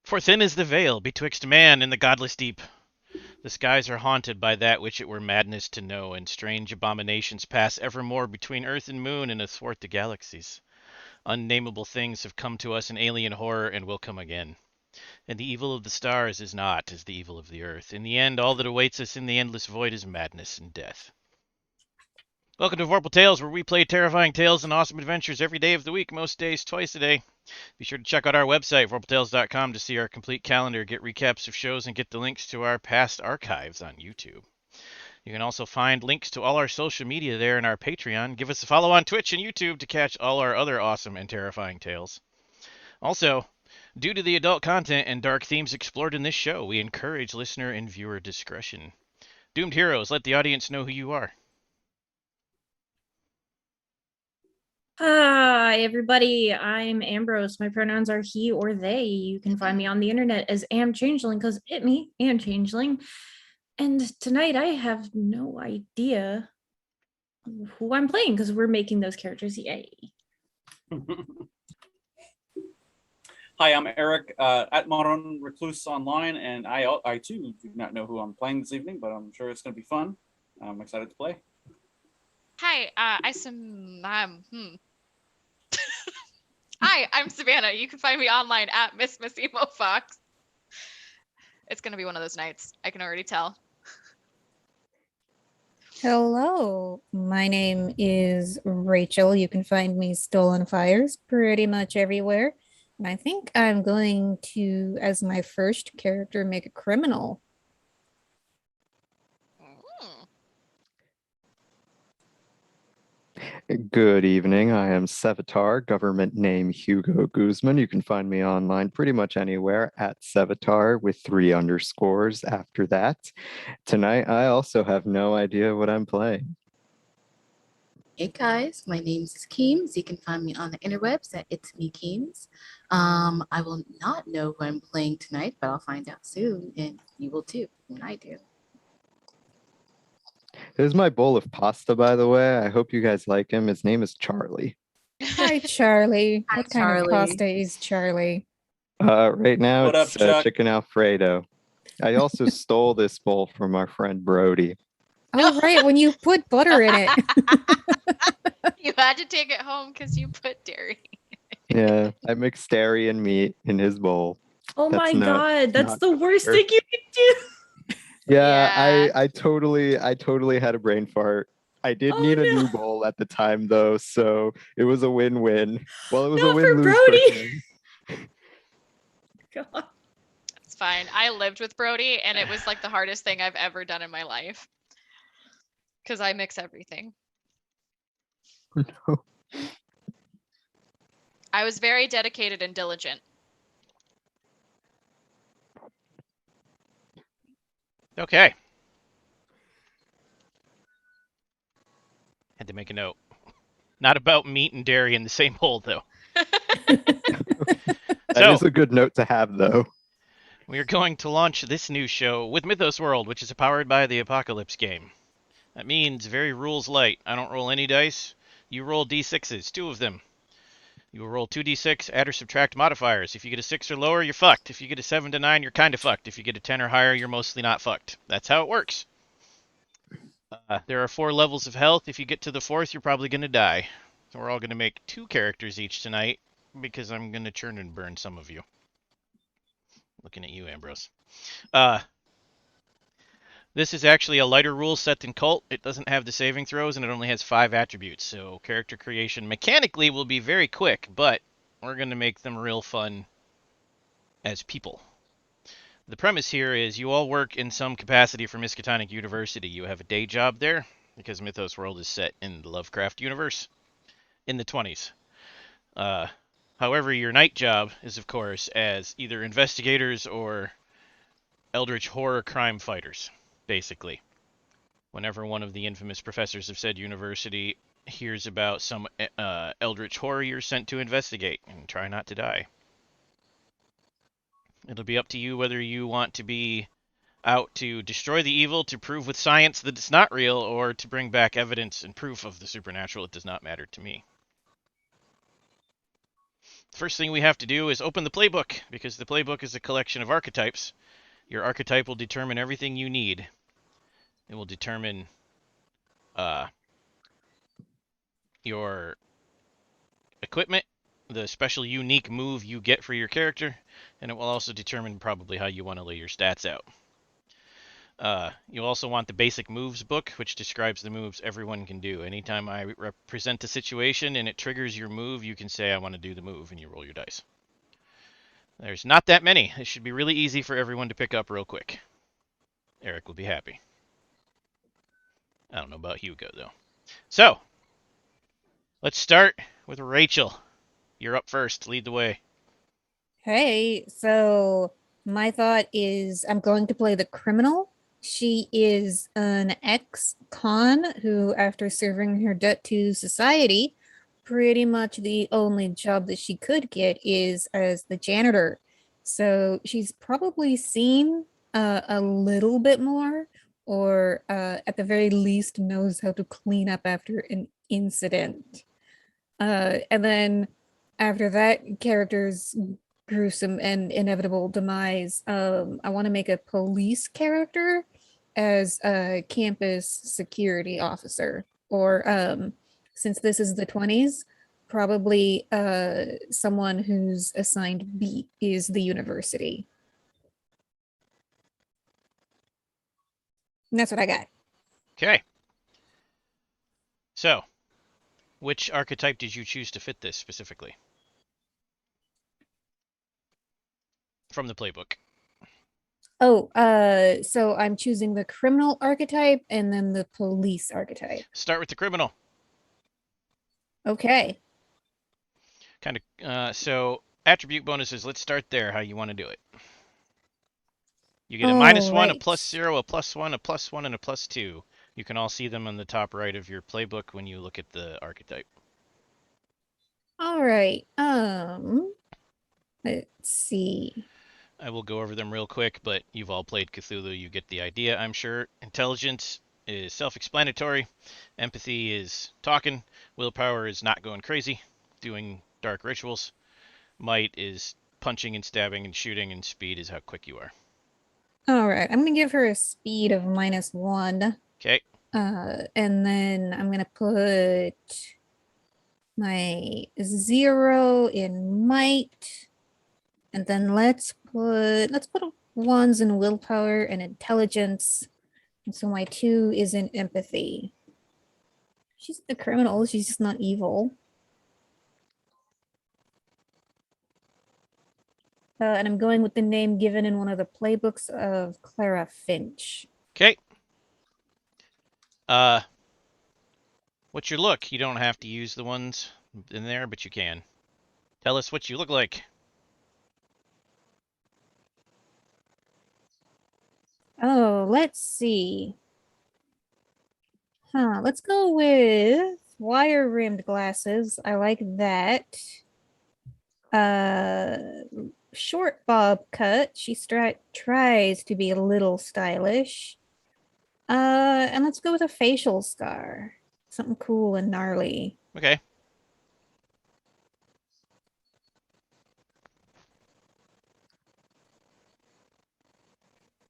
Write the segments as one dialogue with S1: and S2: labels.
S1: For thin is the veil betwixt man and the godless deep. The skies are haunted by that which it were madness to know, and strange abominations pass evermore between earth and moon and athwart the galaxies. Unnameable things have come to us in alien horror and will come again. And the evil of the stars is not as the evil of the earth. In the end, all that awaits us in the endless void is madness and death. Welcome to Vorpal Tales, where we play terrifying tales and awesome adventures every day of the week, most days twice a day. Be sure to check out our website, vorpaltales.com, to see our complete calendar, get recaps of shows, and get the links to our past archives on YouTube. You can also find links to all our social media there in our Patreon. Give us a follow on Twitch and YouTube to catch all our other awesome and terrifying tales. Also, due to the adult content and dark themes explored in this show, we encourage listener and viewer discretion. Doomed Heroes, let the audience know who you are.
S2: Hi, everybody. I'm Ambrose. My pronouns are he or they. You can find me on the internet as Am Changeling because it me and Changeling. And tonight I have no idea who I'm playing because we're making those characters. Yay.
S3: Hi, I'm Eric at Modern Recluse Online, and I too do not know who I'm playing this evening, but I'm sure it's going to be fun. I'm excited to play.
S4: Hi, Hi, I'm Savannah. You can find me online at Miss Emo Fox. It's gonna be one of those nights. I can already tell.
S5: Hello, my name is Rachel. You can find me Stolen Fires pretty much everywhere. And I think I'm going to, as my first character, make a criminal.
S6: Good evening. I am Sevatar, government name Hugo Guzman. You can find me online pretty much anywhere at Sevatar with 3 underscores after that. Tonight, I also have no idea what I'm playing.
S7: Hey guys, my name is Keems. You can find me on the interwebs at It's Me Keems. I will not know who I'm playing tonight, but I'll find out soon, and you will too when I do.
S6: Here's my bowl of pasta, by the way. I hope you guys like him. His name is Charlie.
S5: Hi, Charlie.
S7: Hi,
S5: What kind of
S7: Charlie.
S5: pasta is Charlie?
S6: Right now,
S3: What
S6: it's
S3: up, Chuck?
S6: chicken Alfredo. I also stole this bowl from our friend Brody.
S5: Oh, right, when you put butter in it.
S4: You had to take it home because you put dairy.
S6: Yeah, I mixed dairy and meat in his bowl.
S2: Oh
S6: That's
S2: my
S6: not-
S2: god, that's
S6: not
S2: the worst
S6: fair.
S2: thing you can do.
S6: Yeah, I totally had a brain fart. I did
S2: Oh,
S6: need a
S2: no.
S6: new bowl at the time though, so it was a win-win. Well, it was a
S2: Not for
S6: win-lose
S2: Brody.
S6: him.
S2: God.
S4: It's fine. I lived with Brody, and it was like the hardest thing I've ever done in my life. Because I mix everything.
S6: No.
S4: I was very dedicated and diligent.
S1: Okay. Had to make a note. Not about meat and dairy in the same hole, though.
S6: That is a good note to have though.
S1: We are going to launch this new show with Mythos World, which is powered by the Apocalypse game. That means very rules light. I don't roll any dice. You roll d6s, 2 of them. You will roll 2d6, add or subtract modifiers. If you get a 6 or lower, you're fucked. If you get a 7 to 9, you're kind of fucked. If you get a 10 or higher, you're mostly not fucked. That's how it works. There are 4 levels of health. If you get to the 4th, you're probably going to die. So we're all going to make 2 characters each tonight because I'm going to churn and burn some of you. Looking at you, Ambrose. This is actually a lighter rule set than Cult. It doesn't have the saving throws, and it only has 5 attributes, so character creation mechanically will be very quick, but we're going to make them real fun as people. The premise here is you all work in some capacity for Miskatonic University. You have a day job there, because Mythos World is set in the Lovecraft universe in the 20s. However, your night job is, of course, as either investigators or eldritch horror crime fighters. Basically, whenever one of the infamous professors of said university hears about some eldritch horror, you're sent to investigate and try not to die. It'll be up to you whether you want to be out to destroy the evil, to prove with science that it's not real, or to bring back evidence and proof of the supernatural. It does not matter to me. first thing we have to do is open the playbook, because the playbook is a collection of archetypes. Your archetype will determine everything you need. It will determine your equipment, the special unique move you get for your character, and it will also determine probably how you want to lay your stats out. You'll also want the basic moves book, which describes the moves everyone can do. Anytime I represent a situation and it triggers your move, you can say, I want to do the move, and you roll your dice. There's not that many. It should be really easy for everyone to pick up real quick. Eric will be happy. I don't know about Hugo, though. So, let's start with Rachel. You're up first. Lead the way.
S5: Hey, so my thought is I'm going to play the criminal. She is an ex-con who, after serving her debt to society, pretty much the only job that she could get is as the janitor. So she's probably seen a little bit more, or at the very least knows how to clean up after an incident. And then after that character's gruesome and inevitable demise, I want to make a police character as a campus security officer, or since this is the 20s, probably someone whose assigned beat is the university. And that's what I got.
S1: Okay. So, which archetype did you choose to fit this specifically? From the playbook.
S5: Oh, so I'm choosing the criminal archetype and then the police archetype.
S1: Start with the criminal.
S5: Okay.
S1: So attribute bonuses. Let's start there. How you want to do it? You get a -1, a +0, a +1, a +1, and a +2. You can all see them on the top right of your playbook when you look at the archetype.
S5: All right. Let's see.
S1: I will go over them real quick, but you've all played Cthulhu. You get the idea, I'm sure. Intelligence is self-explanatory. Empathy is talking. Willpower is not going crazy, doing dark rituals. Might is punching and stabbing and shooting, and speed is how quick you are.
S5: All right. I'm gonna give her a speed of -1.
S1: Okay.
S5: And then I'm gonna put my 0 in might, and then let's put ones in willpower and intelligence. And so my 2 is in empathy. She's the criminal. She's just not evil. And I'm going with the name given in one of the playbooks of Clara Finch.
S1: Okay. What's your look? You don't have to use the ones in there, but you can. Tell us what you look like.
S5: Oh, let's see. Let's go with wire-rimmed glasses. I like that. Short bob cut. She tries to be a little stylish. And let's go with a facial scar. Something cool and gnarly.
S1: Okay.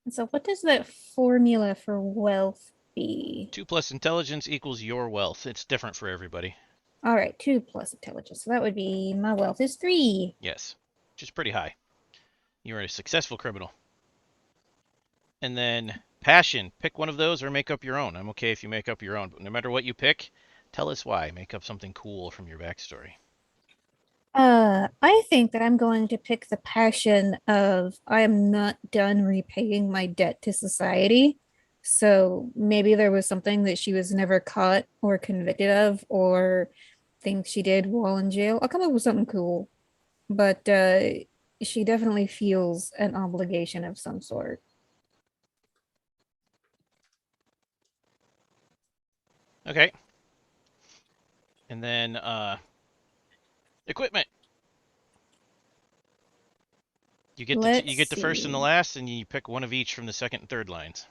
S5: And so what does that formula for wealth be?
S1: 2 + intelligence equals your wealth. It's different for everybody.
S5: All right, 2 + intelligence. So that would be my wealth is 3.
S1: Yes, which is pretty high. You're a successful criminal. And then passion. Pick one of those or make up your own. I'm okay if you make up your own, but no matter what you pick, tell us why. Make up something cool from your backstory.
S5: I think that I'm going to pick the passion of I am not done repaying my debt to society. So maybe there was something that she was never caught or convicted of, or things she did while in jail. I'll come up with something cool. But she definitely feels an obligation of some sort.
S1: Okay. And then equipment. You get the first and the last, and you pick one of each from the second and third lines.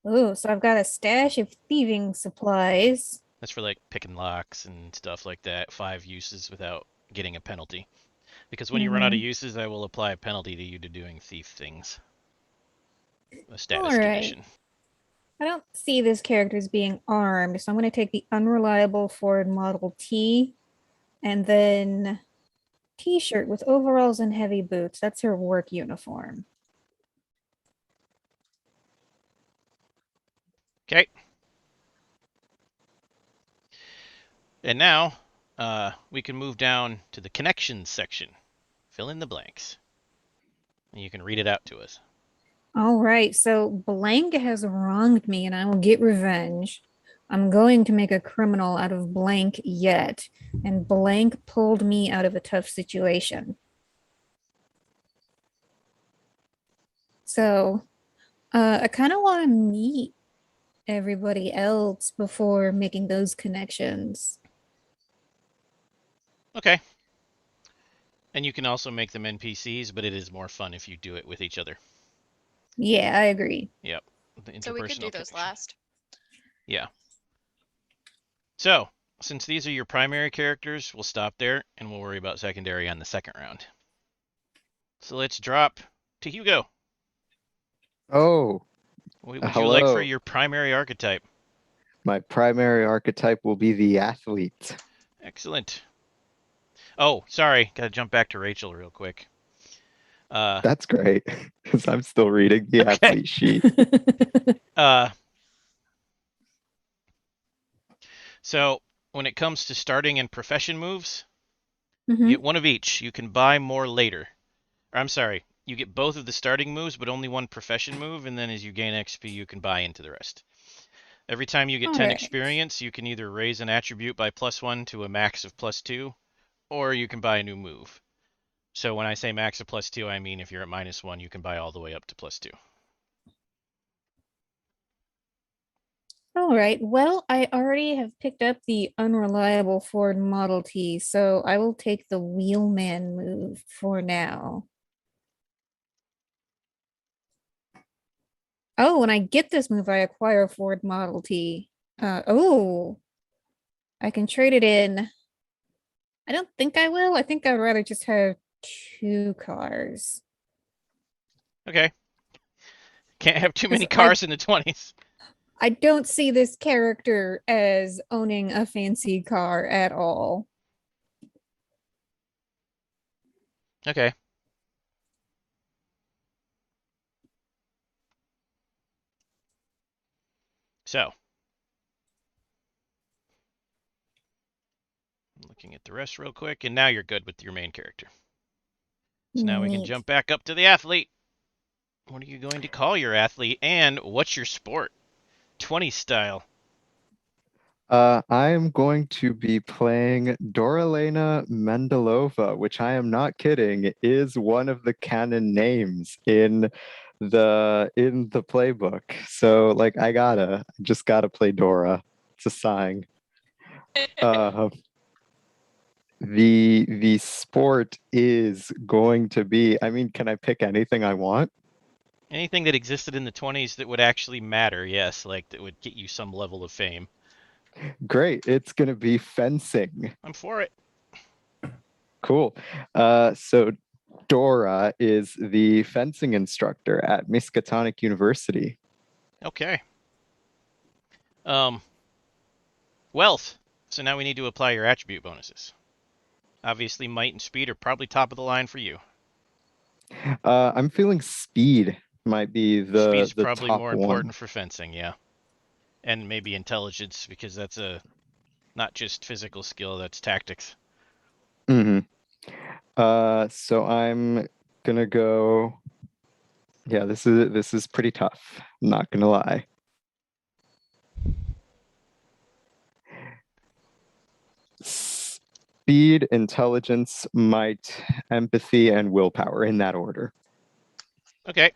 S5: Oh, so I've got a stash of thieving supplies.
S1: That's for like picking locks and stuff like that. 5 uses without getting a penalty. Because when you run out of uses, I will apply a penalty to you to doing thief things. A status
S5: All right.
S1: condition.
S5: I don't see this character as being armed, so I'm going to take the unreliable Ford Model T and then t-shirt with overalls and heavy boots. That's her work uniform.
S1: Okay. And now we can move down to the connections section. Fill in the blanks. And you can read it out to us.
S5: All right, so Blank has wronged me and I will get revenge. I'm going to make a criminal out of Blank yet, and Blank pulled me out of a tough situation. So I kind of want to meet everybody else before making those connections.
S1: Okay. And you can also make them NPCs, but it is more fun if you do it with each other.
S5: Yeah, I agree.
S1: Yep. The
S4: So we could do
S1: interpersonal
S4: those
S1: connection.
S4: last.
S1: Yeah. So, since these are your primary characters, we'll stop there and we'll worry about secondary on the second round. So let's drop to Hugo.
S6: Oh,
S1: What would you
S6: hello.
S1: like for your primary archetype?
S6: My primary archetype will be the athlete.
S1: Excellent. Oh, sorry. Gotta jump back to Rachel real quick.
S6: That's great, because I'm still reading the
S1: Okay.
S6: athlete sheet.
S1: So when it comes to starting and profession moves,
S5: Mhm.
S1: you get one of each. You can buy more later. Or, I'm sorry, you get both of the starting moves, but only one profession move, and then as you gain XP, you can buy into the rest. Every time you get 10
S5: Alright.
S1: experience, you can either raise an attribute by +1 to a max of +2, or you can buy a new move. So when I say max of +2, I mean if you're at -1, you can buy all the way up to +2.
S5: All right. Well, I already have picked up the unreliable Ford Model T, so I will take the wheelman move for now. Oh, when I get this move, I acquire a Ford Model T. Oh, I can trade it in. I don't think I will. I think I'd rather just have 2 cars.
S1: Okay. Can't have too
S5: 'Cause
S1: many cars in the 20s.
S5: I don't see this character as owning a fancy car at all.
S1: Okay. So, looking at the rest real quick, and now you're good with your main character. So now we can
S5: Neat.
S1: jump back up to the athlete. What are you going to call your athlete, and what's your sport? 20 style.
S6: I'm going to be playing Doralena Mendelova, which I am not kidding, is one of the canon names in the playbook. So like I just gotta play Dora. It's a sign. The sport is going to be, I mean, can I pick anything I want?
S1: Anything that existed in the 20s that would actually matter, yes, like that would get you some level of fame.
S6: Great. It's gonna be fencing.
S1: I'm for it.
S6: Cool. So Dora is the fencing instructor at Miskatonic University.
S1: Okay. Wealth. So now we need to apply your attribute bonuses. Obviously, might and speed are probably top of the line for you.
S6: I'm feeling speed might be
S1: Speed is
S6: the
S1: probably
S6: top
S1: more
S6: one.
S1: important for fencing, yeah. And maybe intelligence, because that's a not just physical skill, that's tactics.
S6: Mm-hmm. So I'm gonna go. Yeah, this is pretty tough. I'm not gonna lie. Speed, intelligence, might, empathy, and willpower in that order.
S1: Okay.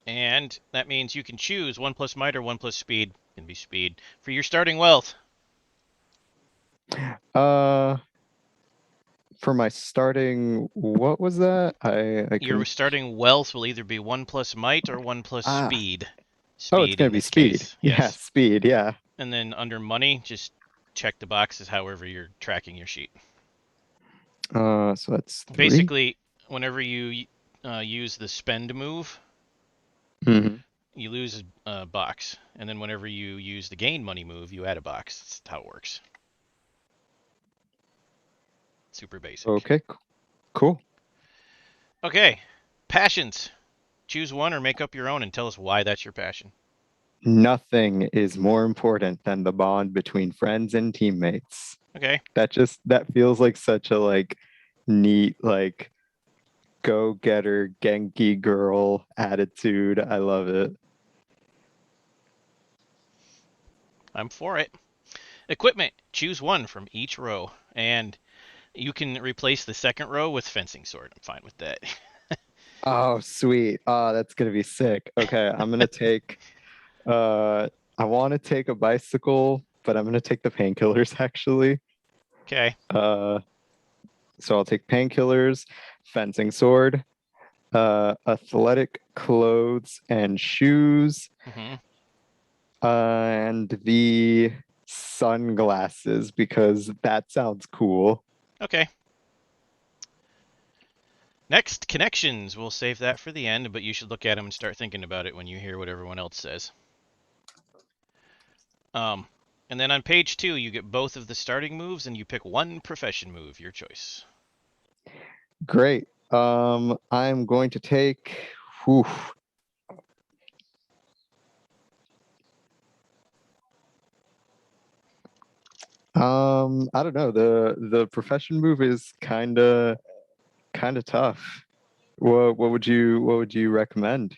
S1: And that means you can choose 1 plus might or 1 plus speed. Can be speed. For your starting wealth.
S6: For my starting, what was that? I
S1: Your
S6: couldn't.
S1: starting wealth will either be 1 plus might or 1 plus
S6: Ah.
S1: speed.
S6: Oh, it's
S1: Speed
S6: gonna
S1: in
S6: be
S1: this
S6: speed.
S1: case.
S6: Yeah,
S1: Yes.
S6: speed. Yeah.
S1: And then under money, just check the boxes however you're tracking your sheet.
S6: So that's 3.
S1: Basically, whenever you use the spend move,
S6: Mhm.
S1: you lose a box. And then whenever you use the gain money move, you add a box. That's how it works. Super basic.
S6: Okay. Cool.
S1: Okay. Passions. Choose one or make up your own and tell us why that's your passion.
S6: Nothing is more important than the bond between friends and teammates.
S1: Okay.
S6: That feels like such a like neat like go-getter Genki girl attitude. I love it.
S1: I'm for it. Equipment. Choose one from each row. And you can replace the second row with fencing sword. I'm fine with that.
S6: Oh, sweet. Oh, that's gonna be sick. Okay, I'm gonna take I want to take a bicycle, but I'm gonna take the painkillers actually.
S1: Okay.
S6: So I'll take painkillers, fencing sword, athletic clothes and shoes,
S1: Mm-hmm.
S6: and the sunglasses because that sounds cool.
S1: Okay. Next, connections. We'll save that for the end, but you should look at them and start thinking about it when you hear what everyone else says. And then on page 2, you get both of the starting moves, and you pick one profession move, your choice.
S6: Great. I'm going to take. Whew. I don't know. The profession move is kind of tough. What would you recommend?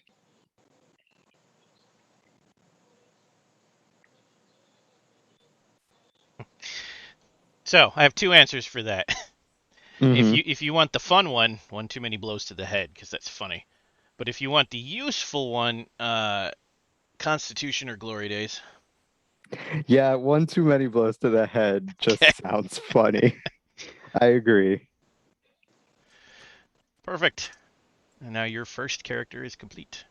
S1: So I have two answers for that.
S6: Mhm.
S1: If you want the fun one too many blows to the head because that's funny. But if you want the useful one, Constitution or Glory Days.
S6: Yeah, one too many blows to the head
S1: Okay.
S6: just sounds funny. I agree.
S1: Perfect. And now your first character is complete.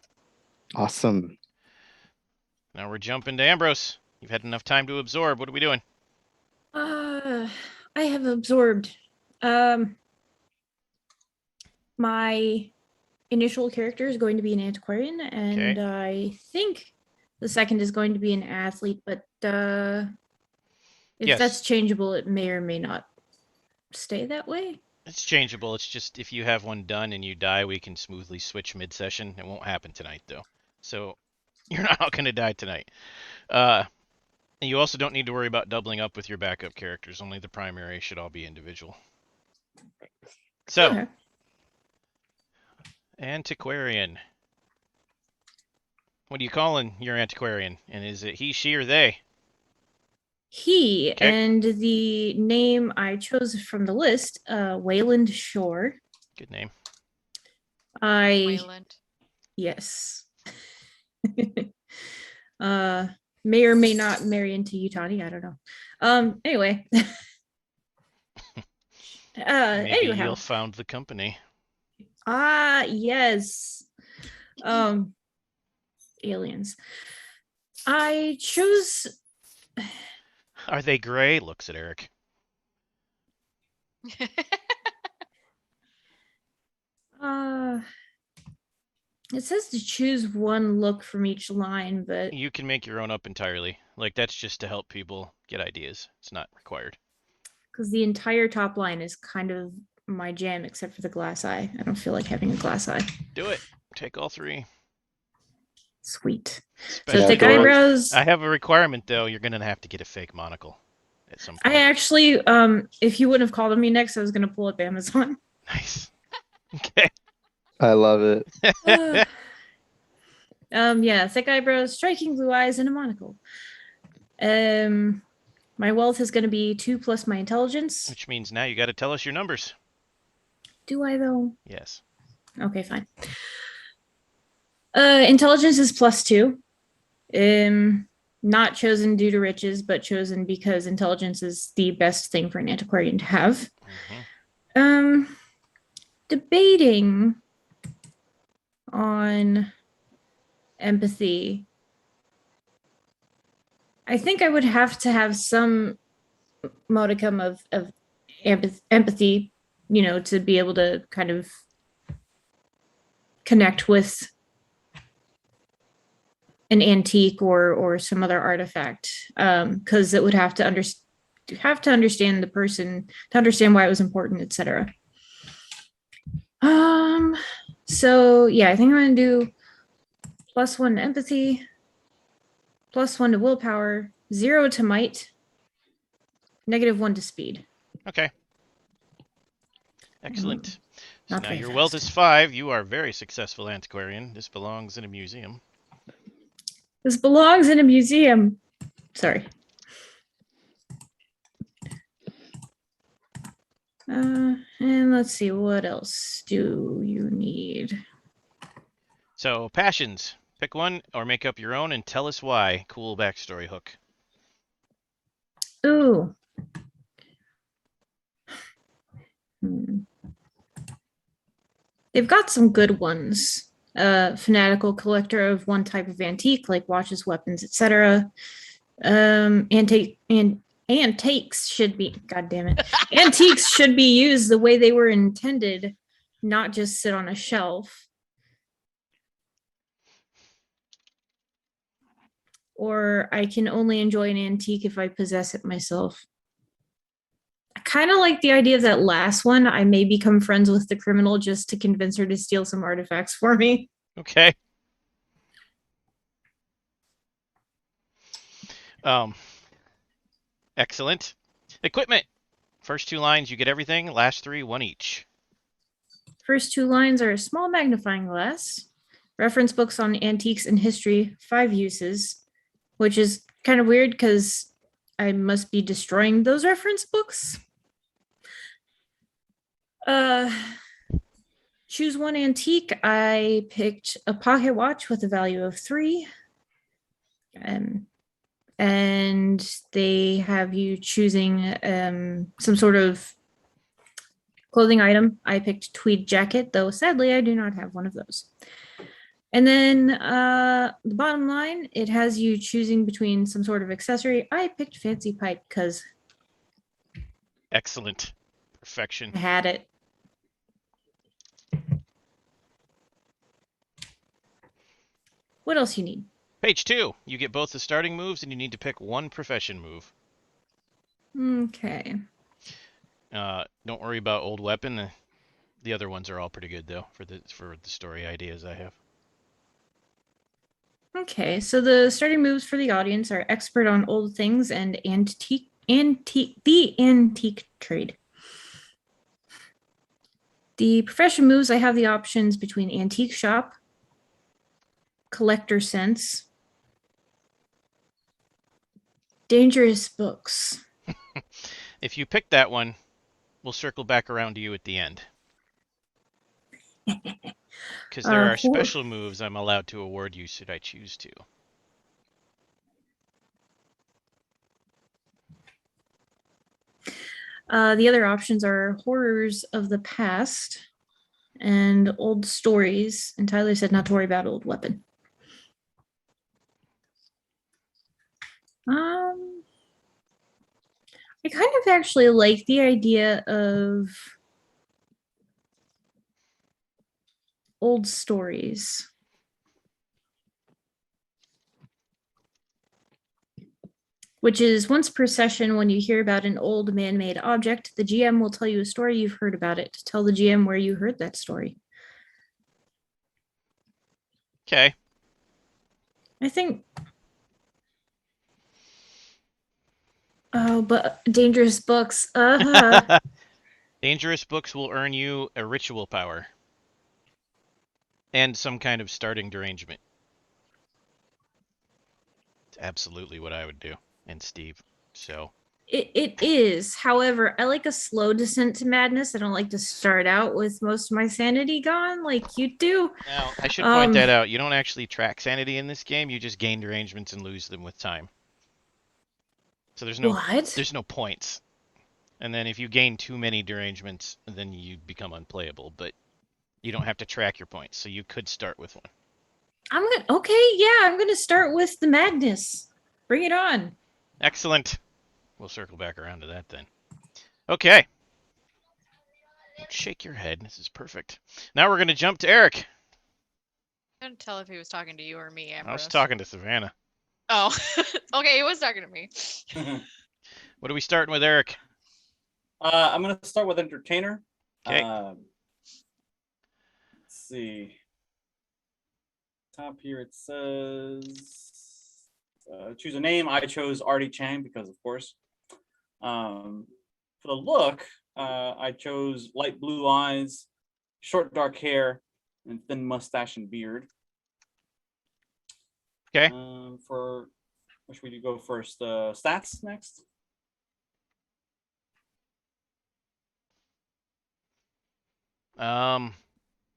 S6: Awesome.
S1: Now we're jumping to Ambrose. You've had enough time to absorb. What are we doing?
S2: I have absorbed. My initial character is going to be an antiquarian, and
S1: Okay.
S2: I think the second is going to be an athlete, but if
S1: Yes.
S2: that's changeable, it may or may not stay that way.
S1: It's changeable. It's just if you have one done and you die, we can smoothly switch mid-session. It won't happen tonight, though. So you're not all going to die tonight. And you also don't need to worry about doubling up with your backup characters. Only the primary should all be individual. So,
S2: Okay.
S1: Antiquarian. What are you calling your Antiquarian? And is it he, she, or they?
S2: He,
S1: Okay.
S2: and the name I chose from the list, Wayland Shore.
S1: Good name.
S4: Wayland.
S2: Yes. May or may not marry into Utani. I don't know. Anyway.
S1: Maybe
S2: anyhow.
S1: you'll found the company.
S2: Yes. Aliens. I chose.
S1: Are they gray? Looks at Eric.
S2: It says to choose one look from each line, but
S1: You can make your own up entirely. Like, that's just to help people get ideas. It's not required.
S2: because the entire top line is kind of my jam, except for the glass eye. I don't feel like having a glass eye.
S1: Do it. Take all three.
S2: Sweet.
S1: Especially
S2: So thick
S6: go on.
S2: eyebrows.
S1: I have a requirement, though. You're going to have to get a fake monocle at some point.
S2: I actually, if you wouldn't have called on me next, I was gonna pull up Amazon.
S1: Nice. Okay.
S6: I love it.
S2: Yeah, thick eyebrows, striking blue eyes, and a monocle. My wealth is gonna be 2 plus my intelligence.
S1: Which means now you got to tell us your numbers.
S2: Do I though?
S1: Yes.
S2: Okay, fine. Intelligence is +2. Not chosen due to riches, but chosen because intelligence is the best thing for an antiquarian to have. Debating on empathy. I think I would have to have some modicum of empathy, to be able to kind of connect with an antique or some other artifact, because it would have to understand the person to understand why it was important, etc. So yeah, I think I'm gonna do +1 to empathy, +1 to willpower, 0 to might, -1 to speed.
S1: Okay. Excellent. So
S2: Not
S1: now
S2: very
S1: your
S2: fast.
S1: wealth is 5. You are very successful, Antiquarian. This belongs in a museum.
S2: This belongs in a museum. Sorry. And let's see, what else do you need?
S1: So, passions. Pick one or make up your own and tell us why. Cool backstory hook.
S2: Ooh. They've got some good ones. Fanatical collector of one type of antique, like watches, weapons, etc. Antiques should be, god damn it. Antiques should be used the way they were intended, not just sit on a shelf. Or I can only enjoy an antique if I possess it myself. I kind of like the idea of that last one. I may become friends with the criminal just to convince her to steal some artifacts for me.
S1: Okay. Excellent. Equipment. First 2 lines, you get everything. Last 3, 1 each.
S2: First 2 lines are a small magnifying glass, reference books on antiques and history, 5 uses, which is kind of weird because I must be destroying those reference books. Choose one antique. I picked a pocket watch with a value of 3. And they have you choosing some sort of clothing item. I picked tweed jacket, though sadly I do not have one of those. And then the bottom line, it has you choosing between some sort of accessory. I picked fancy pipe because
S1: Excellent. Perfection.
S2: I had it. What else you need?
S1: Page 2. You get both the starting moves and you need to pick 1 profession move.
S2: Okay.
S1: Don't worry about old weapon. The other ones are all pretty good though for the story ideas I have.
S2: Okay, so the starting moves for the audience are expert on old things and the antique trade. The profession moves, I have the options between antique shop, collector sense, dangerous books.
S1: If you pick that one, we'll circle back around to you at the end. Because there are special moves I'm allowed to award you should I choose to.
S2: The other options are horrors of the past and old stories. And Tyler said not to worry about old weapon. I kind of actually like the idea of old stories. Which is once per session, when you hear about an old man-made object, the GM will tell you a story you've heard about it. Tell the GM where you heard that story.
S1: Okay.
S2: I think... Oh, but dangerous books.
S1: Dangerous books will earn you a ritual power. And some kind of starting derangement. It's absolutely what I would do. And Steve. So...
S2: It is. However, I like a slow descent to madness. I don't like to start out with most of my sanity gone like you do.
S1: Now, I should point that out. You don't actually track sanity in this game. You just gain derangements and lose them with time. So there's no points. And then if you gain too many derangements, then you become unplayable. But you don't have to track your points, so you could start with one.
S2: I'm gonna start with the madness. Bring it on.
S1: Excellent. We'll circle back around to that then. Okay. Don't shake your head. This is perfect. Now we're going to jump to Eric.
S4: I couldn't tell if he was talking to you or me,
S1: I
S4: Ambrose.
S1: was talking to Savannah.
S4: Oh, okay, he was talking to me.
S1: What are we starting with, Eric?
S3: I'm going to start with entertainer.
S1: Okay.
S3: Let's see. Top here it says choose a name. I chose Artie Chang because, of course. For the look, I chose light blue eyes, short dark hair, and thin mustache and beard.
S1: Okay.
S3: For which would you go first? Stats next.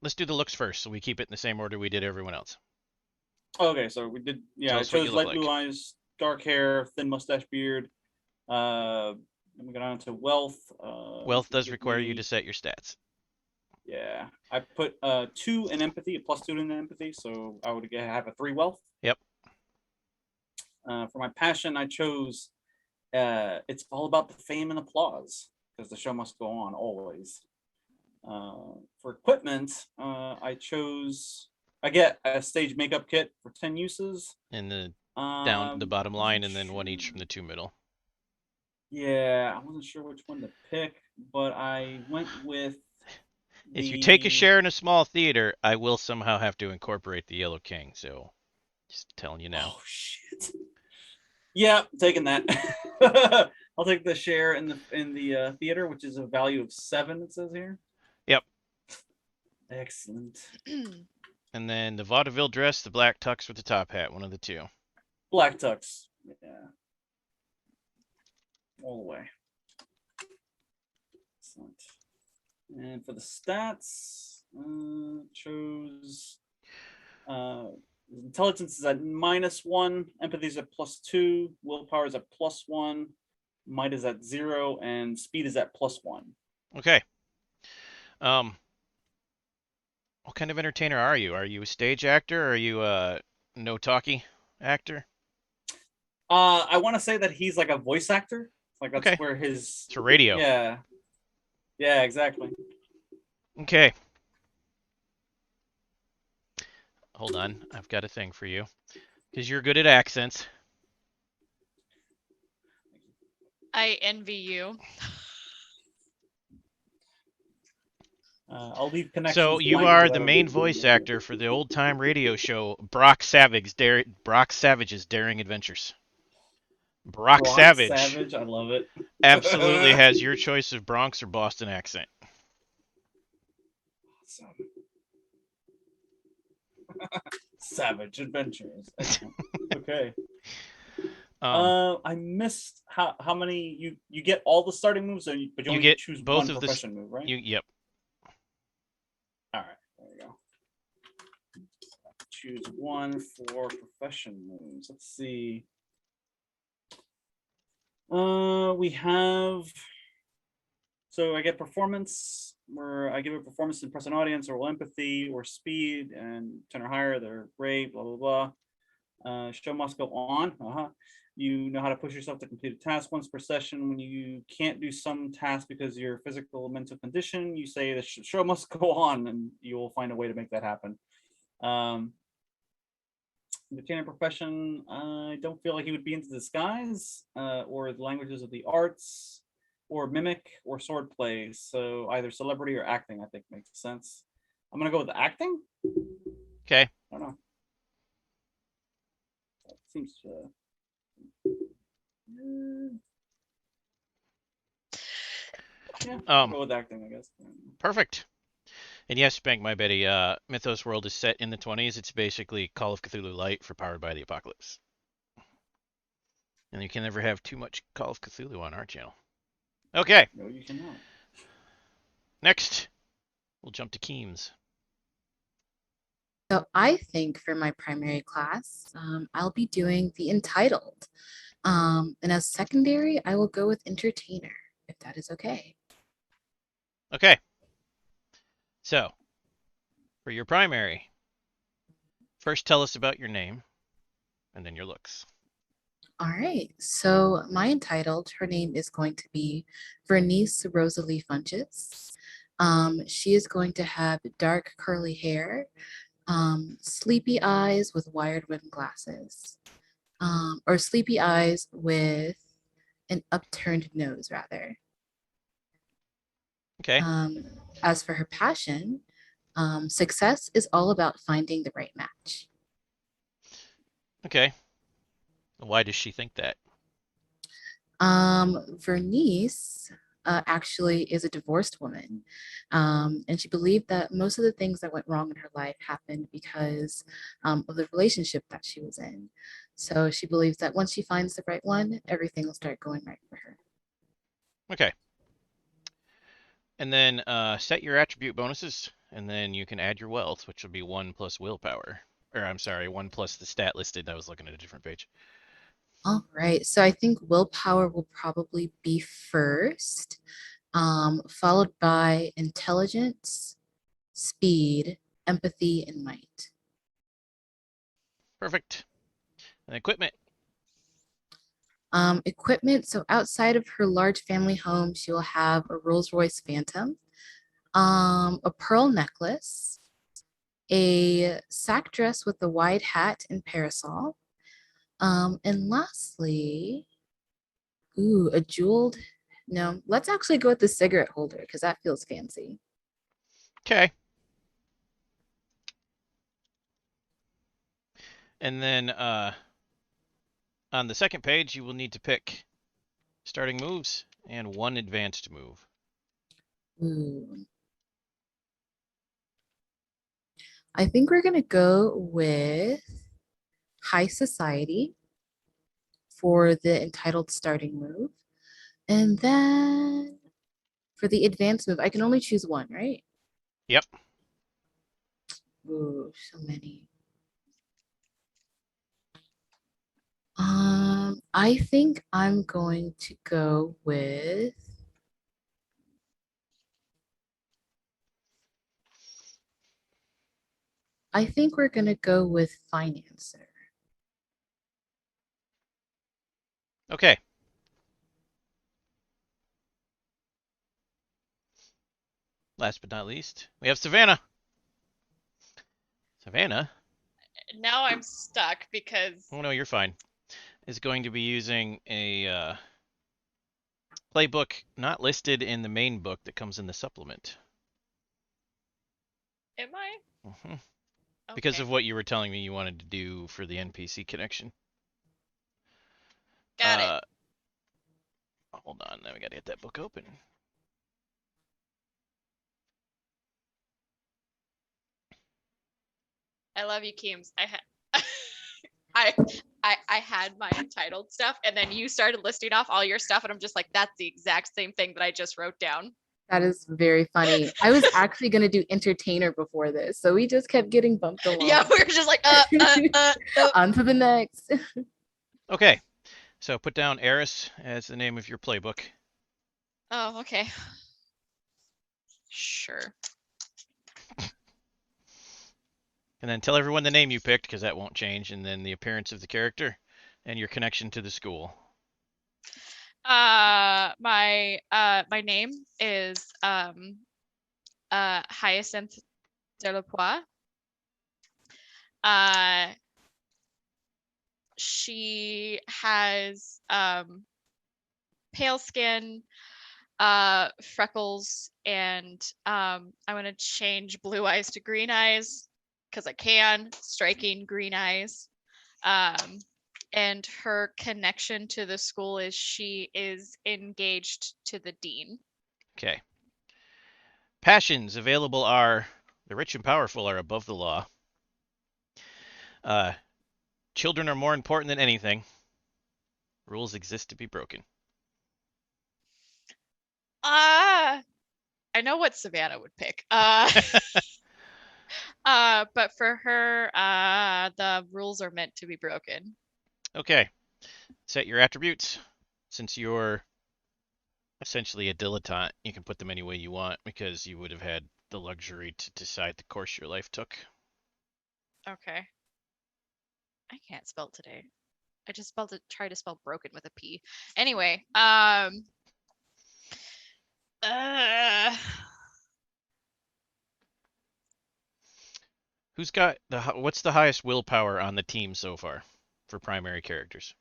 S1: Let's do the looks first, so we keep it in the same order we did everyone else.
S3: Okay, so we did. Yeah,
S1: Tell
S3: I
S1: us what you
S3: chose
S1: look
S3: light blue eyes, dark hair, thin mustache, beard. Then we go on to wealth.
S1: Wealth does require you to set your stats.
S3: Yeah, I put 2 in empathy, a +2 in empathy, so I would have a 3 wealth.
S1: Yep.
S3: For my passion, I chose it's all about the fame and applause because the show must go on always. For equipment, I get a stage makeup kit for 10 uses.
S1: And the down the bottom line, and then one each from the 2 middle.
S3: Yeah, I wasn't sure which one to pick, but I went with.
S1: If you take a share in a small theater, I will somehow have to incorporate the Yellow King. So, just telling you now.
S3: Oh shit! Yeah, taking that. I'll take the share in the theater, which is a value of 7. It says here.
S1: Yep.
S3: Excellent.
S1: And then the vaudeville dress, the black tux with the top hat, one of the 2.
S3: Black tux. Yeah. All the way. Excellent. And for the stats, chose intelligence is at -1, empathy is at +2, willpower is at +1, might is at 0, and speed is at +1.
S1: Okay. What kind of entertainer are you? Are you a stage actor? Or are you a no talkie actor?
S3: I want to say that he's like a voice actor. Like that's
S1: okay.
S3: where his.
S1: It's a radio.
S3: Yeah. Yeah, exactly.
S1: Okay. Hold on. I've got a thing for you. Because you're good at accents.
S4: I envy you.
S3: I'll leave connections.
S1: So you are the main voice actor for the old-time radio show Brock Savage's Daring Adventures. Brock Savage.
S3: I love it.
S1: Absolutely has your choice of Bronx or Boston accent.
S3: Savage Adventures. Okay. I missed how many you get all the starting moves, but you only
S1: get
S3: choose
S1: both
S3: one
S1: of
S3: profession move, right?
S1: Yep.
S3: All right, there we go. Choose one for profession moves. Let's see. We have. So I get performance, where I give a performance to impress an audience, or empathy, or speed, and 10 or higher. They're great. Blah blah blah. Show must go on. You know how to push yourself to complete a task once per session. When you can't do some task because of your physical or mental condition, you say the show must go on, and you will find a way to make that happen. Entertainer profession, I don't feel like he would be into disguise or the languages of the arts or mimic or sword play. So either celebrity or acting, I think makes sense. I'm going to go with the acting.
S1: Okay.
S3: I don't know. That seems yeah, I'll go with acting, I guess.
S1: Perfect. And yes, Spank my Betty, Mythos world is set in the 20s. It's basically Call of Cthulhu Light for Powered by the Apocalypse. And you can never have too much Call of Cthulhu on our channel. Okay.
S3: No, you cannot.
S1: Next, we'll jump to Keems.
S7: So I think for my primary class, I'll be doing the Entitled. And as secondary, I will go with Entertainer. If that is okay.
S1: Okay. So, for your primary, first tell us about your name and then your looks.
S7: All right. So my entitled, her name is going to be Vernice Rosalie Funches. She is going to have dark curly hair, sleepy eyes with wired rim glasses, or sleepy eyes with an upturned nose, rather.
S1: Okay.
S7: As for her passion, success is all about finding the right match.
S1: Okay. Why does she think that?
S7: Vernice actually is a divorced woman. And she believed that most of the things that went wrong in her life happened because of the relationship that she was in. So she believes that once she finds the right one, everything will start going right for her.
S1: Okay. And then set your attribute bonuses, and then you can add your wealth, which will be 1 plus willpower. Or I'm sorry, 1 plus the stat listed. I was looking at a different page.
S7: All right. So I think willpower will probably be first, followed by intelligence, speed, empathy, and might.
S1: Perfect. And equipment.
S7: Equipment. So outside of her large family home, she will have a Rolls-Royce Phantom, a pearl necklace, a sack dress with a wide hat and parasol, and lastly, a jeweled. No, let's actually go with the cigarette holder because that feels fancy.
S1: Okay. And then on the second page, you will need to pick starting moves and 1 advanced move.
S7: Ooh. I think we're gonna go with high society for the entitled starting move. And then for the advanced move, I can only choose one, right?
S1: Yep.
S7: Ooh, so many. I think I'm going to go with I think we're gonna go with financer.
S1: Okay. Last but not least, we have Savannah. Savannah,
S4: Now I'm stuck because
S1: oh no, you're fine, is going to be using a playbook not listed in the main book that comes in the supplement.
S4: am I?
S1: Mm-hmm. Because
S4: Okay.
S1: of what you were telling me you wanted to do for the NPC connection.
S4: Got it.
S1: Hold on, now we gotta get that book open.
S4: I love you, Keems. I had I had my entitled stuff, and then you started listing off all your stuff, and I'm just like, that's the exact same thing that I just wrote down.
S7: That is very funny. I was actually gonna do entertainer before this, so we just kept getting bumped along.
S4: Yeah, we were just like,
S7: On to the next.
S1: Okay, so put down Eris as the name of your playbook.
S4: Oh, okay. Sure.
S1: And then tell everyone the name you picked, because that won't change, and then the appearance of the character and your connection to the school.
S4: My name is Hyacinth Delapois. She has pale skin, freckles, and I'm gonna change blue eyes to green eyes because I can. Striking green eyes. And her connection to the school is she is engaged to the dean.
S1: Okay. Passions available are the rich and powerful are above the law. Children are more important than anything. Rules exist to be broken.
S4: I know what Savannah would pick. But for her, the rules are meant to be broken.
S1: Okay. Set your attributes. Since you're essentially a dilettante. You can put them any way you want because you would have had the luxury to decide the course your life took.
S4: Okay. I can't spell today. I just tried to spell broken with a P. Anyway,
S1: Who's got what's the highest willpower on the team so far for primary characters?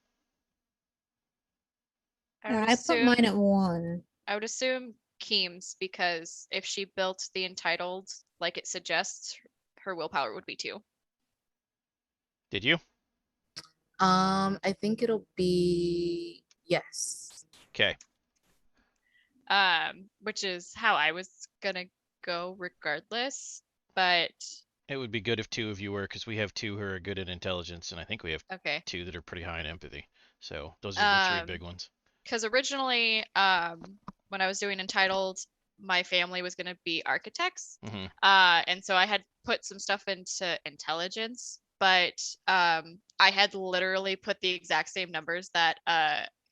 S5: I put mine at 1.
S4: I would assume Keems, because if she built the entitled like it suggests, her willpower would be 2.
S1: Did you?
S7: I think it'll be yes.
S1: Okay.
S4: Which is how I was gonna go regardless, but
S1: It would be good if 2 of you were, because we have 2 who are good at intelligence, and I think we have
S4: okay.
S1: 2 that are pretty high in empathy. So those are the 3 big ones.
S4: Because originally, when I was doing entitled, my family was gonna be architects, and so I had put some stuff into intelligence, but I had literally put the exact same numbers that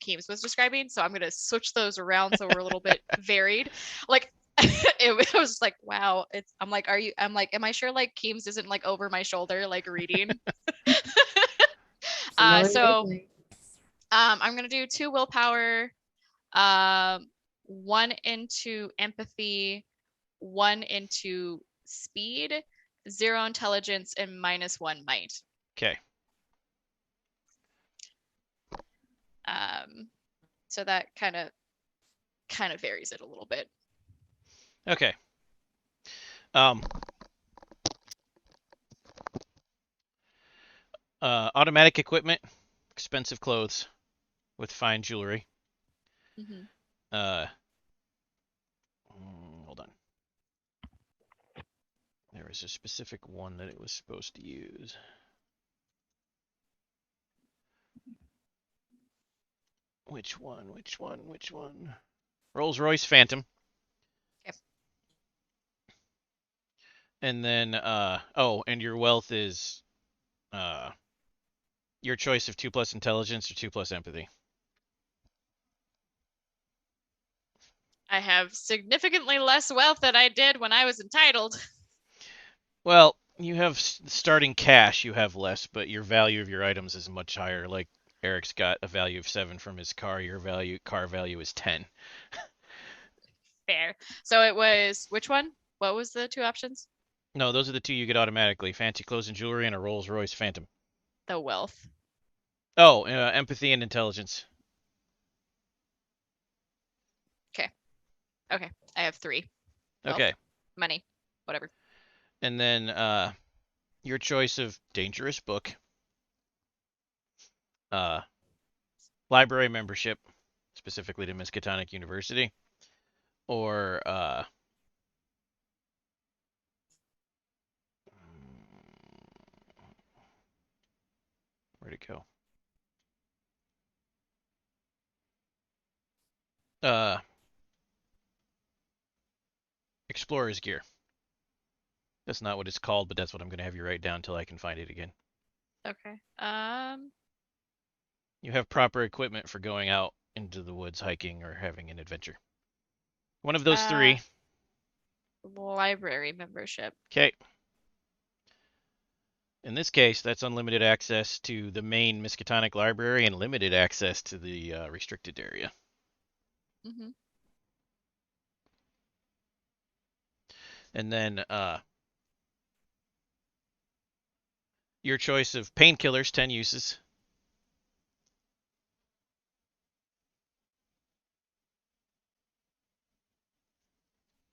S4: Keems was describing, so I'm gonna switch those around so we're a little bit varied. Like it was like, wow. I'm like, am I sure like Keems isn't like over my shoulder like reading? So I'm gonna do 2 willpower, 1 into empathy, 1 into speed, 0 intelligence, and -1 might.
S1: Okay.
S4: So that kind of varies it a little bit.
S1: Okay. Automatic equipment, expensive clothes with fine jewelry. Hold on. There was a specific one that it was supposed to use. Which one? Rolls-Royce Phantom.
S4: Okay.
S1: And then, and your wealth is your choice of 2+ intelligence or 2+ empathy.
S4: I have significantly less wealth than I did when I was entitled.
S1: Well, you have starting cash, you have less, but your value of your items is much higher. Like Eric's got a value of 7 from his car. Your car value is 10.
S4: Fair. So it was which one? What was the 2 options?
S1: No, those are the 2 you get automatically: fancy clothes and jewelry, and a Rolls-Royce Phantom.
S4: The wealth.
S1: Oh, empathy and intelligence.
S4: Okay. I have 3. Wealth,
S1: Okay.
S4: money, whatever.
S1: And then your choice of dangerous book, library membership, specifically to Miskatonic University, or where'd it go? Explorer's gear. That's not what it's called, but that's what I'm going to have you write down until I can find it again.
S4: Okay.
S1: You have proper equipment for going out into the woods, hiking, or having an adventure. One of those 3.
S4: Library membership.
S1: Okay. In this case, that's unlimited access to the main Miskatonic library and limited access to the restricted area. And then your choice of painkillers, 10 uses.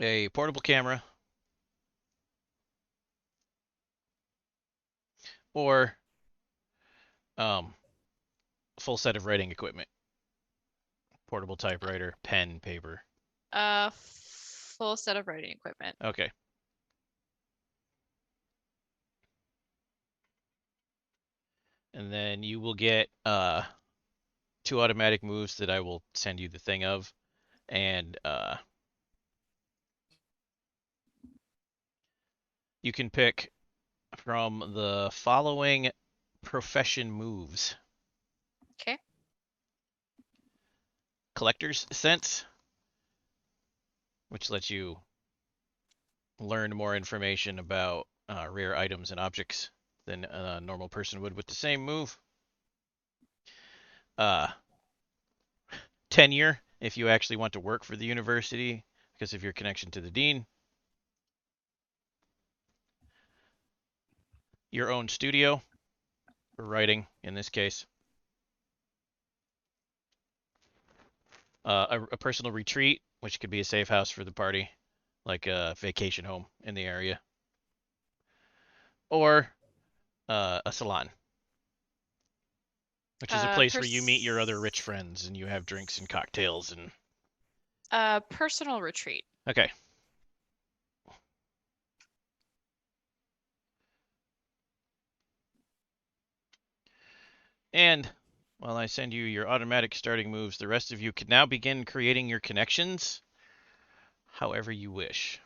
S1: A portable camera. Or full set of writing equipment. Portable typewriter, pen, paper.
S4: Full set of writing equipment.
S1: Okay. And then you will get 2 automatic moves that I will send you the thing of. And you can pick from the following profession moves.
S4: Okay.
S1: Collector's Sense, which lets you learn more information about rare items and objects than a normal person would with the same move. Tenure, if you actually want to work for the university because of your connection to the dean. Your own studio, for writing in this case. A personal retreat, which could be a safe house for the party, like a vacation home in the area. Or a salon, which is a place where you meet your other rich friends and you have drinks and cocktails and...
S4: Personal retreat.
S1: Okay. And while I send you your automatic starting moves, the rest of you can now begin creating your connections however you wish.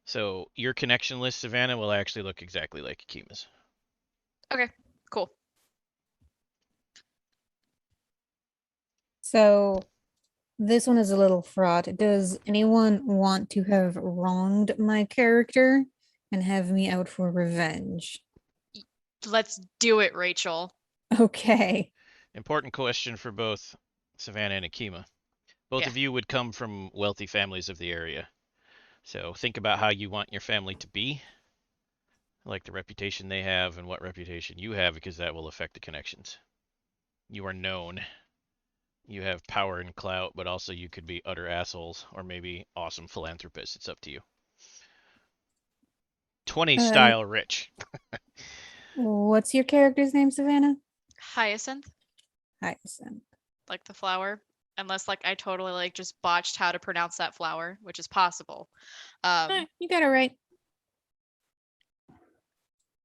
S1: So your connection list, Savannah, will actually look exactly like Akima's.
S4: Okay, cool.
S5: So this one is a little fraught. Does anyone want to have wronged my character and have me out for revenge?
S4: Let's do it, Rachel.
S5: Okay.
S1: Important question for both Savannah and Akima. Both of you would come from wealthy families of the area. So think about how you want your family to be, like the reputation they have and what reputation you have, because that will affect the connections. You are known. You have power and clout, but also you could be utter assholes or maybe awesome philanthropists. It's up to you. 20 style rich.
S5: What's your character's name, Savannah?
S4: Hyacinth,
S5: Hyacinth.
S4: like the flower. Unless like I totally like just botched how to pronounce that flower, which is possible.
S5: You got it right.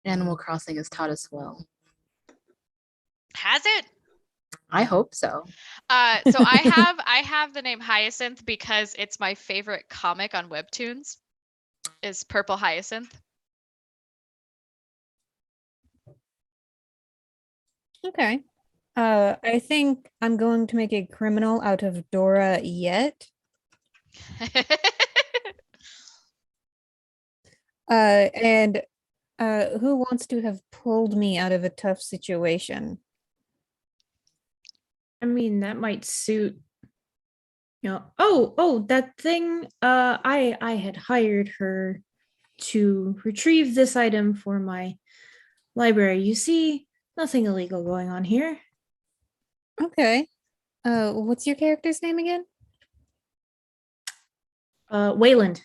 S7: Animal Crossing is taught as well.
S4: Has it?
S7: I hope so.
S4: So I have the name Hyacinth because it's my favorite comic on Webtoons. Is Purple Hyacinth.
S5: Okay. I think I'm going to make a criminal out of Dora Yet. And who wants to have pulled me out of a tough situation?
S2: I mean, that might suit. Oh, that thing. I had hired her to retrieve this item for my library. You see, nothing illegal going on here.
S5: Okay. What's your character's name again?
S2: Wayland.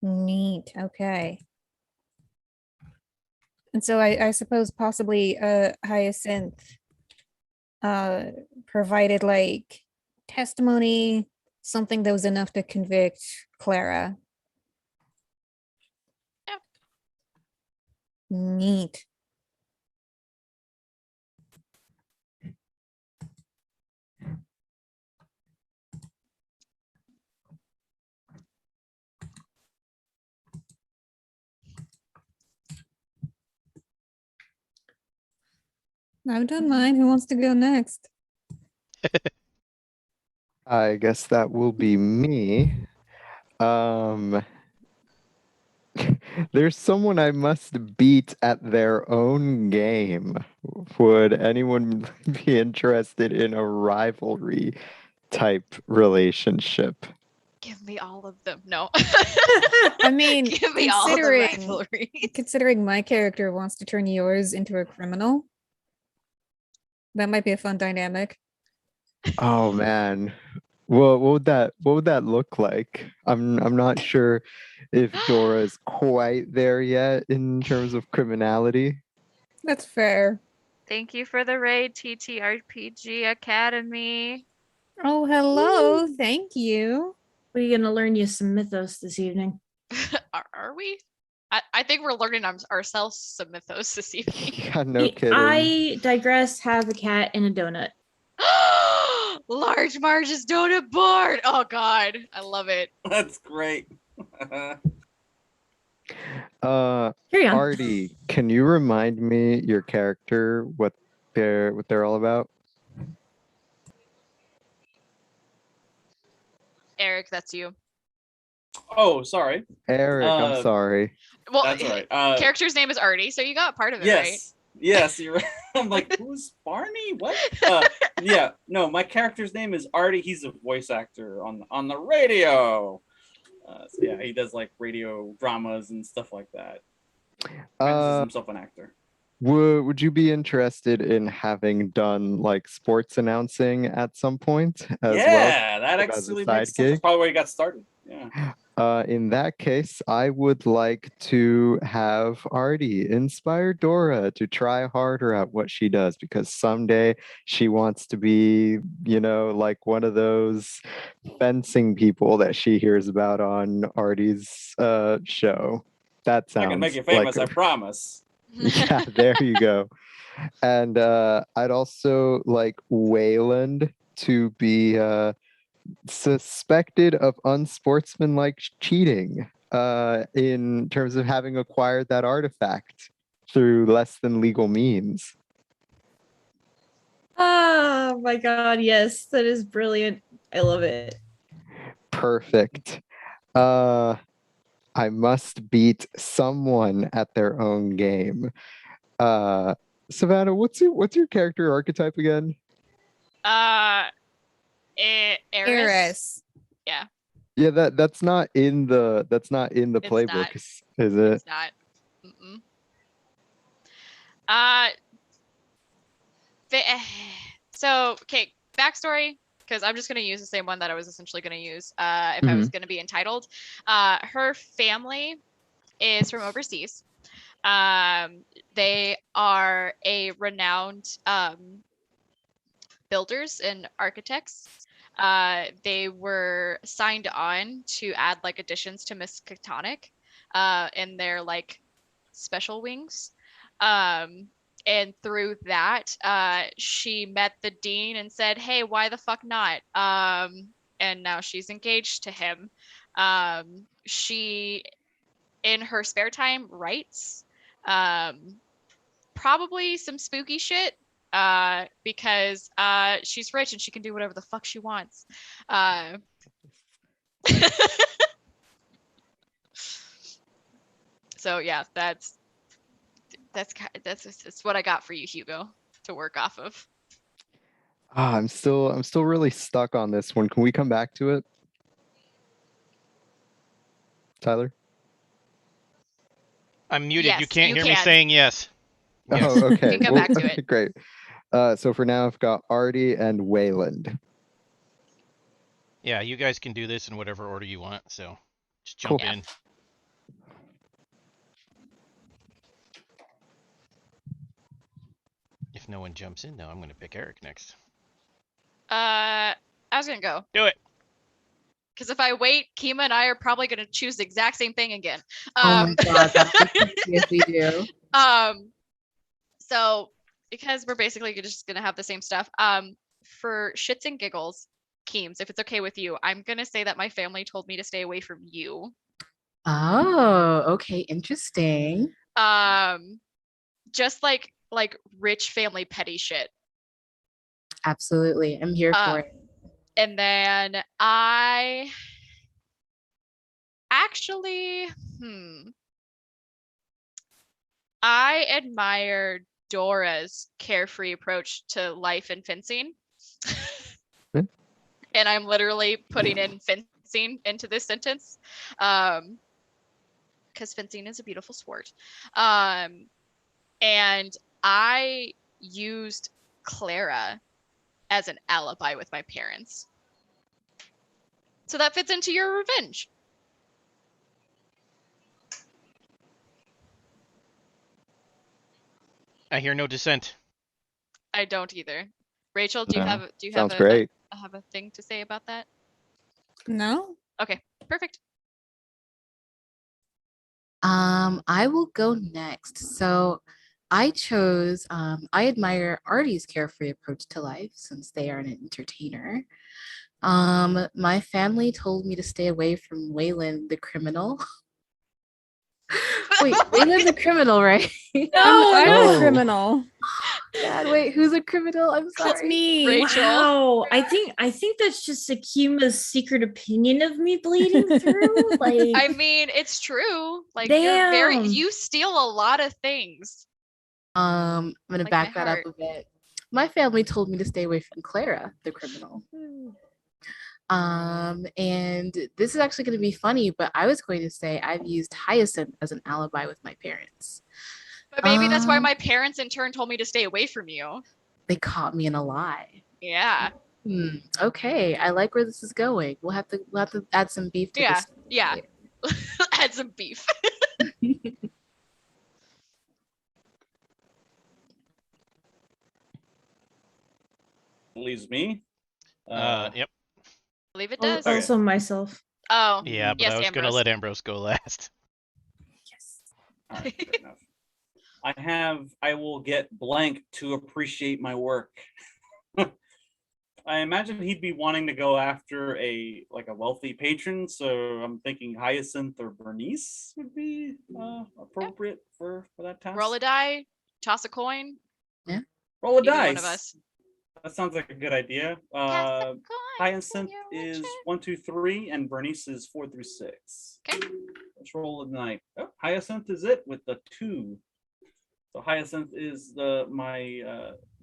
S5: Neat. Okay. And so I suppose possibly Hyacinth provided like testimony, something that was enough to convict Clara.
S4: Yep.
S5: Neat. I've done mine. Who wants to go next?
S6: I guess that will be me. There's someone I must beat at their own game. Would anyone be interested in a rivalry type relationship?
S4: Give me all of them. No.
S5: I mean,
S4: give me all the rivalries.
S5: Considering my character wants to turn yours into a criminal, that might be a fun dynamic.
S6: Oh man. What would that look like? I'm not sure if Dora's quite there yet in terms of criminality.
S5: That's fair.
S4: Thank you for the raid, TTRPG Academy.
S5: Oh, hello. Thank you.
S2: We're gonna learn you some mythos this evening.
S4: Are we? I think we're learning ourselves some mythos this evening.
S6: Yeah, no kidding.
S2: I digress. Have a cat and a donut.
S4: Large Marge's donut board. Oh God, I love it.
S3: That's great.
S2: Carry on.
S6: Artie, can you remind me your character what they're all about?
S4: Eric, that's you.
S3: Oh, sorry.
S6: Eric, I'm sorry.
S4: Well,
S3: That's all right.
S4: character's name is Artie, so you got part of it,
S3: Yes.
S4: right?
S3: Yes, you're right. I'm like, who's Barney? What? Yeah, no, my character's name is Artie. He's a voice actor on the radio. So yeah, he does like radio dramas and stuff like that. Practices himself an actor.
S6: Would you be interested in having done like sports announcing at some point as well?
S3: Yeah, that
S6: as a
S3: actually
S6: side
S3: makes sense. That's
S6: gig?
S3: probably where he got started. Yeah.
S6: In that case, I would like to have Artie inspire Dora to try harder at what she does, because someday she wants to be, like one of those fencing people that she hears about on Artie's show. That sounds
S3: I can make you famous,
S6: like
S3: I promise.
S6: yeah, there you go. And I'd also like Wayland to be suspected of unsportsmanlike cheating in terms of having acquired that artifact through less than legal means.
S2: Oh my god, yes, that is brilliant. I love it.
S6: Perfect. I must beat someone at their own game. Savannah, what's your character archetype again?
S4: Eris. Yeah.
S6: Yeah, that's not in the
S4: It's
S6: playbook,
S4: not.
S6: is it?
S4: It's not. Mm-mm. So, okay, backstory, because I'm just going to use the same one that I was essentially going to use if I was going to be entitled. Her family is from overseas. They are a renowned builders and architects. They were signed on to add like additions to Miskatonic in their like special wings. And through that, she met the dean and said, "Hey, why the fuck not?" And now she's engaged to him. She, in her spare time, writes probably some spooky shit because she's rich and she can do whatever the fuck she wants. So yeah, that's what I got for you, Hugo, to work off of.
S6: I'm still really stuck on this one. Can we come back to it? Tyler?
S1: I'm muted.
S4: Yes,
S1: you can't
S4: you
S1: hear me
S4: can.
S1: saying yes.
S6: Oh, okay.
S4: You can come back to it.
S6: Great. So for now, I've got Artie and Wayland.
S1: Yeah, you guys can do this in whatever order you want, so just jump
S6: Cool.
S1: in. If no one jumps in, though, I'm going to pick Eric next.
S4: I was gonna go.
S1: Do it.
S4: Because if I wait, Kima and I are probably gonna choose the exact same thing again.
S7: Oh my god, that's what we do.
S4: So because we're basically just gonna have the same stuff. For shits and giggles, Keems, if it's okay with you, I'm gonna say that my family told me to stay away from you.
S7: Oh, okay, interesting.
S4: Just like rich family petty shit.
S7: Absolutely, I'm here for it.
S4: And then I actually, I admire Dora's carefree approach to life and fencing. And I'm literally putting in fencing into this sentence. Because fencing is a beautiful sport. And I used Clara as an alibi with my parents. So that fits into your revenge.
S1: I hear no dissent.
S4: I don't either. Rachel, do you have
S6: Sounds great.
S4: have a thing to say about that?
S5: No?
S4: Okay, perfect.
S7: I will go next. So I chose, I admire Artie's carefree approach to life since they are an entertainer. My family told me to stay away from Wayland the criminal. Wait, Wayland the criminal, right?
S5: I'm
S6: No.
S5: a criminal.
S7: God, wait, who's a criminal? I'm
S5: It's
S7: sorry.
S5: me.
S4: Rachel.
S2: Wow, I think that's just Akima's secret opinion of me bleeding through. Like,
S4: I mean, it's true. Like you're very
S2: damn.
S4: you steal a lot of things.
S7: I'm gonna
S4: Like my
S7: back that up
S4: heart.
S7: a bit. My family told me to stay away from Clara, the criminal. And this is actually going to be funny, but I was going to say I've used Hyacinth as an alibi with my parents.
S4: But maybe that's why
S7: Um,
S4: my parents in turn told me to stay away from you.
S7: They caught me in a lie.
S4: Yeah.
S7: Okay, I like where this is going. We'll have to add some beef to
S4: Yeah.
S7: this.
S4: Yeah. Add some beef.
S3: Leaves me.
S1: Yep.
S4: I believe it
S2: Al-
S4: does.
S3: Okay.
S2: Also myself.
S4: Oh.
S1: Yeah, but
S4: Yes,
S1: I was gonna
S4: Ambrose.
S1: let Ambrose go last.
S2: Yes.
S3: All right, fair enough. I will get blank to appreciate my work. I imagine he'd be wanting to go after a wealthy patron, so I'm thinking Hyacinth or Bernice would be appropriate for that task.
S4: Roll a die, toss a coin.
S3: Roll a
S4: Either
S3: dice.
S4: one of us.
S3: That sounds like a good idea.
S4: Toss a coin,
S3: Hyacinth
S4: when you're
S3: is
S4: rich.
S3: 1, 2, 3, and Bernice is 4 through 6.
S4: Okay.
S3: Let's roll a night. Oh, Hyacinth is it with the 2. So Hyacinth is the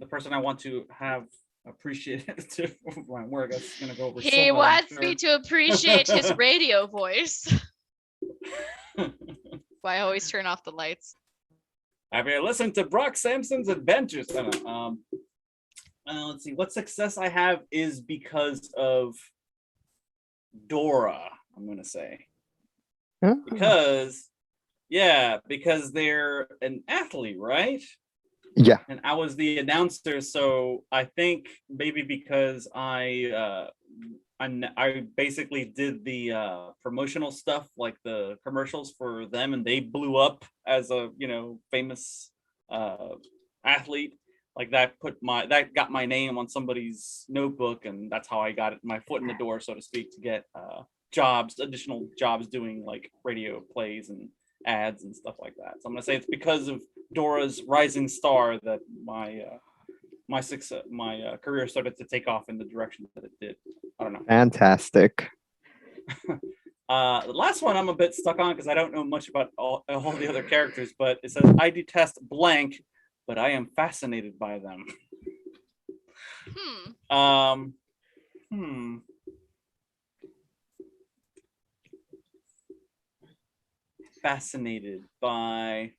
S3: person I want to have appreciated to my work. That's gonna go over so
S4: He
S3: well, I'm
S4: wants me
S3: sure.
S4: to appreciate his radio voice. Why I always turn off the lights.
S3: Have you listened to Brock Sampson's adventures? Let's see. What success I have is because of Dora, I'm gonna say. Because they're an athlete, right?
S6: Yeah.
S3: And I was the announcer, so I think maybe because I basically did the promotional stuff, like the commercials for them, and they blew up as a famous athlete. Like that got my name on somebody's notebook, and that's how I got my foot in the door, so to speak, to get additional jobs doing like radio plays and ads and stuff like that. So I'm gonna say it's because of Dora's rising star that my career started to take off in the direction that it did. I don't know.
S6: Fantastic.
S3: The last one I'm a bit stuck on because I don't know much about all the other characters, but it says I detest blank, but I am fascinated by them. Fascinated by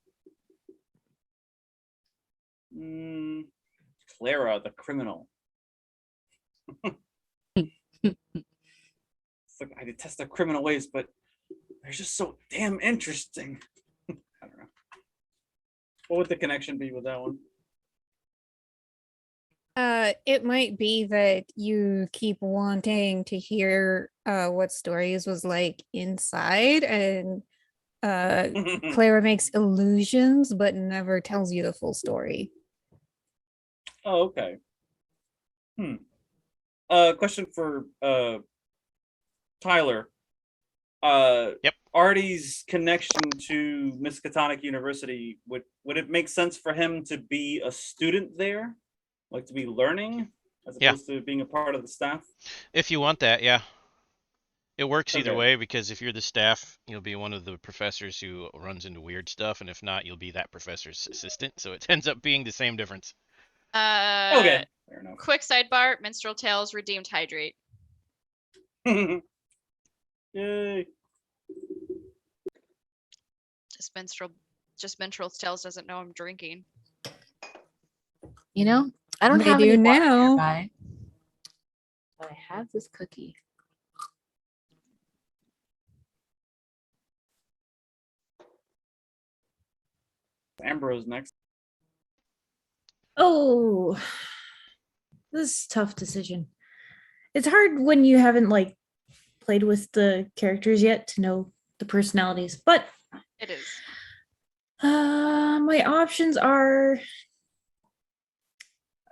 S3: Clara, the criminal. It's like, I detest their criminal ways, but they're just so damn interesting. I don't know. What would the connection be with that one?
S5: It might be that you keep wanting to hear what stories was like inside, and Clara makes illusions but never tells you the full story.
S3: Oh, okay. Question for Tyler.
S1: Yep.
S3: Artie's connection to Miskatonic University, would it make sense for him to be a student there? Like to be learning as opposed to being a part of the staff?
S1: If you want that, yeah. It works either
S3: Okay.
S1: way, because if you're the staff, you'll be one of the professors who runs into weird stuff, and if not, you'll be that professor's assistant. So it ends up being the same difference.
S3: Okay. Fair enough.
S4: Quick sidebar: Minstrel Tales redeemed hydrate.
S3: Yay.
S4: Just Minstrel Tales doesn't know I'm drinking.
S7: You know, I don't
S5: They
S7: have
S5: do
S7: any water
S5: now.
S7: nearby, but I have this cookie.
S3: Ambrose next.
S2: Oh, this is a tough decision. It's hard when you haven't like played with the characters yet to know the personalities, but
S4: It is.
S2: my options are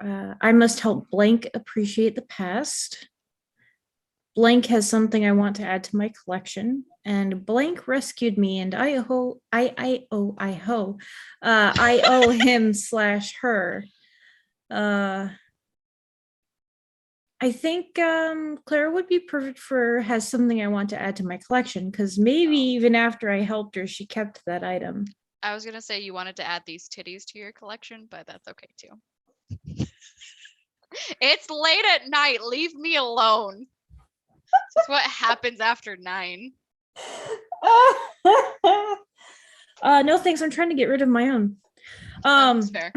S2: I must help blank appreciate the past. Blank has something I want to add to my collection, and blank rescued me, and I owe him / her I think Clara would be perfect for has something I want to add to my collection because maybe even after I helped her, she kept that item.
S4: I was gonna say you wanted to add these titties to your collection, but that's okay too. It's late at night. Leave me alone. This is what happens after 9.
S2: No thanks. I'm trying to get rid of my own.
S4: That's fair.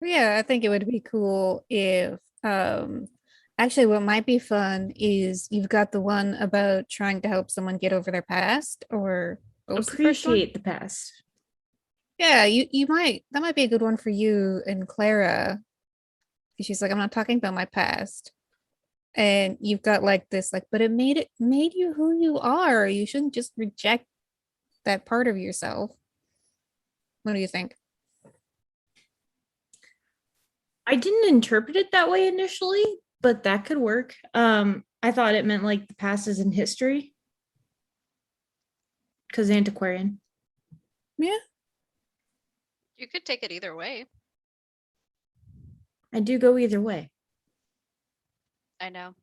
S5: Yeah, I think it would be cool if actually what might be fun is you've got the one about trying to help someone get over their past, or what was the first one?
S2: appreciate the past.
S5: Yeah, you might, that might be a good one for you and Clara. She's like, I'm not talking about my past. And you've got like this, like, but it made you who you are. You shouldn't just reject that part of yourself. What do you think?
S2: I didn't interpret it that way initially, but that could work. I thought it meant like the past is in history. Because Antiquarian.
S5: Yeah.
S4: You could take it either way.
S2: I do go either way.
S4: I know.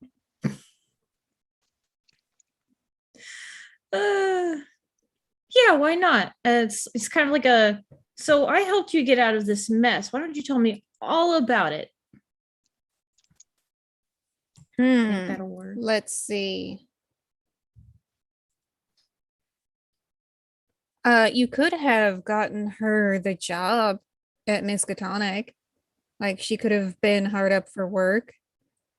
S2: Yeah, why not? It's kind of like a, so I helped you get out of this mess. Why don't you tell me all about it? I think that'll work.
S5: Let's see. You could have gotten her the job at Miskatonic. Like she could have been hard up for work.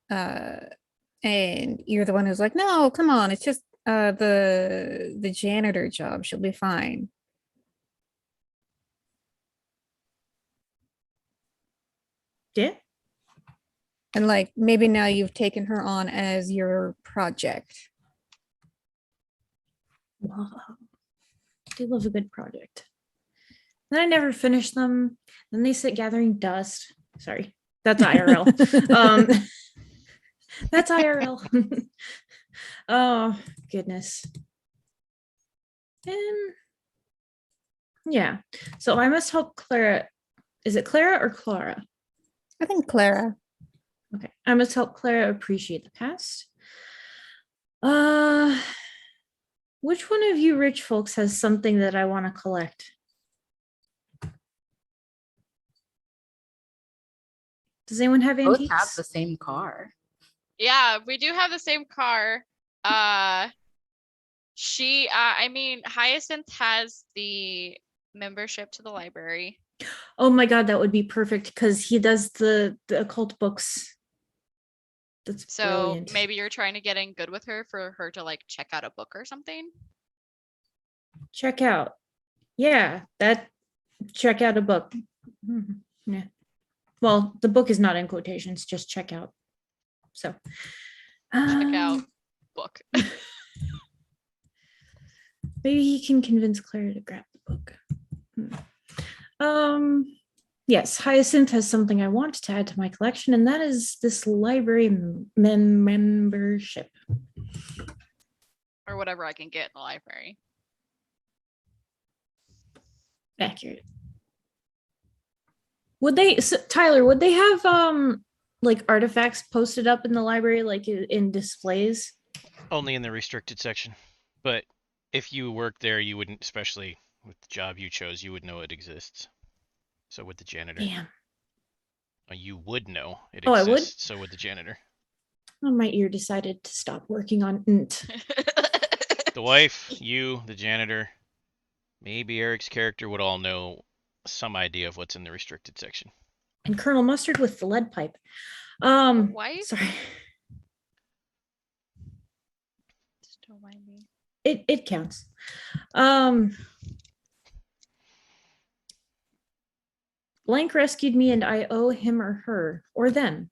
S5: And you're the one who's like, no, come on, it's just the janitor job. She'll be fine.
S2: Yeah.
S5: And like maybe now you've taken her on as your project.
S2: Wow. I do love a good project. Then I never finish them. Then they sit gathering dust. Sorry, that's IRL. That's IRL. Oh, goodness. And yeah, so I must help Clara. Is it Clara or Clara?
S5: I think Clara.
S2: Okay, I must help Clara appreciate the past. Which one of you rich folks has something that I want to collect? Does anyone have
S7: Both
S2: antiques?
S7: have the same car.
S4: Yeah, we do have the same car. I mean, Hyacinth has the membership to the library.
S2: Oh my god, that would be perfect because he does the occult books. That's
S4: So
S2: brilliant.
S4: maybe you're trying to get in good with her for her to like check out a book or something.
S2: Check out. Yeah, check out a book. Mhm, yeah. Well, the book is not in quotations, just check out. So
S4: Check out book.
S2: maybe he can convince Clara to grab the book. Yes, Hyacinth has something I want to add to my collection, and that is this library membership.
S4: Or whatever I can get in the library.
S2: Accurate. Would they, Tyler, would they have like artifacts posted up in the library, like in displays?
S1: Only in the restricted section. But if you work there, you wouldn't, especially with the job you chose, you would know it exists. So would the janitor.
S2: Damn.
S1: You would know it
S2: Oh, I would?
S1: exists. So would the janitor.
S2: Oh, my ear decided to stop working on it.
S1: The wife, you, the janitor, maybe Eric's character would all know some idea of what's in the restricted section.
S2: And Colonel Mustard with the lead pipe.
S4: Wife?
S2: Sorry.
S4: Just don't mind me.
S2: It counts. Blank rescued me and I owe him or her or them.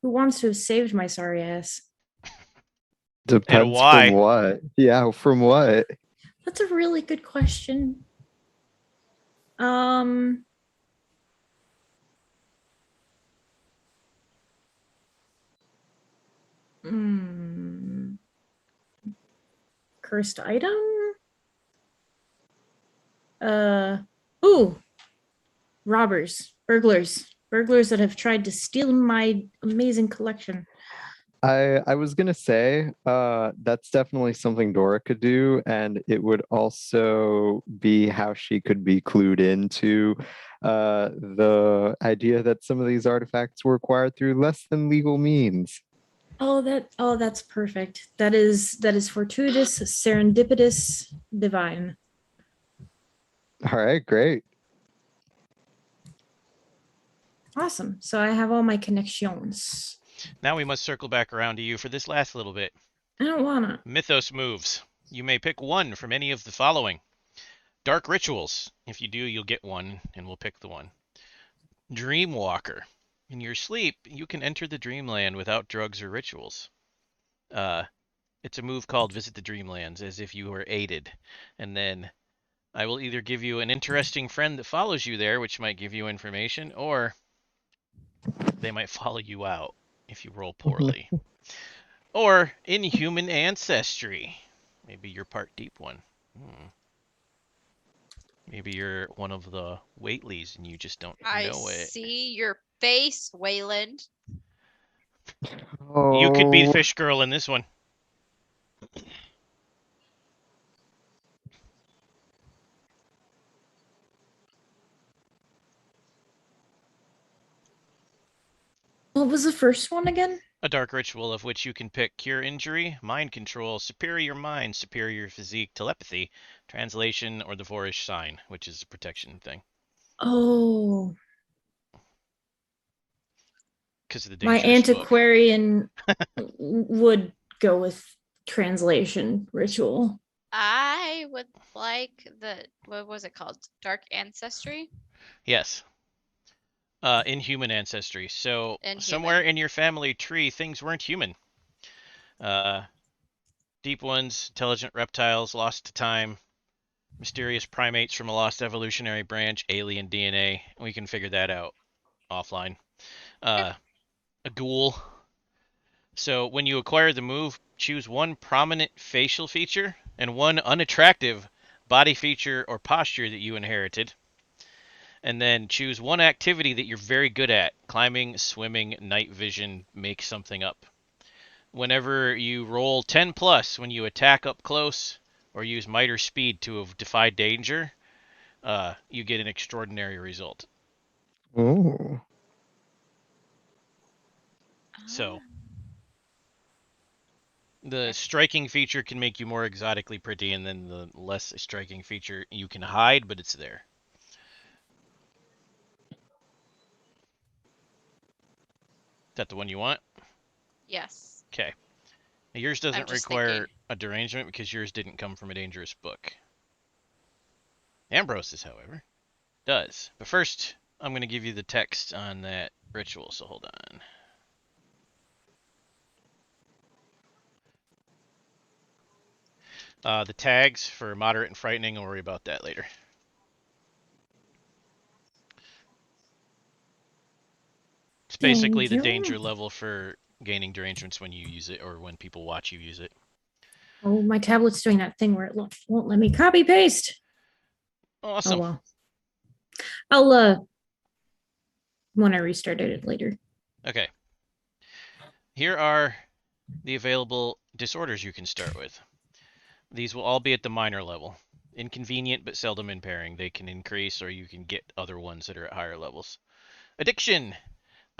S2: Who wants to have saved my sorry ass?
S6: Depends
S1: why?
S6: from what. Yeah, from what?
S2: That's a really good question. cursed item. Ooh, robbers, burglars that have tried to steal my amazing collection.
S6: I was gonna say that's definitely something Dora could do, and it would also be how she could be clued into the idea that some of these artifacts were acquired through less than legal means.
S2: Oh, that's perfect. That is fortuitous, serendipitous, divine.
S6: All right, great.
S2: Awesome. So I have all my connections.
S1: Now we must circle back around to you for this last little bit.
S2: I don't wanna.
S1: Mythos moves. You may pick one from any of the following. Dark rituals. If you do, you'll get one, and we'll pick the one. Dreamwalker. In your sleep, you can enter the dreamland without drugs or rituals. It's a move called Visit the Dreamlands, as if you were aided. And then I will either give you an interesting friend that follows you there, which might give you information, or they might follow you out if you roll poorly. Or Inhuman Ancestry. Maybe you're part deep one. Maybe you're one of the Whateleys and you just don't
S4: I
S1: know it.
S4: see your face, Wayland.
S6: Oh,
S1: You could be Fish Girl in this one.
S2: What was the first one again?
S1: A dark ritual of which you can pick cure injury, mind control, superior mind, superior physique, telepathy, translation, or the Vorish sign, which is a protection thing.
S2: Oh,
S1: Because of the
S2: my
S1: dangerous book.
S2: antiquarian would go with translation ritual.
S4: I would like what was it called? Dark Ancestry?
S1: Yes. Inhuman ancestry. So
S4: Inhuman.
S1: somewhere in your family tree, things weren't human. Deep ones, intelligent reptiles, lost to time, mysterious primates from a lost evolutionary branch, alien DNA. We can figure that out offline. A ghoul. So when you acquire the move, choose one prominent facial feature and one unattractive body feature or posture that you inherited. And then choose one activity that you're very good at. Climbing, swimming, night vision, make something up. Whenever you roll 10 plus when you attack up close or use might or speed to defy danger, you get an extraordinary result.
S6: oh.
S1: So
S4: Ah.
S1: the striking feature can make you more exotically pretty, and then the less striking feature you can hide, but it's there. Is that the one you want?
S4: Yes.
S1: Okay. Now, yours doesn't
S4: just
S1: require
S4: thinking.
S1: a derangement because yours didn't come from a dangerous book. Ambrose's, however, does. But first, I'm going to give you the text on that ritual, so hold on. The tags for moderate and frightening, I'll worry about that later. It's basically the danger level for gaining derangements when you use it or when people watch you use it.
S2: Oh, my tablet's doing that thing where it won't let me copy paste.
S1: Awesome.
S2: Oh well. I'll when I restarted it later.
S1: Okay. Here are the available disorders you can start with. These will all be at the minor level. Inconvenient but seldom impairing. They can increase or you can get other ones that are at higher levels. Addiction,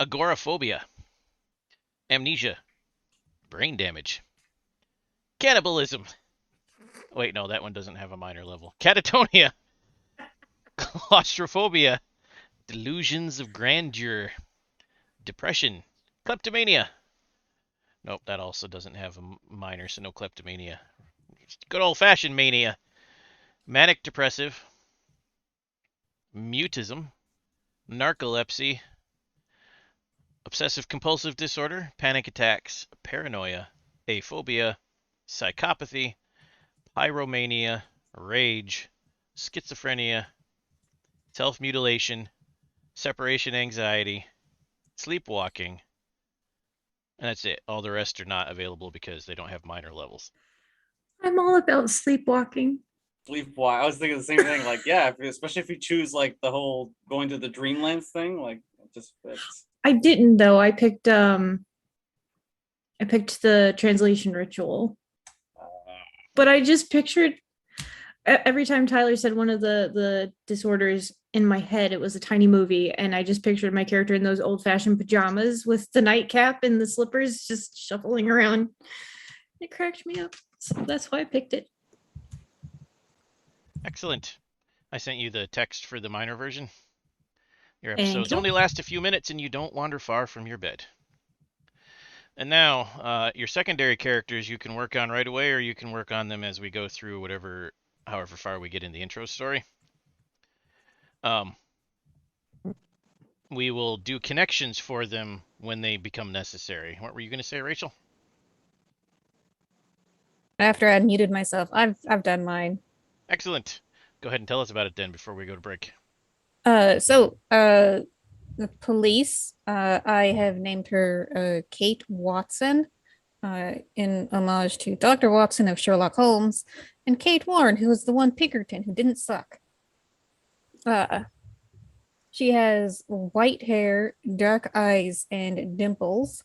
S1: agoraphobia, amnesia, brain damage, cannibalism. Wait, no, that one doesn't have a minor level. Catatonia, claustrophobia, delusions of grandeur, depression, kleptomania. Nope, that also doesn't have a minor, so no kleptomania. Good old-fashioned mania. Manic depressive, mutism, narcolepsy, obsessive compulsive disorder, panic attacks, paranoia, aphobia, psychopathy, pyromania, rage, schizophrenia, self-mutilation, separation anxiety, sleepwalking, and that's it. All the rest are not available because they don't have minor levels.
S2: I'm all about sleepwalking.
S3: I was thinking the same thing. Like, yeah, especially if you choose like the whole going to the Dreamlands thing, like it just fits.
S2: I didn't though. I picked the translation ritual. But I just pictured every time Tyler said one of the disorders in my head, it was a tiny movie, and I just pictured my character in those old-fashioned pajamas with the nightcap and the slippers just shuffling around. It cracked me up. So that's why I picked it.
S1: Excellent. I sent you the text for the minor version. Your
S2: Thank
S1: episodes
S2: you.
S1: only last a few minutes and you don't wander far from your bed. And now, your secondary characters you can work on right away, or you can work on them as we go through however far we get in the intro story. We will do connections for them when they become necessary. What were you going to say, Rachel?
S5: After I muted myself, I've done mine.
S1: Excellent. Go ahead and tell us about it then before we go to break.
S5: The police, I have named her Kate Watson, in homage to Dr. Watson of Sherlock Holmes, and Kate Warren, who was the one Pinkerton who didn't suck. She has white hair, dark eyes, and dimples.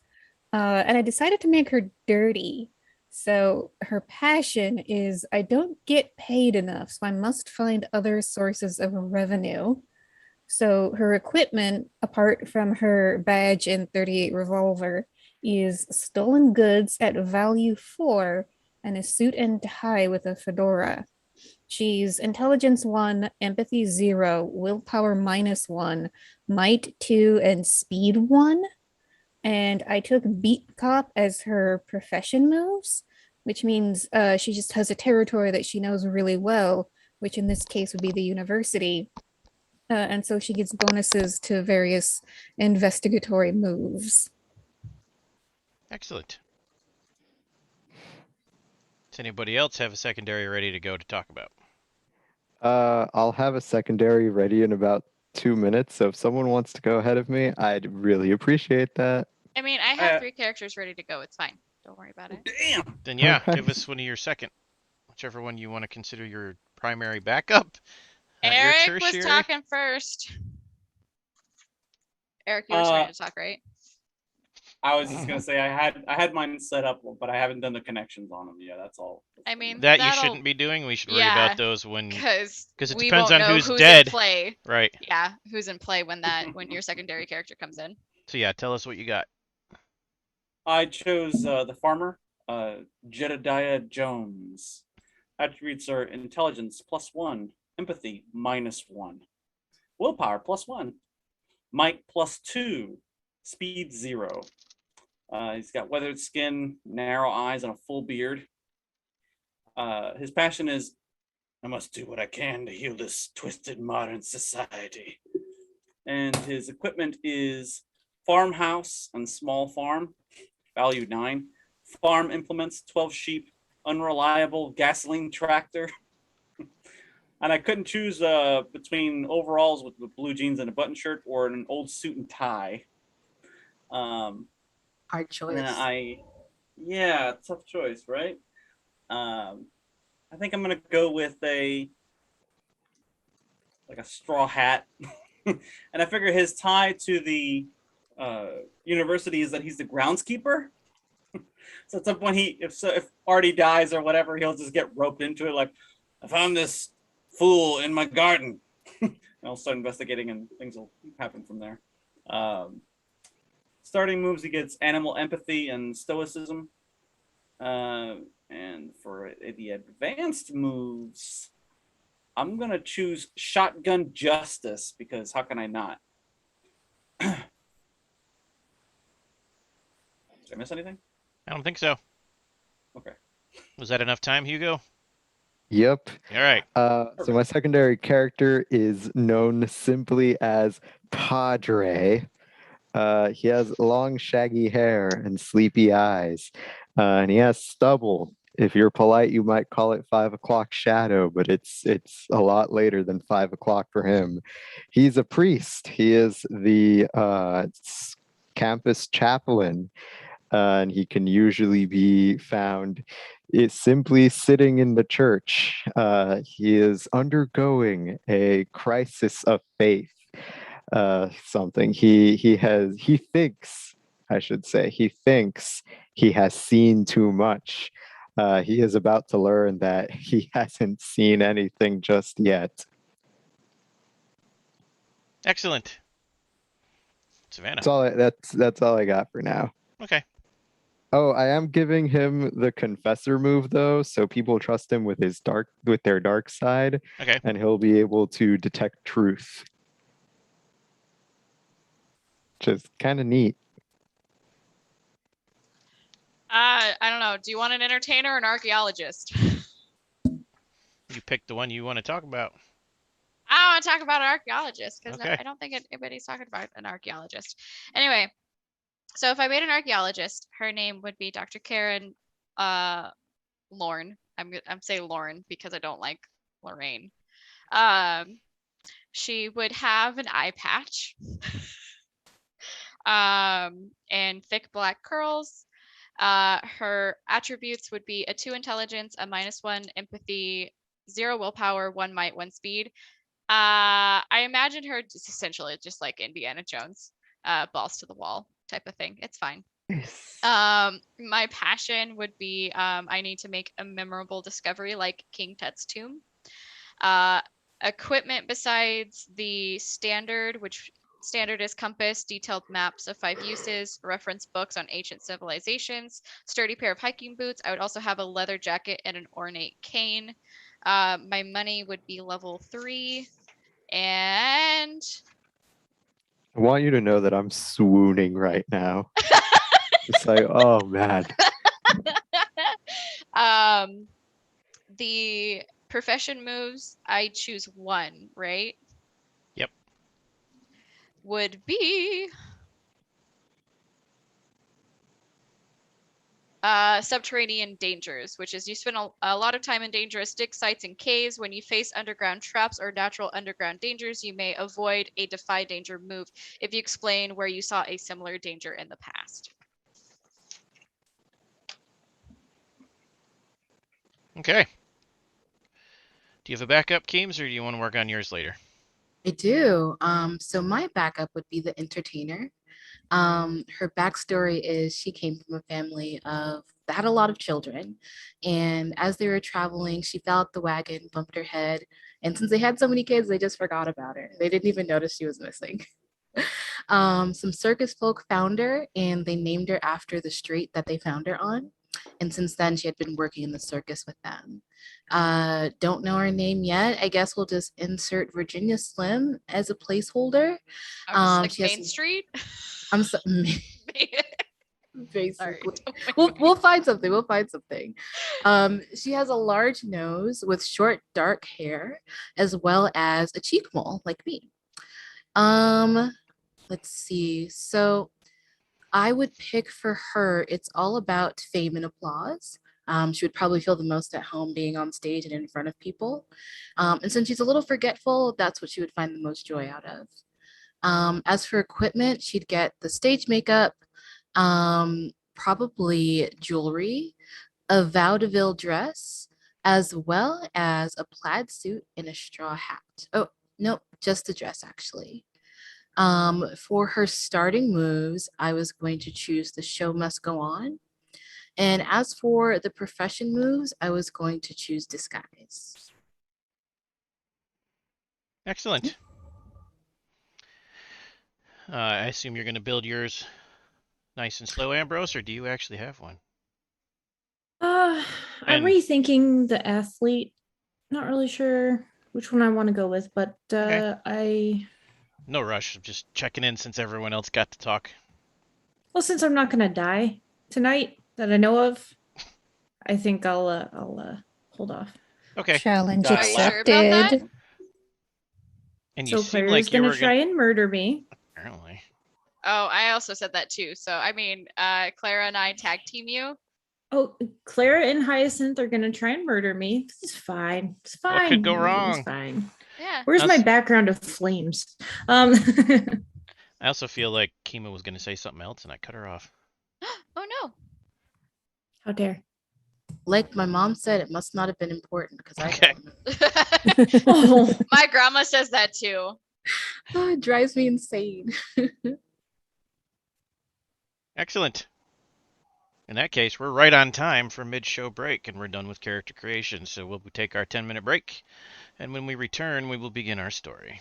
S5: And I decided to make her dirty. So her passion is I don't get paid enough, so I must find other sources of revenue. So her equipment, apart from her badge and 38 revolver, is stolen goods at value 4 and a suit and tie with a fedora. She's intelligence 1, empathy 0, willpower -1, might 2, and speed 1. And I took beat cop as her profession moves, which means she just has a territory that she knows really well, which in this case would be the university. And so she gets bonuses to various investigatory moves.
S1: Excellent. Does anybody else have a secondary ready to go to talk about?
S6: I'll have a secondary ready in about 2 minutes. So if someone wants to go ahead of me, I'd really appreciate that.
S4: I mean, I have 3 characters ready to go. It's fine. Don't worry about it.
S3: Damn.
S1: Then yeah,
S6: Alright.
S1: give us one of your second, whichever one you want to consider your primary backup. Not your
S4: Eric was
S1: tertiary.
S4: talking first. Eric, you were trying to talk, right?
S3: I was just gonna say I had mine set up, but I haven't done the connections on them. Yeah, that's all.
S4: I mean,
S1: That you
S4: that'll-
S1: shouldn't be doing. We should worry
S4: Yeah,
S1: about those when
S4: because
S1: it
S4: we
S1: depends
S4: won't
S1: on
S4: know
S1: who's
S4: who's
S1: dead.
S4: in play.
S1: Right.
S4: Yeah, who's in play when your secondary character comes in.
S1: So yeah, tell us what you got.
S3: I chose the farmer, Jedediah Jones. Attributes are intelligence +1, empathy -1, willpower +1, might +2, speed 0. He's got weathered skin, narrow eyes, and a full beard. His passion is, I must do what I can to heal this twisted modern society. And his equipment is farmhouse and small farm, value 9. Farm implements, 12 sheep, unreliable gasoline tractor. And I couldn't choose between overalls with blue jeans and a button shirt or an old suit and tie.
S7: Hard choice.
S3: Yeah, tough choice, right? I think I'm gonna go with a straw hat. And I figure his tie to the university is that he's the groundskeeper. So at some point, if Artie dies or whatever, he'll just get roped into it. Like, I found this fool in my garden. And I'll start investigating, and things will happen from there. Starting moves, he gets animal empathy and stoicism. And for the advanced moves, I'm gonna choose shotgun justice, because how can I not? Did I miss anything?
S1: I don't think so.
S3: Okay.
S1: Was that enough time, Hugo?
S6: Yep.
S1: All right.
S6: So my secondary character is known simply as Padre. He has long, shaggy hair and sleepy eyes, and he has stubble. If you're polite, you might call it 5 o'clock shadow, but it's a lot later than 5 o'clock for him. He's a priest. He is the campus chaplain. and he can usually be found simply sitting in the church. He is undergoing a crisis of faith. Something he thinks, I should say, he thinks he has seen too much. He is about to learn that he hasn't seen anything just yet.
S1: Excellent. Savannah.
S6: That's all I got for now.
S1: Okay.
S6: Oh, I am giving him the confessor move though, so people trust him with their dark side,
S1: Okay.
S6: and he'll be able to detect truth. Which is kind of neat.
S4: I don't know. Do you want an entertainer or an archaeologist?
S1: You pick the one you want to talk about.
S4: I want to talk about an archaeologist because
S1: Okay.
S4: I don't think anybody's talking about an archaeologist. Anyway, so if I made an archaeologist, her name would be Dr. Karen Lorne. I'm saying Lauren because I don't like Lorraine. She would have an eye patch, and thick black curls. Her attributes would be a 2 intelligence, a -1 empathy, 0 willpower, 1 might, 1 speed. I imagine her just essentially just like Indiana Jones, balls to the wall type of thing. It's fine. My passion would be I need to make a memorable discovery like King Tut's tomb. Equipment besides the standard, which standard is compass, detailed maps of 5 uses, reference books on ancient civilizations, sturdy pair of hiking boots. I would also have a leather jacket and an ornate cane. My money would be level 3. And
S6: I want you to know that I'm swooning right now. It's like, oh man.
S4: The profession moves, I choose 1, right?
S1: Yep.
S4: Would be subterranean dangers, which is you spend a lot of time in dangerous dig sites and caves. When you face underground traps or natural underground dangers, you may avoid a defy danger move if you explain where you saw a similar danger in the past.
S1: Okay. Do you have a backup, Keems, or do you want to work on yours later?
S7: I do. So my backup would be the entertainer. Her backstory is she came from a family that had a lot of children, and as they were traveling, she fell out the wagon, bumped her head, and since they had so many kids, they just forgot about her. They didn't even notice she was missing. Some circus folk found her, and they named her after the street that they found her on. And since then, she had been working in the circus with them. Don't know her name yet. I guess we'll just insert Virginia Slim as a placeholder.
S4: Like Main
S7: has,
S4: Street?
S7: I'm so, basically.
S4: Sorry,
S7: we'll find something. We'll find something. She has a large nose with short dark hair, as well as a cheek mole like me. Let's see. So I would pick for her, it's all about fame and applause. She would probably feel the most at home being on stage and in front of people. And since she's a little forgetful, that's what she would find the most joy out of. As for equipment, she'd get the stage makeup, probably jewelry, a vaudeville dress, as well as a plaid suit and a straw hat. Oh, no, just the dress actually. For her starting moves, I was going to choose the show must go on. And as for the profession moves, I was going to choose disguise.
S1: Excellent. I assume you're going to build yours nice and slow, Ambrose, or do you actually have one?
S2: I'm
S1: And-
S2: rethinking the athlete. Not really sure which one I want to go with, but
S1: Okay. No rush. I'm just checking in since everyone else got to talk.
S2: Well, since I'm not gonna die tonight that I know of, I think I'll hold off.
S1: Okay.
S5: Challenge
S1: Got
S4: Are you sure about that?
S5: accepted.
S1: And you
S2: So
S1: seem
S2: Claire
S1: like
S2: is
S1: you
S2: gonna
S1: were
S2: try and murder me.
S1: Apparently.
S4: Oh, I also said that too. So I mean, Clara and I tag team you.
S2: Oh, Clara and Hyacinth are gonna try and murder me. This is fine. It's fine.
S1: What could go
S2: Everything's
S1: wrong?
S2: fine.
S4: Yeah.
S2: Where's my
S1: That's-
S2: background of flames?
S1: I also feel like Kima was going to say something else and I cut her off.
S4: Oh no.
S2: How dare.
S7: Like my mom said, it must not have been important because I
S1: Okay.
S7: don't.
S2: Oh,
S4: My grandma says that too.
S7: Oh, it drives me insane.
S1: Excellent. In that case, we're right on time for mid-show break, and we're done with character creation. So we'll take our 10-minute break, and when we return, we will begin our story.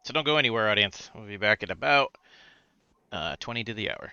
S1: So don't go anywhere, audience. We'll be back at about 20 to the hour.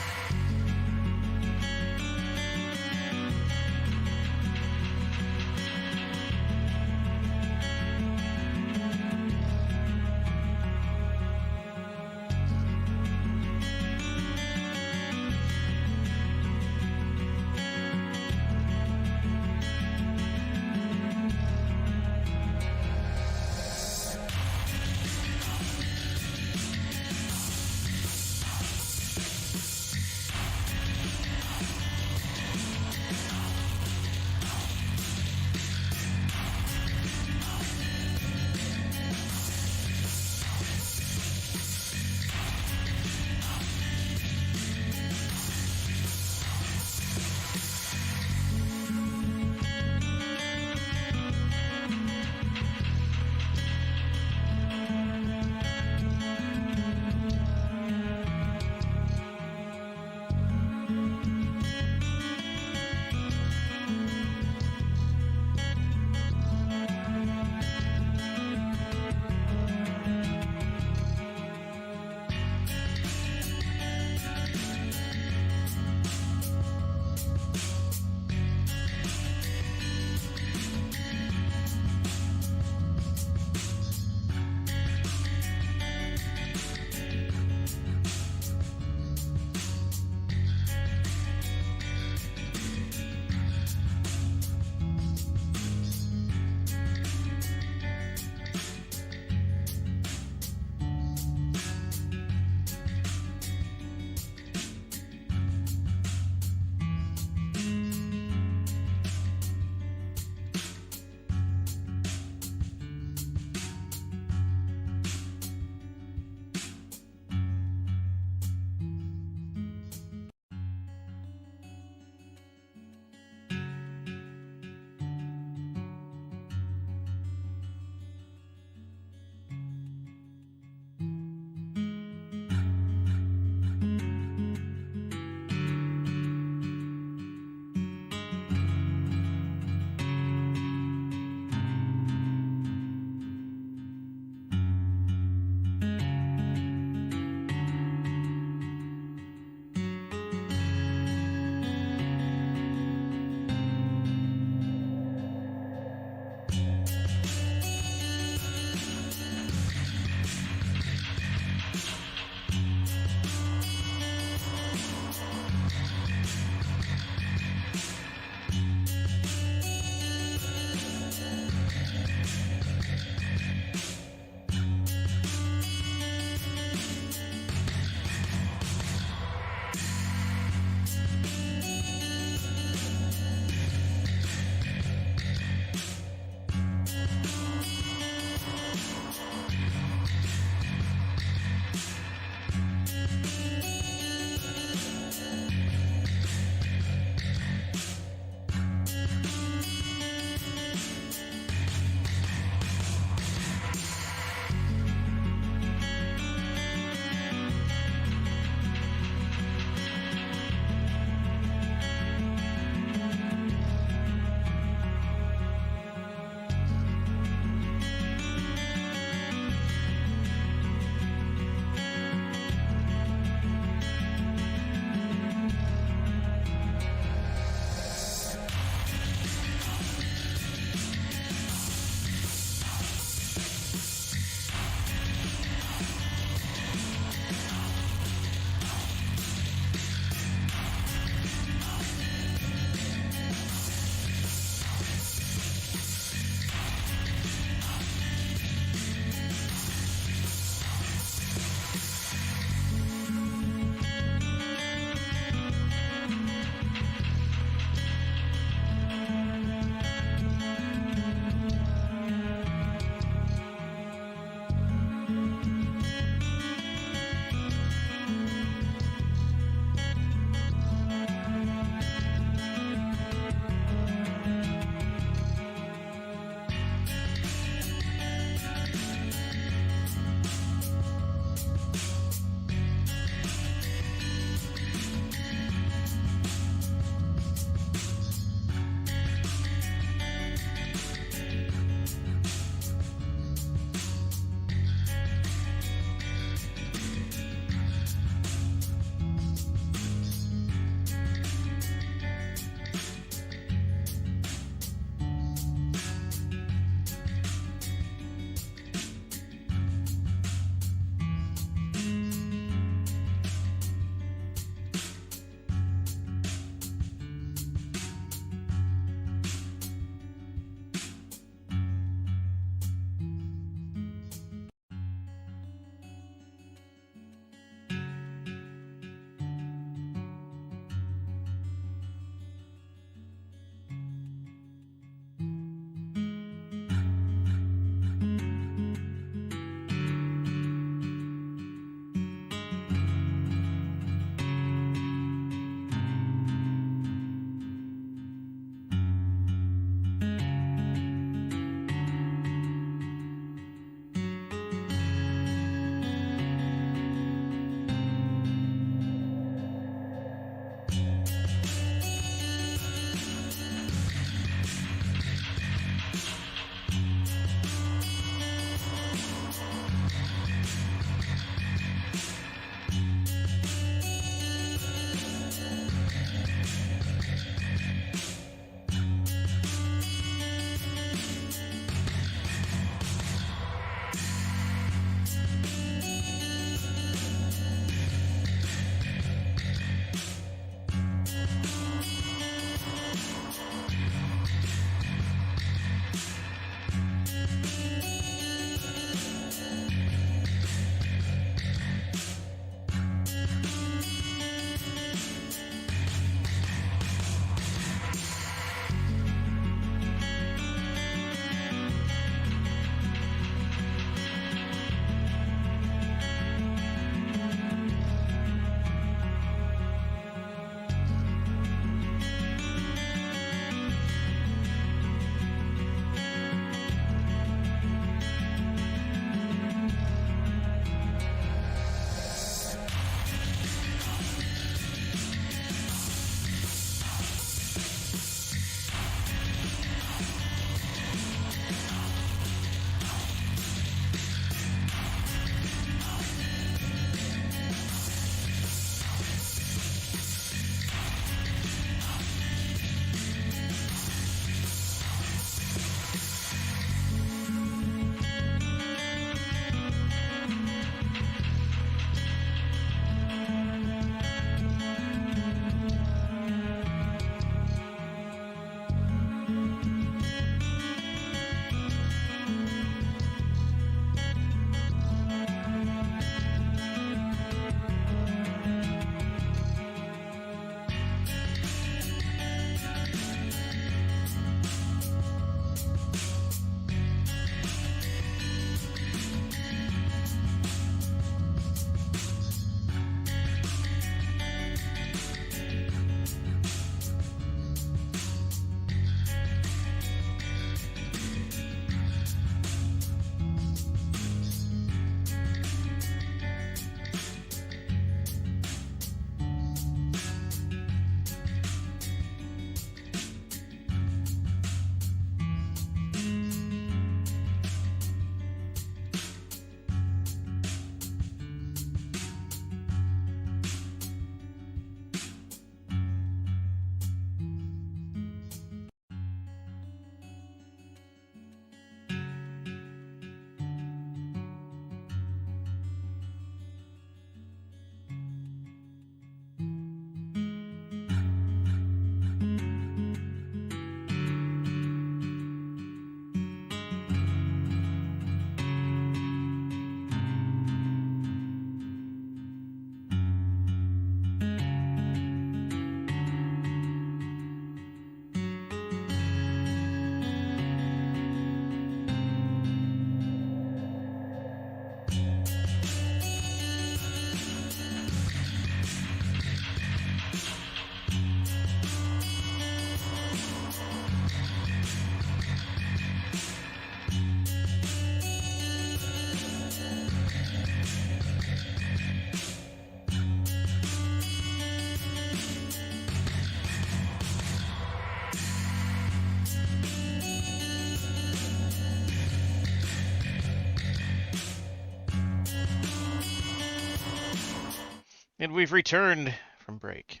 S1: And we've returned from break.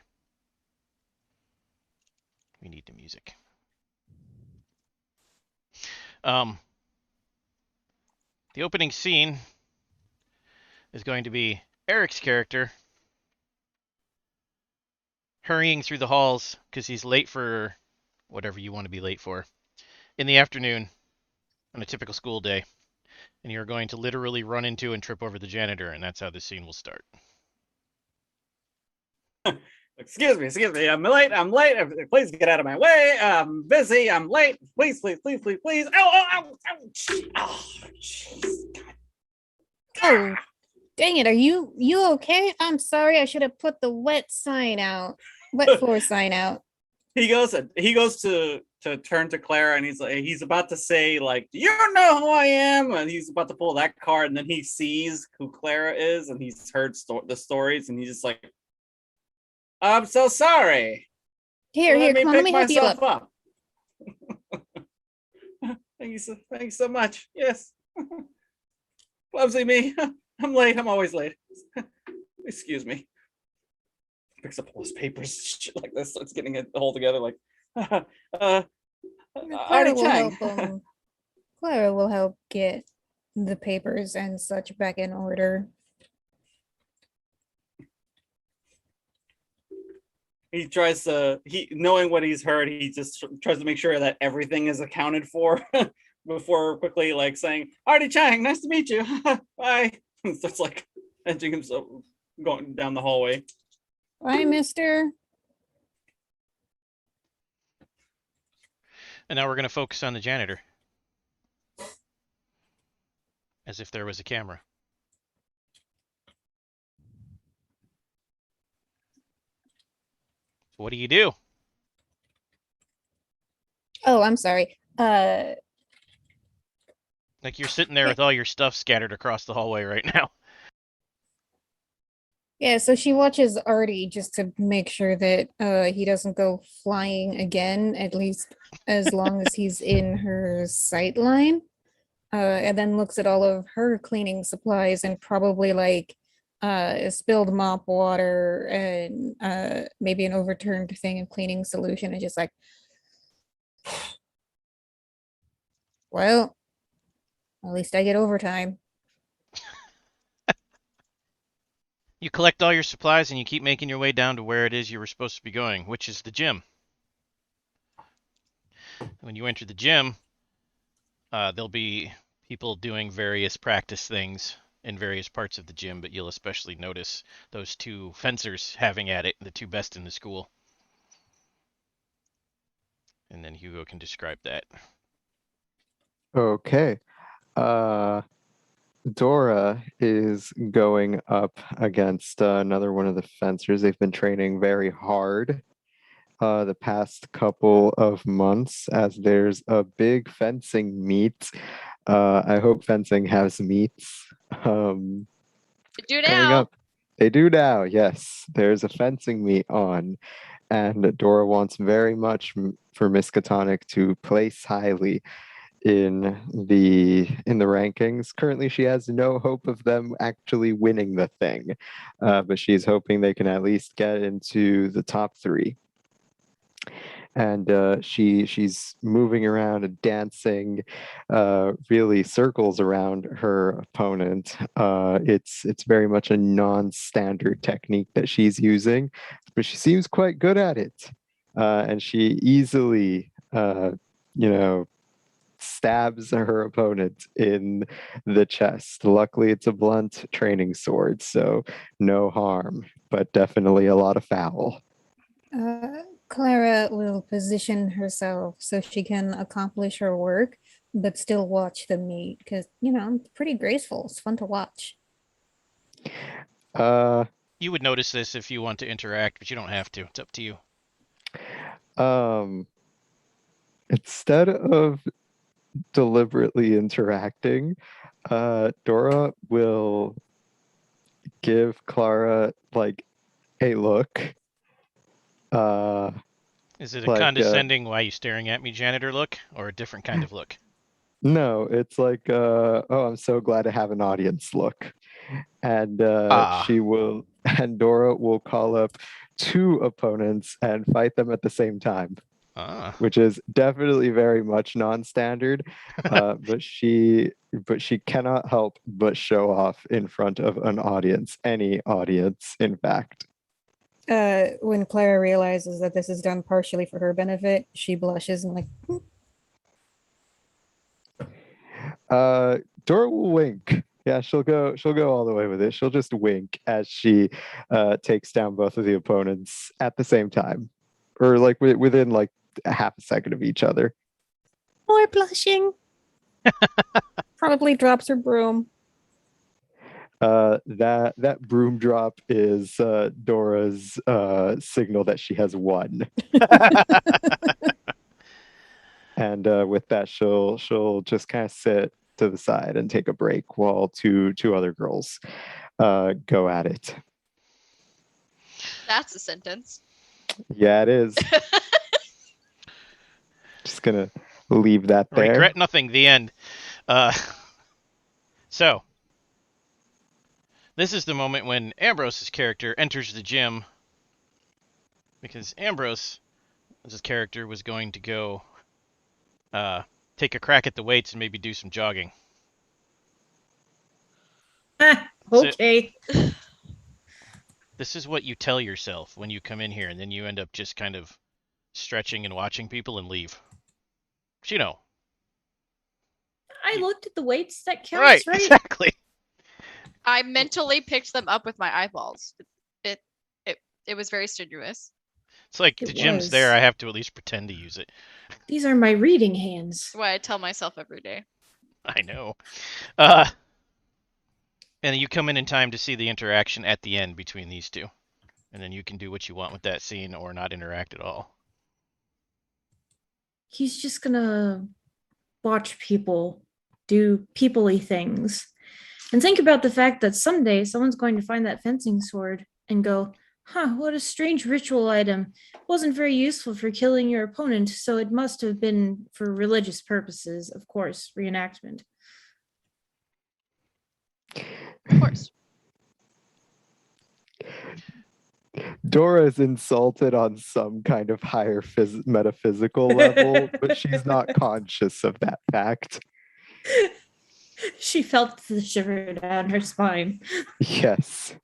S1: We need the music. The opening scene is going to be Eric's character hurrying through the halls because he's late for whatever you want to be late for in the afternoon on a typical school day. And you're going to literally run into and trip over the janitor, and that's how this scene will start.
S3: Excuse me, I'm late, please get out of my way, I'm busy, I'm late, please, ow, ouch, oh, jeez, God.
S5: Oh, dang it. Are you okay? I'm sorry. I should have put the wet floor sign out.
S3: He goes to turn to Clara, and he's about to say, like, do you know who I am? And he's about to pull that card, and then he sees who Clara is, and he's heard the stories, and he's just like, I'm so sorry.
S5: Here, come on, let me help you up.
S3: Thank you so much. Yes. Clumsy me. I'm late. I'm always late. Excuse me. Picks up all his papers, shit like this, starts getting it all together, like,
S5: Clara will help get the papers and such back in order.
S3: He tries to, knowing what he's heard, he just tries to make sure that everything is accounted for before quickly, like, saying, Artie Chang, nice to meet you. Bye. And starts, like, edging himself, going down the hallway.
S5: Bye, mister.
S1: And now we're going to focus on the janitor. As if there was a camera. What do you do?
S5: Oh, I'm sorry.
S1: Like you're sitting there with all your stuff scattered across the hallway right now.
S5: Yeah, so she watches Artie just to make sure that he doesn't go flying again, at least as long as he's in her sight line. And then looks at all of her cleaning supplies and probably like spilled mop water and maybe an overturned thing of cleaning solution, and just like, well, at least I get overtime.
S1: You collect all your supplies and you keep making your way down to where it is you were supposed to be going, which is the gym. When you enter the gym, there'll be people doing various practice things in various parts of the gym, but you'll especially notice those two fencers having at it, the two best in the school. And then Hugo can describe that.
S6: Okay. Dora is going up against another one of the fencers. They've been training very hard the past couple of months, as there's a big fencing meet. I hope fencing has meets.
S4: Do
S6: Coming
S4: now.
S6: up. They do now, yes. There's a fencing meet on, and Dora wants very much for Miskatonic to place highly in the rankings. Currently, she has no hope of them actually winning the thing, but she's hoping they can at least get into the top 3. And she's moving around and dancing, really circles around her opponent. It's very much a non-standard technique that she's using, but she seems quite good at it, and she easily, stabs her opponent in the chest. Luckily, it's a blunt training sword, so no harm, but definitely a lot of foul.
S5: Clara will position herself so she can accomplish her work, but still watch the meet because, it's pretty graceful. It's fun to watch.
S1: You would notice this if you want to interact, but you don't have to. It's up to you.
S6: Instead of deliberately interacting, Dora will give Clara like a look.
S1: Is it a condescending, why are you staring at me, janitor look, or a different kind of look?
S6: No, it's like, oh, I'm so glad to have an audience look. And and Dora will call up two opponents and fight them at the same time, which is definitely very much non-standard. But she cannot help but show off in front of an audience, any audience, in fact.
S5: When Clara realizes that this is done partially for her benefit, she blushes and like,
S6: Dora will wink. Yeah, she'll go all the way with it. She'll just wink as she takes down both of the opponents at the same time, or like within like a half a second of each other.
S5: more blushing. Probably drops her broom.
S6: That broom drop is Dora's signal that she has won. And with that, she'll just kind of sit to the side and take a break while two other girls go at it.
S4: That's a sentence.
S6: Yeah, it is. Just gonna leave that there.
S1: Regret nothing. The end. So this is the moment when Ambrose's character enters the gym, because Ambrose's character was going to go take a crack at the weights and maybe do some jogging.
S2: Okay.
S1: This is what you tell yourself when you come in here, and then you end up just kind of stretching and watching people and leave. But you know.
S2: I looked at the weights. That counts,
S1: Right,
S2: right?
S1: exactly.
S4: I mentally picked them up with my eyeballs. It was very strenuous.
S1: It's like
S2: It
S1: the gym's
S2: was.
S1: there, I have to at least pretend to use it.
S2: These are my reading hands.
S4: That's why I tell myself every day.
S1: I know. And you come in time to see the interaction at the end between these two. And then you can do what you want with that scene or not interact at all.
S2: He's just gonna watch people do people-y things. And think about the fact that someday someone's going to find that fencing sword and go, huh, what a strange ritual item. Wasn't very useful for killing your opponent, so it must have been for religious purposes, of course, reenactment.
S4: Of course.
S6: Dora's insulted on some kind of higher metaphysical level, but she's not conscious of that fact.
S2: She felt the shiver down her spine.
S6: Yes.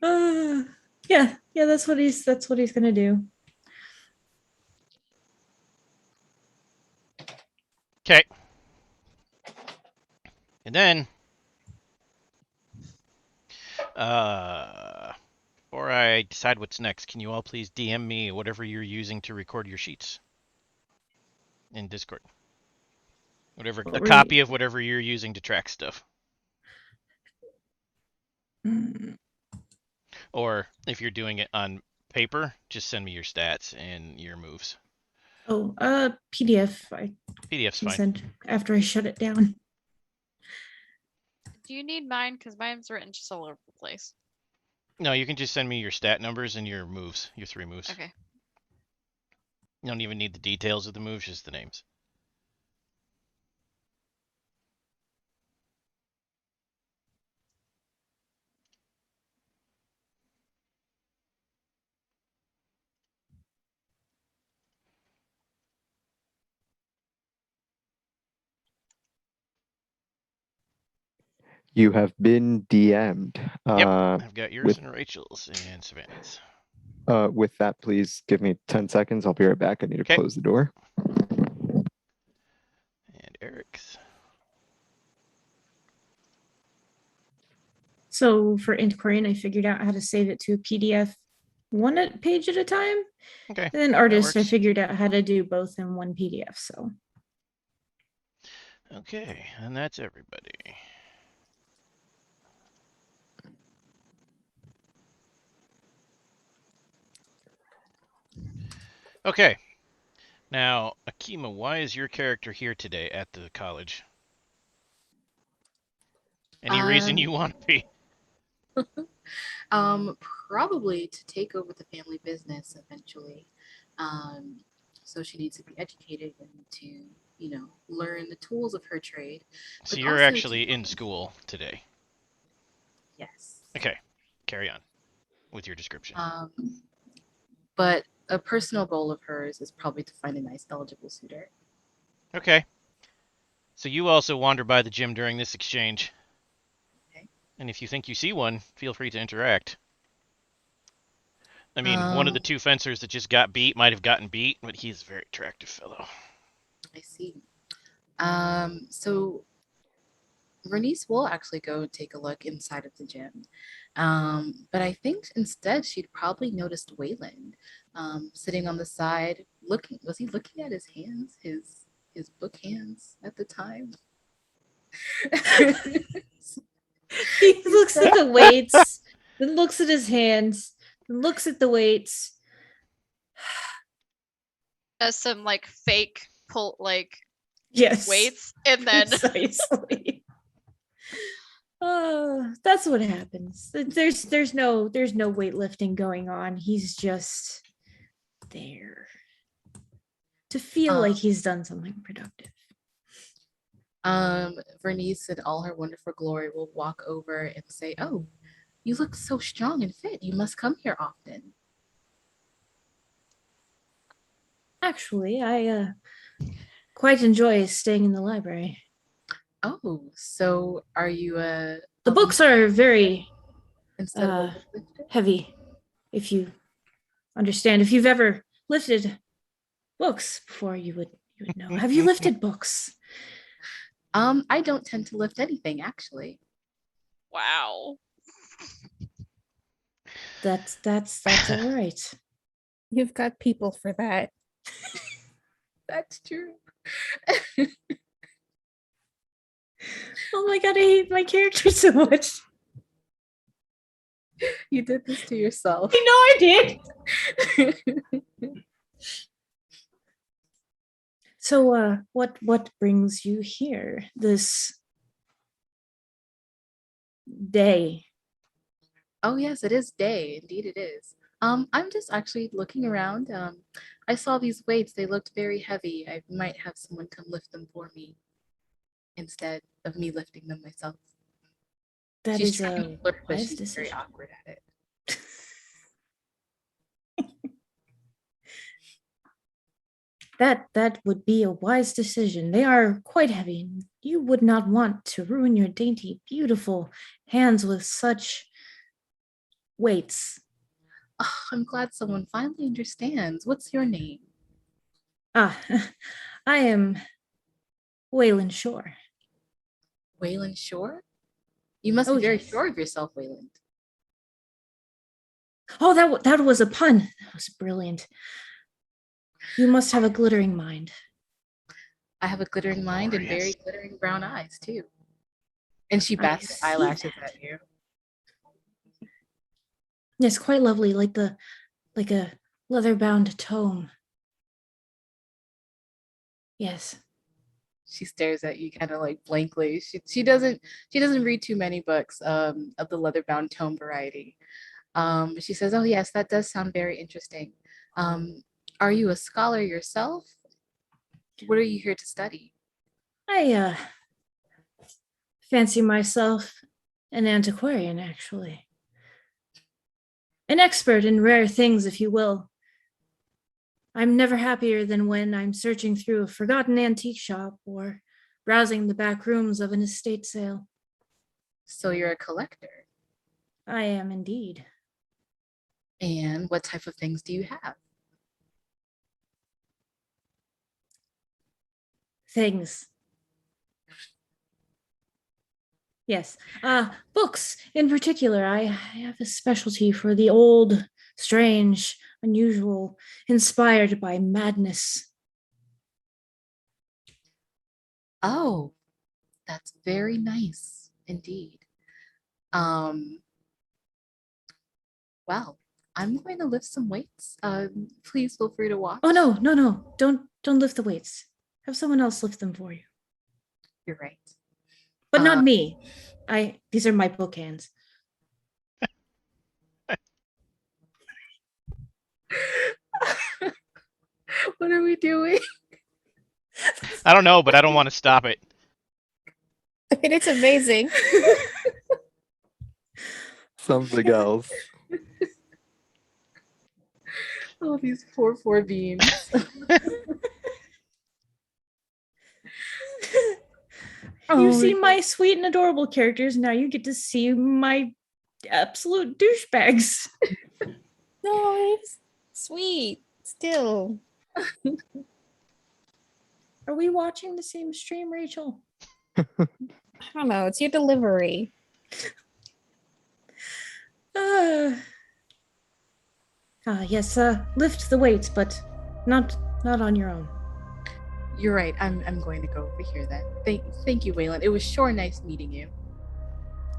S2: Yeah, that's what he's gonna do.
S1: Okay. And then before I decide what's next, can you all please DM me whatever you're using to record your sheets in Discord? Whatever, a copy of whatever you're using to track stuff. Or if you're doing it on paper, just send me your stats and your moves.
S2: Oh, PDF.
S1: PDF's fine.
S2: Send after I shut it down.
S4: Do you need mine? Because mine's written just all over the place.
S1: No, you can just send me your stat numbers and your moves, your 3 moves.
S4: Okay.
S1: You don't even need the details of the moves, just the names.
S6: You have been DM'd.
S1: Yep, I've got yours and Rachel's and Savannah's.
S6: With that, please give me 10 seconds. I'll be right back. I need to close the door.
S1: And Eric's.
S2: So for Antiquarian, I figured out how to save it to a PDF page at a time.
S1: Okay.
S2: And then Artist, I figured out how to do both in one PDF. So.
S1: Okay, and that's everybody. Okay. Now, Akima, why is your character here today at the college? Any reason you want to be?
S7: Probably to take over the family business eventually. so she needs to be educated and to, learn the tools of her trade.
S1: So
S7: but
S1: you're
S7: also
S1: actually
S7: to
S1: in school today.
S7: Yes.
S1: Okay, carry on with your description.
S7: But a personal goal of hers is probably to find a nice, eligible suitor.
S1: Okay. So you also wander by the gym during this exchange.
S7: Okay.
S1: And if you think you see one, feel free to interact. I mean, one of the two fencers that just got beat might have gotten beat, but he's a very attractive fellow.
S7: I see. So Vernice will actually go take a look inside of the gym. But I think instead she'd probably noticed Wayland sitting on the side looking. Was he looking at his hands, his book hands at the time?
S2: He looks at the weights, then looks at his hands, then looks at the weights.
S4: Does some like fake pull
S2: Yes.
S4: weights and then
S2: Precisely. That's what happens. There's no weightlifting going on. He's just there to feel like he's done something productive.
S7: Vernice in all her wonderful glory will walk over and say, "Oh, you look so strong and fit. You must come here often."
S2: Actually, I quite enjoy staying in the library.
S7: Oh, so are you
S2: The books are very
S7: instead of a weightlifter?
S2: heavy, if you understand. If you've ever lifted books before, you would know. Have you lifted books?
S7: I don't tend to lift anything, actually.
S4: wow.
S2: That's all right.
S5: You've got people for that.
S7: That's true.
S2: Oh my god, I hate my character so much.
S7: You did this to yourself.
S2: I know I did. So, what brings you here this day?
S7: Oh yes, it is day. Indeed it is. I'm just actually looking around. I saw these weights. They looked very heavy. I might have someone come lift them for me instead of me lifting them myself.
S2: That
S7: She's
S2: is
S7: trying
S2: a
S7: to flirt, but
S2: wise
S7: she's very
S2: decision.
S7: awkward at it.
S2: That would be a wise decision. They are quite heavy, and you would not want to ruin your dainty, beautiful hands with such weights.
S7: Oh, I'm glad someone finally understands. What's your name?
S2: Ah, I am Wayland Shore.
S7: Wayland Shore? You must be very sure of yourself, Wayland.
S2: Oh, that was a pun. That was brilliant. You must have a glittering mind.
S7: I have a glittering mind and very glittering brown eyes, too. And she bats eyelashes at you.
S2: Yes, quite lovely, like a leather-bound tome. Yes.
S7: She stares at you kind of like blankly. She doesn't read too many books of the leather-bound tome variety. She says, "Oh yes, that does sound very interesting. Are you a scholar yourself? What are you here to study?"
S2: I fancy myself an antiquarian, actually. An expert in rare things, if you will. I'm never happier than when I'm searching through a forgotten antique shop or browsing the back rooms of an estate sale.
S7: So you're a collector.
S2: I am indeed.
S7: And what type of things do you have?
S2: Things. Yes. Books in particular. I have a specialty for the old, strange, unusual, inspired by madness.
S7: Oh, that's very nice indeed. Well, I'm going to lift some weights. Please feel free to watch.
S2: Oh no. Don't lift the weights. Have someone else lift them for you.
S7: You're right.
S2: But not me. These are my book hands.
S7: What What are we doing?
S1: I don't know, but I don't want to stop it.
S5: I mean, it's amazing.
S6: Something else.
S7: Oh, these poor four beans.
S2: You
S7: Oh
S2: see
S7: my
S2: my sweet and adorable characters. Now you get to see my absolute douchebags.
S5: No, it's sweet. Still.
S2: Are we watching the same stream, Rachel?
S5: I don't know. It's your delivery.
S2: Yes, lift the weights, but not on your own.
S7: You're right. I'm going to go over here then. Thank you, Waylon. It was sure nice meeting you.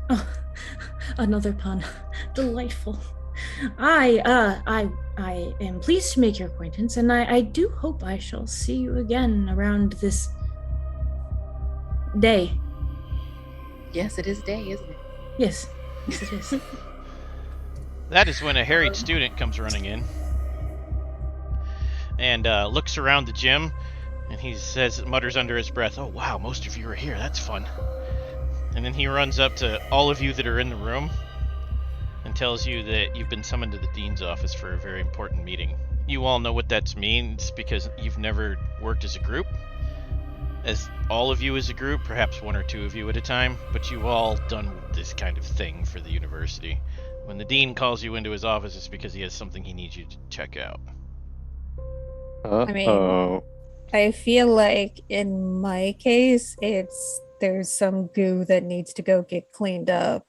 S2: Oh, another pun. Delightful. I am pleased to make your acquaintance, and I do hope I shall see you again around this day.
S7: Yes, it is day, isn't it?
S2: Yes, yes it is.
S1: That is when a harried student comes running in and looks around the gym, and he mutters under his breath, "Oh wow, most of you are here. That's fun." And then he runs up to all of you that are in the room and tells you that you've been summoned to the dean's office for a very important meeting. You all know what that means because you've never worked as a group. As all of you as a group, perhaps one or two of you at a time, but you've all done this kind of thing for the university. When the dean calls you into his office, it's because he has something he needs you to check out.
S6: Uh-oh.
S5: I feel like in my case, there's some goo that needs to go get cleaned up.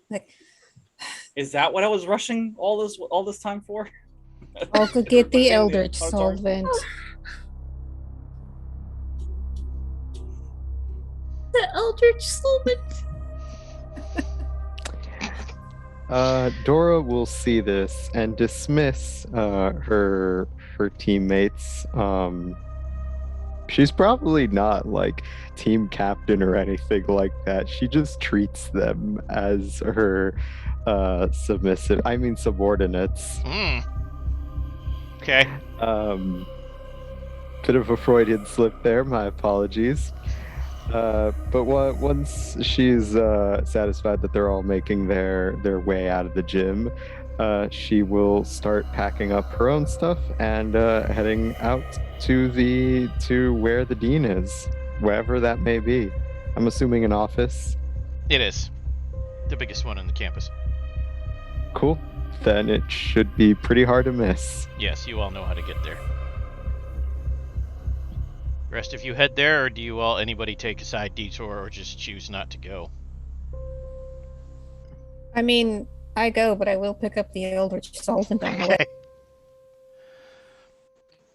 S5: Like,
S3: Is that what I was rushing all this time for?
S5: I'll go get the
S3: Replacing
S5: eldritch
S3: avatars?
S5: solvent.
S2: The eldritch solvent.
S6: Dora will see this and dismiss her teammates. She's probably not like team captain or anything like that. She just treats them as her subordinates.
S1: Okay.
S6: Bit of a Freudian slip there. My apologies. But once she's satisfied that they're all making their way out of the gym, she will start packing up her own stuff and heading out to where the dean is, wherever that may be. I'm assuming an office.
S1: It is. The biggest one on the campus.
S6: Cool. Then it should be pretty hard to miss.
S1: Yes, you all know how to get there. Rest of you head there, or do anybody take a side detour or just choose not to go?
S5: I mean, I go, but I will pick up the eldritch solvent on the way.
S1: Okay.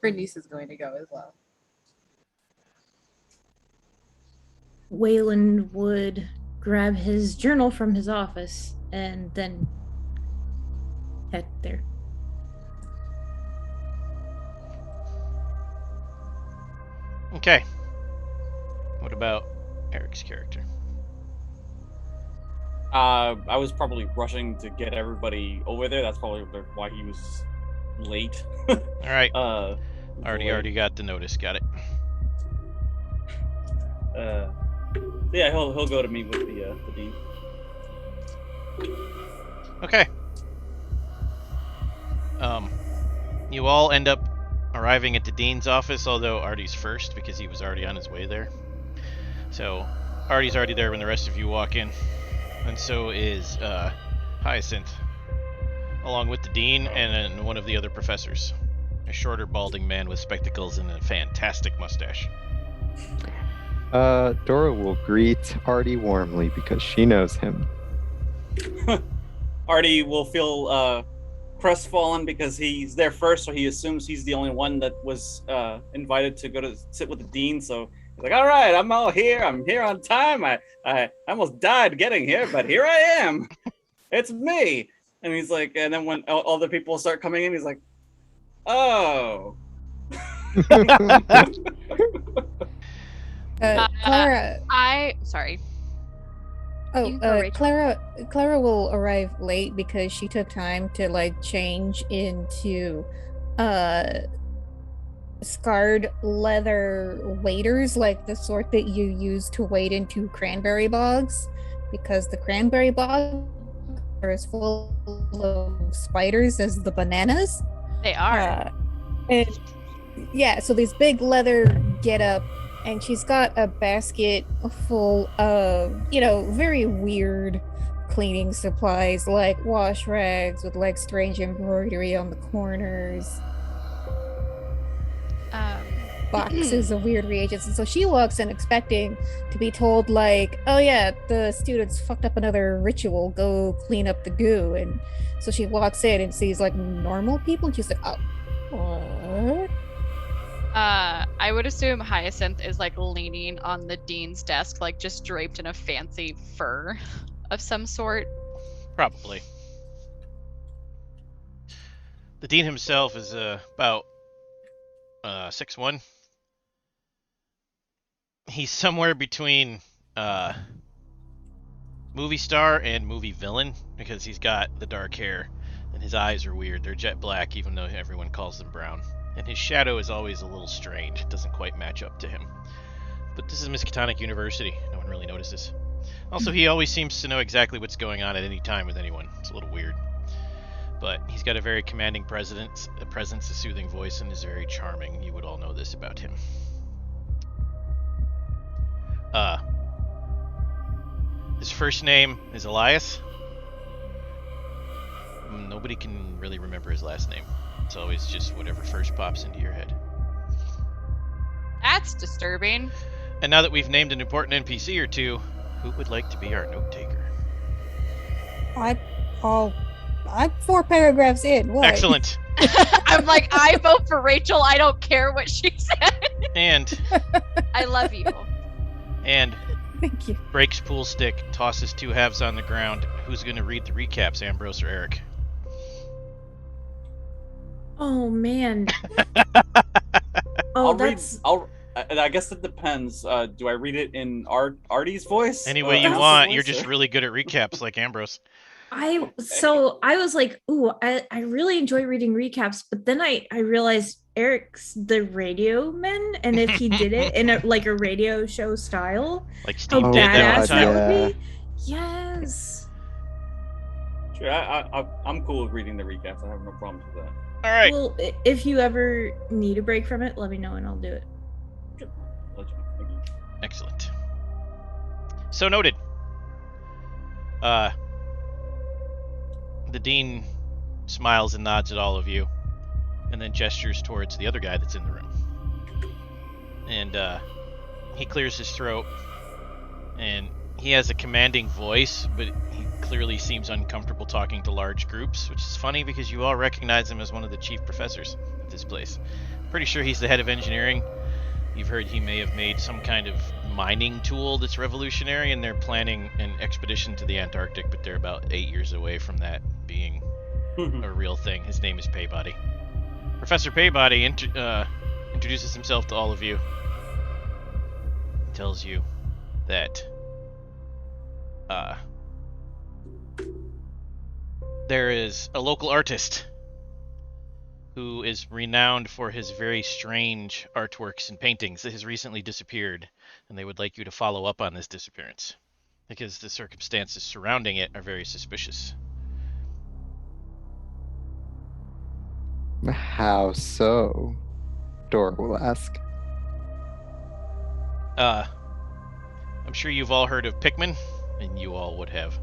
S7: Bernice is going to go as well.
S2: Waylon would grab his journal from his office and then head there.
S1: Okay. What about Eric's character?
S3: I was probably rushing to get everybody over there. That's probably why he was late.
S1: All right.
S3: Already
S1: got the notice. Got it.
S3: Yeah, he'll go to meet with the dean.
S1: Okay. You all end up arriving at the dean's office, although Artie's first because he was already on his way there. So Artie's already there when the rest of you walk in, and so is Hyacinth, along with the dean and then one of the other professors, a shorter, balding man with spectacles and a fantastic mustache.
S6: Dora will greet Artie warmly because she knows him.
S3: Artie will feel crestfallen because he's there first, so he assumes he's the only one that was invited to go to sit with the dean. So he's like, "All right, I'm all here. I'm here on time. I almost died getting here, but here I am. It's me." And he's like, and then when all the people start coming in, he's like, "Oh."
S5: Clara.
S4: Sorry.
S5: Oh,
S4: You can go, Rachel.
S5: Clara will arrive late because she took time to like change into scarred leather waders, like the sort that you use to wade into cranberry bogs, because the cranberry bogs are as full of spiders as the bananas.
S4: They are.
S5: And yeah, so these big leather get up, and she's got a basket full of, very weird cleaning supplies, like wash rags with like strange embroidery on the corners, boxes of weird reagents. And so she walks in expecting to be told, like, oh yeah, the students fucked up another ritual, go clean up the goo. And so she walks in and sees like normal people, and she's like, oh, what?
S4: I would assume Hyacinth is like leaning on the dean's desk, like just draped in a fancy fur of some sort.
S1: Probably. The dean himself is about 6'1". He's somewhere between movie star and movie villain, because he's got the dark hair and his eyes are weird. They're jet black, even though everyone calls them brown. And his shadow is always a little strange. It doesn't quite match up to him. But this is Miskatonic University. No one really notices. Also, he always seems to know exactly what's going on at any time with anyone. It's a little weird. But he's got a very commanding presence, a soothing voice, and is very charming. You would all know this about him. His first name is Elias. Nobody can really remember his last name. It's always just whatever first pops into your head.
S4: That's disturbing.
S1: And now that we've named an important NPC or two, who would like to be our note taker?
S5: I'm 4 paragraphs in. What?
S1: Excellent.
S4: I'm like, I vote for Rachel. I don't care what she said.
S1: And
S4: I love you.
S5: Thank you.
S1: breaks pool stick, tosses 2 halves on the ground. Who's going to read the recaps, Ambrose or Eric?
S2: Oh man.
S3: I'll read. I guess it depends. Do I read it in Artie's voice?
S1: Any way you
S3: Elsa's
S1: want.
S3: voice,
S1: You're just
S3: or-
S1: really good at recaps, like Ambrose.
S2: I was like, ooh, I really enjoy reading recaps, but then I realized Eric's the radio man, and if he did it in a radio show style,
S1: Like
S2: how
S1: Steve did that one
S2: badass
S1: time.
S2: that
S6: Yeah.
S2: would be. Yes.
S3: Sure, I'm cool with reading the recaps. I have no problems with that.
S1: All right.
S2: Well, if you ever need a break from it, let me know and I'll do it.
S3: Legend. Thank you.
S1: Excellent. So noted. The dean smiles and nods at all of you, and then gestures towards the other guy that's in the room. And he clears his throat, and he has a commanding voice, but he clearly seems uncomfortable talking to large groups, which is funny because you all recognize him as one of the chief professors at this place. Pretty sure he's the head of engineering. You've heard he may have made some kind of mining tool that's revolutionary, and they're planning an expedition to the Antarctic, but they're about 8 years away from that being a real thing. His name is Paybody. Professor Paybody introduces himself to all of you. He tells you that there is a local artist who is renowned for his very strange artworks and paintings that has recently disappeared, and they would like you to follow up on this disappearance because the circumstances surrounding it are very suspicious.
S6: How so? Dora will ask.
S1: I'm sure you've all heard of Pikmin, and you all would have.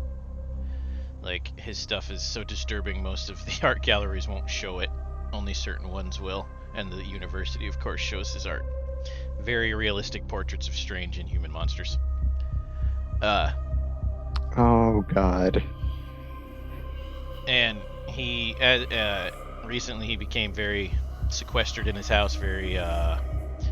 S1: Like, his stuff is so disturbing, most of the art galleries won't show it. Only certain ones will, and the university, of course, shows his art. Very realistic portraits of strange inhuman monsters.
S6: Oh, God.
S1: And he, recently he became very sequestered in his house, very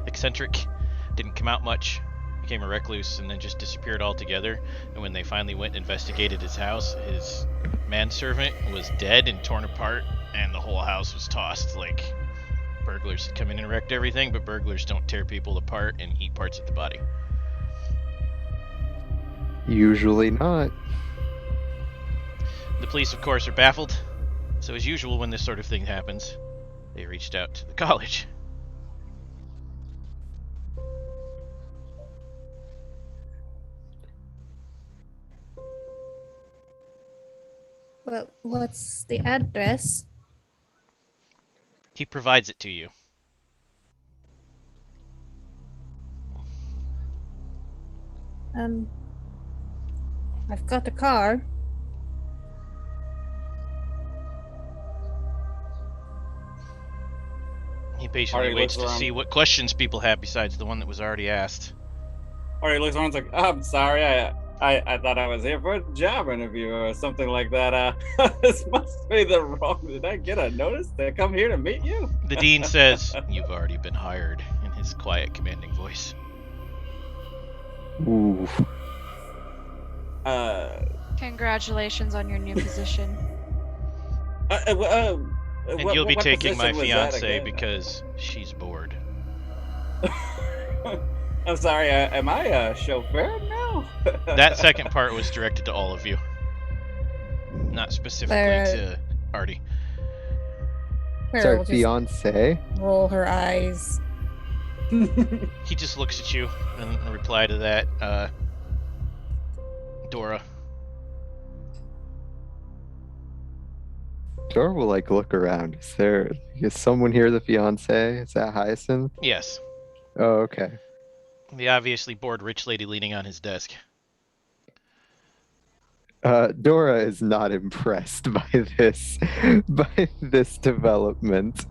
S1: eccentric, didn't come out much, became a recluse, and then just disappeared altogether. And when they finally went and investigated his house, his manservant was dead and torn apart, and the whole house was tossed. Like, burglars had come in and wrecked everything, but burglars don't tear people apart and eat parts of the body.
S6: Usually not.
S1: The police, of course, are baffled. So as usual when this sort of thing happens, They reached out to the college.
S5: Well, what's the address?
S1: He provides it to you.
S5: I've got a car.
S1: He patiently
S3: Alright,
S1: waits
S3: looks
S1: to
S3: around.
S1: see what questions people have besides the one that was already asked.
S3: Or he looks around and is like, I'm sorry, I thought I was here for a job interview or something like that. This must be the wrong. Did I get a notice to come here to meet you?
S1: The dean says, "You've already been hired," in his quiet, commanding voice.
S6: Ooh.
S4: Congratulations on your new position.
S1: And you'll be taking my
S3: position was that
S1: fiance
S3: again?
S1: because she's bored.
S3: I'm sorry, am I a chauffeur now?
S1: That second part was directed to all of you, not specifically to Artie.
S5: Clara
S6: Sorry,
S5: will just
S6: fiance.
S5: roll her eyes.
S1: He just looks at you and in reply to that, Dora.
S6: Dora will like look around. Is someone here the fiance? Is that Hyacinth?
S1: Yes,
S6: Oh, okay.
S1: the obviously bored rich lady leaning on his desk.
S6: Dora is not impressed by this development.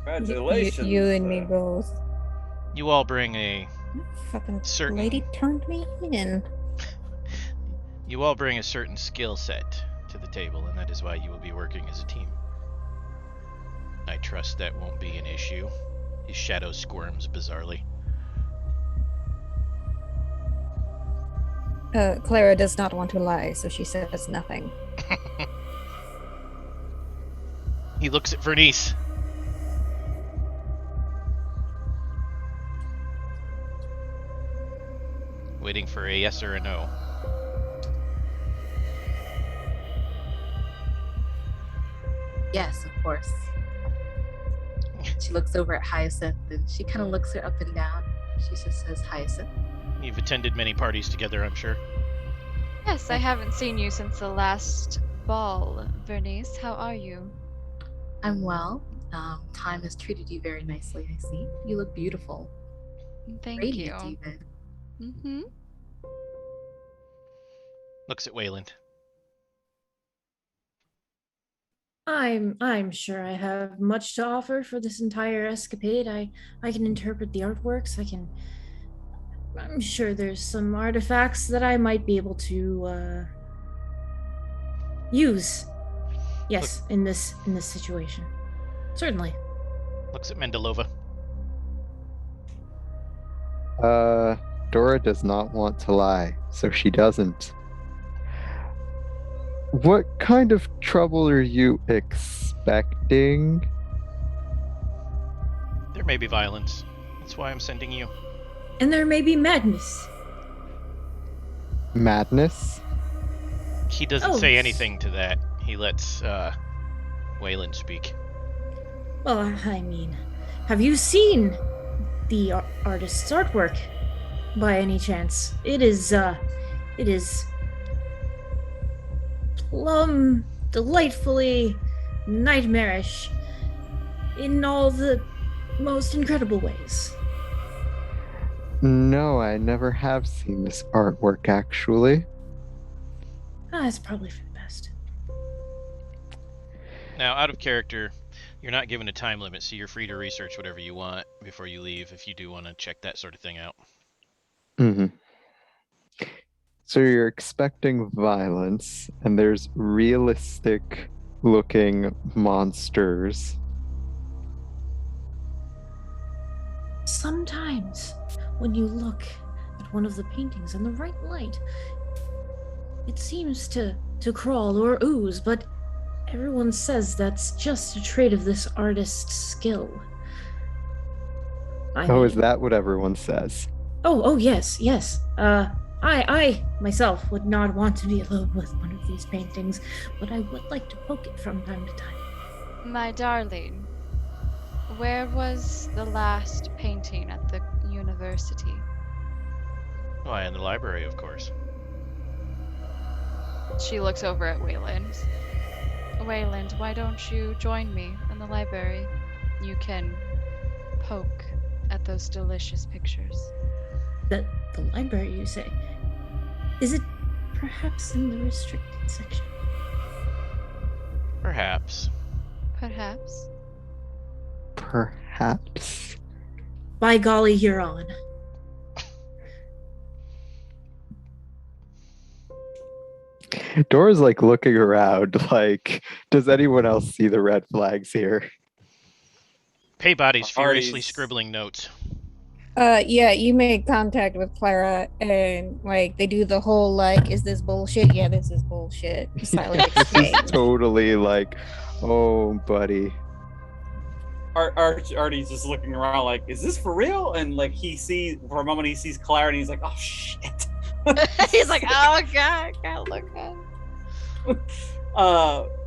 S3: Congratulations.
S5: You and me both.
S1: You all bring a
S5: Fucking
S1: certain
S5: lady turned me in.
S1: You all bring a certain skill set to the table, and that is why you will be working as a team. I trust that won't be an issue. His shadow squirms bizarrely.
S5: Clara does not want to lie, so she says nothing.
S1: He looks at Vernice. Waiting for a yes or a no.
S7: Yes, of course. She looks over at Hyacinth and she kind of looks her up and down. She just says, Hyacinth.
S1: You've attended many parties together, I'm sure.
S4: Yes, I haven't seen you since the last ball, Bernice. How are you?
S7: I'm well. Time has treated you very nicely, I see. You look beautiful.
S4: Thank
S7: Radiant,
S4: you.
S7: even.
S4: Mm-hmm.
S1: Looks at Wayland.
S2: I'm sure I have much to offer for this entire escapade. I can interpret the artworks. I'm sure there's some artifacts that I might be able to use. Yes, in this situation. Certainly.
S1: Looks at Mendelova.
S6: Dora does not want to lie, so she doesn't. What kind of trouble are you expecting?
S1: There may be violence. That's why I'm sending you.
S2: And there may be madness.
S6: Madness?
S1: He doesn't
S2: Oh,
S1: say
S2: s-
S1: anything to that. He lets Wayland speak.
S2: Well, I mean, have you seen the artist's artwork by any chance? It is plumb delightfully nightmarish in all the most incredible ways.
S6: No, I never have seen this artwork actually.
S2: It's probably for the best.
S1: Now, out of character, you're not given a time limit, so you're free to research whatever you want before you leave if you do want to check that sort of thing out.
S6: Mm-hmm. So you're expecting violence, and there's realistic looking monsters.
S2: Sometimes, when you look at one of the paintings in the right light, it seems to crawl or ooze, but everyone says that's just a trait of this artist's skill. I
S6: Oh, is
S2: mean-
S6: that what everyone says?
S2: Oh, yes. I myself would not want to be alone with one of these paintings, but I would like to poke it from time to time.
S4: My darling, where was the last painting at the university?
S1: Why, in the library, of course.
S4: She looks over at Wayland. Wayland, why don't you join me in the library? You can poke at those delicious pictures.
S2: The library, you say? Is it perhaps in the restricted section?
S1: Perhaps.
S4: Perhaps.
S6: Perhaps.
S2: By golly, you're on.
S6: Dora's like looking around, like, does anyone else see the red flags here?
S1: Paybody's furiously
S3: Artie's-
S1: scribbling notes.
S5: Yeah, you make contact with Clara and like they do the whole like, is this bullshit? Yeah, this is bullshit. Silent
S6: This is
S5: exchange.
S6: totally like, oh, buddy.
S3: Artie's just looking around like, is this for real? And like he sees for a moment he sees Clara and he's like, oh shit.
S4: He's like, oh god, gotta look at it.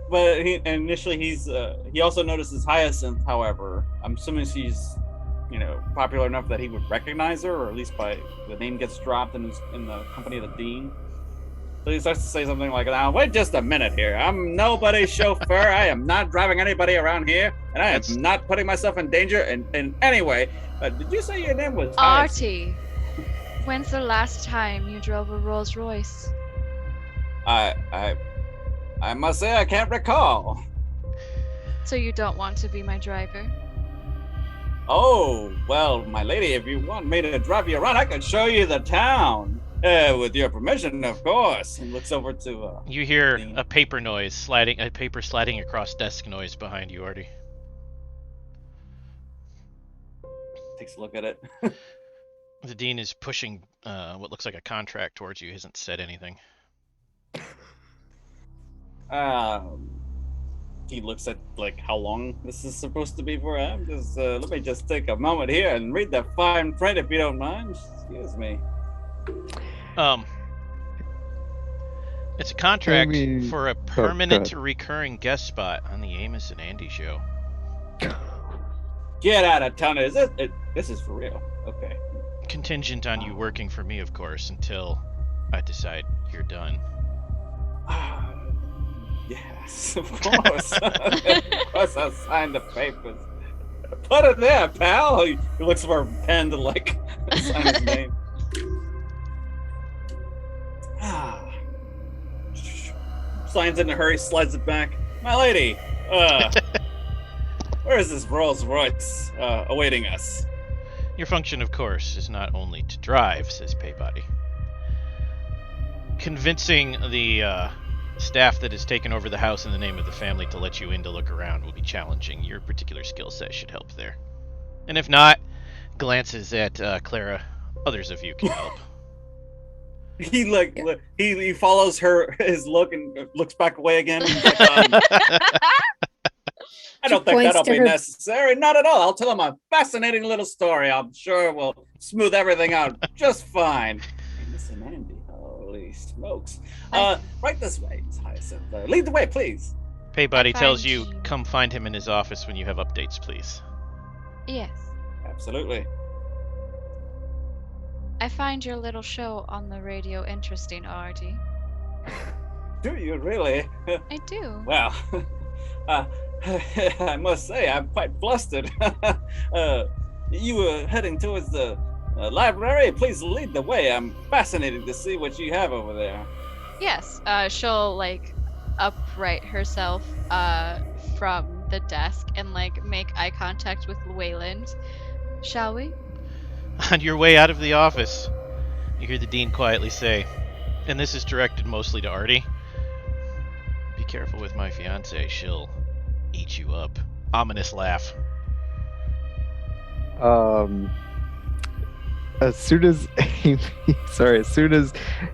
S3: But initially he also notices Hyacinth. However, I'm assuming she's popular enough that he would recognize her, or at least by the name gets dropped in the company of the dean. So he starts to say something like, "Now wait just a minute here. I'm nobody's chauffeur. I am not driving anybody around here, and I am not putting myself in danger in any way. Did you say your name was Hyacinth?"
S4: Artie, when's the last time you drove a Rolls Royce?
S3: I must say I can't recall.
S4: So you don't want to be my driver?
S3: Oh, well, my lady, if you want me to drive you around, I can show you the town. With your permission, of course. And looks over to
S1: You hear
S3: Dean.
S1: a paper sliding across desk noise behind you, Artie.
S3: Takes a look at it.
S1: The dean is pushing what looks like a contract towards you. He hasn't said anything.
S3: He looks at like how long this is supposed to be for. Just let me just take a moment here and read the fine print, if you don't mind. Excuse me.
S1: It's a contract
S6: Maybe-
S1: for a
S6: go
S1: permanent
S6: ahead.
S1: recurring guest spot on the Amos and Andy show.
S3: Get out of town! Is it? This is for real. Okay.
S1: Contingent on you working for me, of course, until I decide you're done.
S3: Yes, of course. Of course, I'll sign the papers. Put it there, pal. He looks for a pen to like sign his name. Signs in a hurry, slides it back. My lady, where is this Rolls Royce awaiting us?
S1: Your function, of course, is not only to drive, says Paybody. Convincing the staff that has taken over the house in the name of the family to let you in to look around will be challenging. Your particular skill set should help there. And if not, glances at Clara. Others of you can help.
S3: He he follows his look and looks back away again. And he's like, I don't think
S5: points
S3: that'll
S5: to
S3: be
S5: her-
S3: necessary. Not at all. I'll tell him a fascinating little story. I'm sure we'll smooth everything out just fine. Listen, Andy, holy smokes. Right this way, Miss Hyacinth. Lead the way, please.
S1: Paybody tells
S4: find
S1: you,
S4: you-
S1: come find him in his office when you have updates, please.
S4: Yes.
S3: Absolutely.
S4: I find your little show on the radio interesting, Artie.
S3: Do you really?
S4: I do.
S3: Well, I must say, I'm quite flustered. You were heading towards the library. Please lead the way. I'm fascinated to see what you have over there.
S4: Yes. She'll like upright herself from the desk and like make eye contact with Wayland. Shall we?
S1: On your way out of the office, you hear the dean quietly say, and this is directed mostly to Artie, be careful with my fiance, she'll eat you up. Ominous laugh.
S6: As soon as as soon as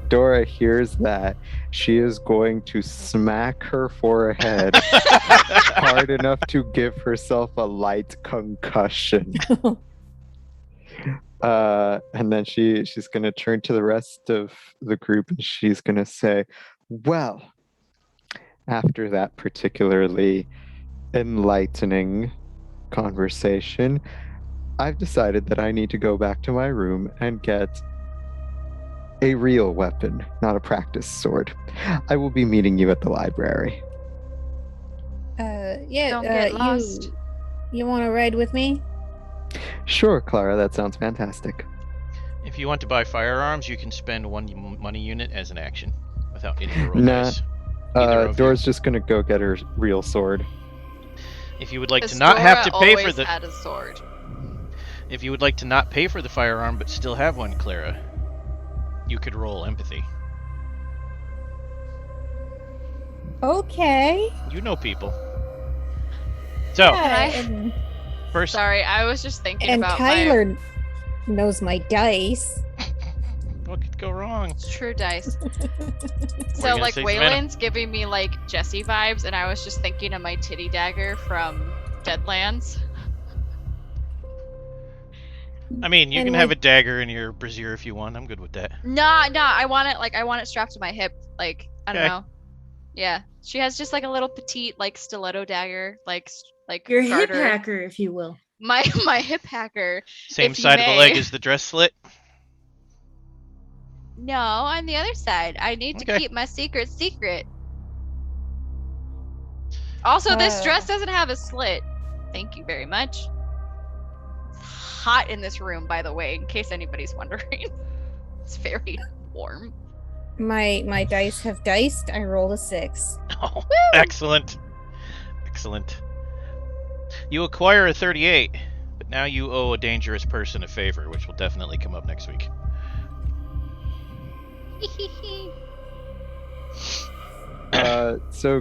S6: Dora hears that, she is going to smack her forehead hard enough to give herself a light concussion. And then she's going to turn to the rest of the group and she's going to say, well, after that particularly enlightening conversation, I've decided that I need to go back to my room and get a real weapon, not a practice sword. I will be meeting you at the library.
S5: Yeah,
S4: Don't get lost.
S5: you want to ride with me?
S6: Sure, Clara, that sounds fantastic.
S1: If you want to buy firearms, you can spend one money unit as an action without needing to roll
S6: Nah.
S1: dice. Either of you.
S6: Dora's just gonna go get her real sword.
S1: If you would like to
S4: Because
S1: not have to
S4: Dora
S1: pay for
S4: always
S1: the,
S4: had a sword.
S1: if you would like to not pay for the firearm but still have one, Clara, you could roll empathy.
S5: Okay.
S1: You know people. So
S5: Yeah,
S4: I-
S5: and,
S1: first,
S4: Sorry, I was just thinking
S5: and
S4: about
S5: Tyler knows my dice.
S1: what could go wrong?
S4: true dice. So
S1: gonna
S4: like
S1: save the mana.
S4: Wayland's giving me like Jessie vibes, and I was just thinking of my titty dagger from Deadlands.
S1: I mean, you
S5: And
S1: can
S5: my-
S1: have a dagger in your brassiere if you want. I'm good with that.
S4: Nah, I want it strapped to my hip. Like, I don't
S1: Okay.
S4: know. Yeah. She has just like a little petite like stiletto dagger, like
S2: Your hip
S4: garter.
S2: hacker, if you will.
S4: My hip hacker.
S1: Same
S4: If you
S1: side of the
S4: may.
S1: leg as the dress slit.
S4: No, on the other side. I need to
S1: Okay.
S4: keep my secret secret. Also, this dress doesn't have a slit. Thank you very much. It's hot in this room, by the way, in case anybody's wondering. It's very warm.
S5: My dice have diced. I rolled a 6.
S1: Oh, excellent. Excellent. You acquire a 38, but now you owe a dangerous person a favor, which will definitely come up next week.
S6: So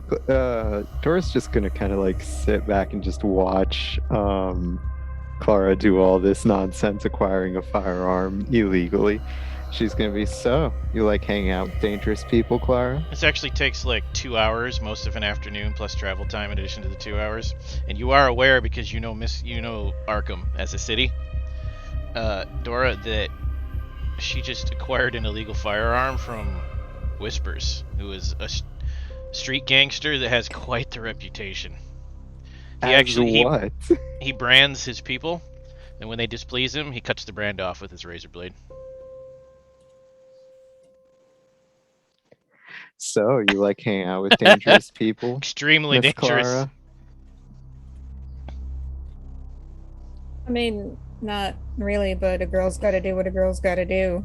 S6: Dora's just gonna kind of like sit back and just watch Clara do all this nonsense, acquiring a firearm illegally. She's gonna be, so you like hanging out with dangerous people, Clara?
S1: This actually takes like 2 hours, most of an afternoon, plus travel time in addition to the 2 hours. And you are aware, because you know Arkham as a city, Dora, that she just acquired an illegal firearm from Whispers, who is a street gangster that has quite the reputation.
S6: What?
S1: He brands his people, and when they displease him, he cuts the brand off with his razor blade.
S6: So you like hanging out with dangerous people,
S1: Extremely
S6: Miss
S1: dangerous.
S6: Clara?
S5: I mean, not really, but a girl's got to do what a girl's got to do.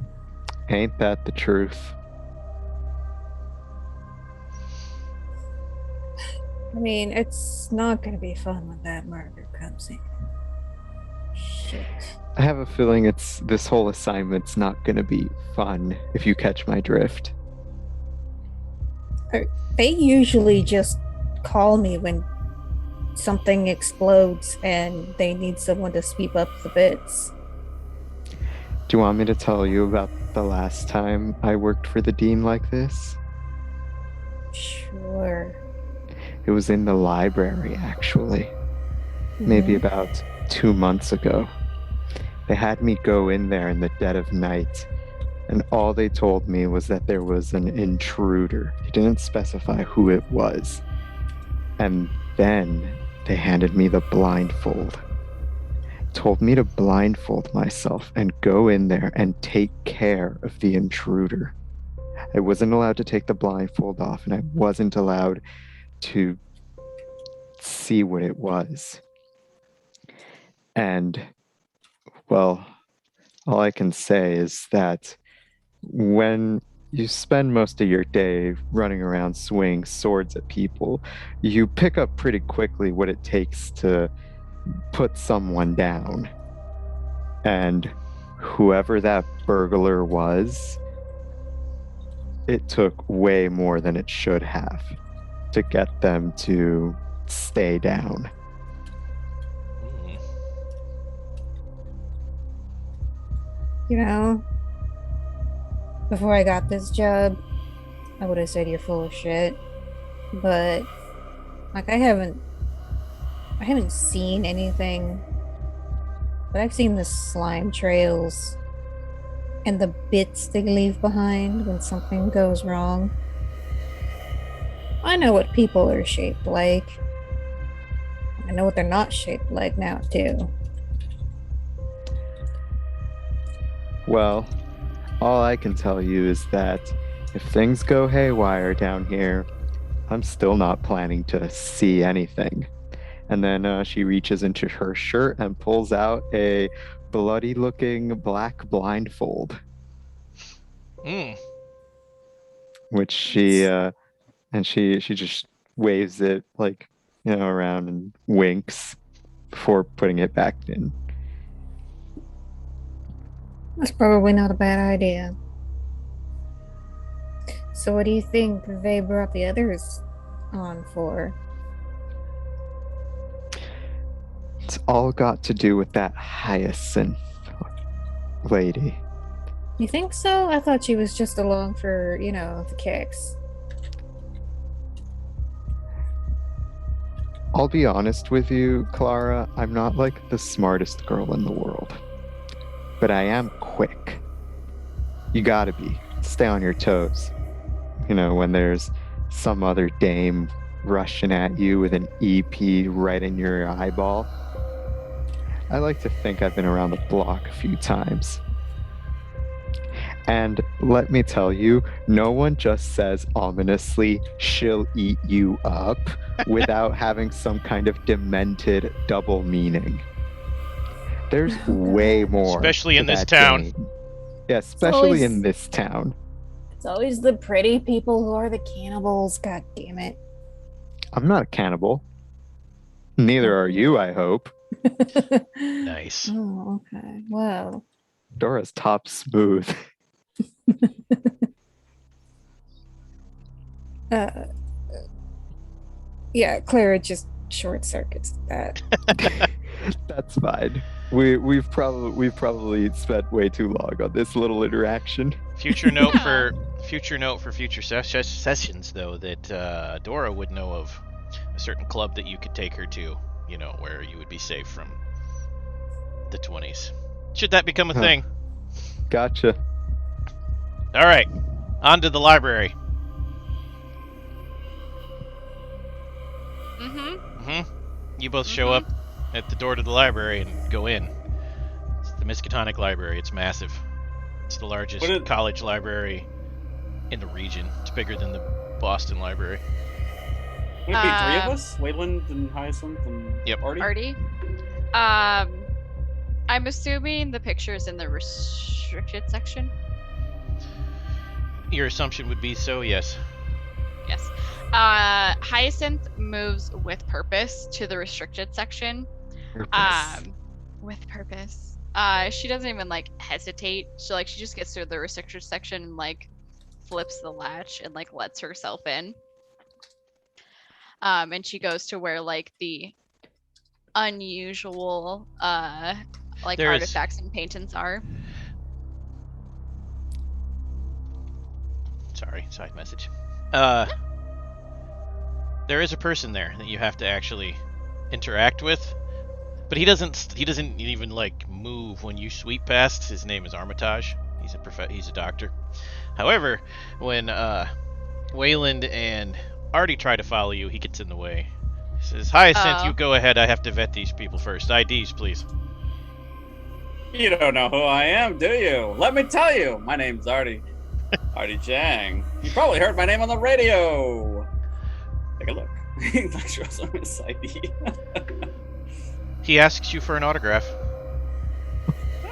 S6: Ain't that the truth?
S5: I mean, it's not going to be fun when that murder comes in. Shit.
S6: I have a feeling this whole assignment's not gonna be fun, if you catch my drift.
S5: They usually just call me when something explodes and they need someone to sweep up the bits.
S6: Do you want me to tell you about the last time I worked for the dean like this?
S5: Sure.
S6: It was in the library, actually. Maybe
S5: Mhm.
S6: about 2 months ago. They had me go in there in the dead of night, and all they told me was that there was an intruder. They didn't specify who it was. And then they handed me the blindfold. Told me to blindfold myself and go in there and take care of the intruder. I wasn't allowed to take the blindfold off, and I wasn't allowed to see what it was. And, well, all I can say is that when you spend most of your day running around swinging swords at people, you pick up pretty quickly what it takes to put someone down. And whoever that burglar was, it took way more than it should have to get them to stay down.
S1: Mm.
S5: You know, before I got this job, I would have said you're full of shit. But like I haven't seen anything but I've seen the slime trails and the bits they leave behind when something goes wrong. I know what people are shaped like. I know what they're not shaped like now, too.
S6: Well, all I can tell you is that if things go haywire down here, I'm still not planning to see anything. And then she reaches into her shirt and pulls out a bloody-looking black blindfold,
S1: Mm.
S6: which she just waves it like around and winks before putting it back in.
S5: That's probably not a bad idea. So what do you think they brought the others on for?
S6: It's all got to do with that Hyacinth lady.
S5: You think so? I thought she was just along for, the kicks.
S6: I'll be honest with you, Clara, I'm not like the smartest girl in the world. But I am quick. You gotta be. Stay on your toes. When there's some other dame rushing at you with an EP right in your eyeball. I like to think I've been around the block a few times. And let me tell you, no one just says ominously, she'll eat you up, without having some kind of demented double meaning. There's way more.
S1: Especially in
S6: to
S1: this
S6: that
S1: town.
S6: game. Yeah, especially in this town.
S5: It's always the pretty people who are the cannibals, god damn it.
S6: I'm not a cannibal. Neither are you, I hope.
S1: Nice.
S5: Oh, okay. Well.
S6: Dora's top smooth.
S5: Yeah, Clara just short circuits that.
S6: That's fine. We've probably spent way too long on this little interaction.
S1: Future note for future sessions, though, that Dora would know of a certain club that you could take her to, where you would be safe from the 20s. Should that become a thing?
S6: Gotcha.
S1: All right, on to the library. You both show up at the door to the library and go in. It's the Miskatonic Library. It's massive. It's the largest college library in the region. It's bigger than the Boston Library.
S3: Would it be three of us? Wayland and Hyacinth and Artie?
S4: I'm assuming the picture is in the restricted section.
S1: Your assumption would be so, yes.
S4: Yes. Hyacinth moves with purpose to the restricted section. With purpose. She doesn't even hesitate. She just gets to the restricted section and flips the latch and lets herself in. And she goes to where the unusual artifacts and paintings are.
S1: Sorry, side message. There is a person there that you have to actually interact with, but he doesn't even move when you sweep past. His name is Armitage. He's a doctor. However, when Wayland and Artie try to follow you, he gets in the way. He says, Hyacinth, you go ahead. I have to vet these people first. IDs, please.
S3: You don't know who I am, do you? Let me tell you. My name's Artie. Artie Chang. You probably heard my name on the radio. Take a look. He shows him his ID.
S1: He asks you for an autograph.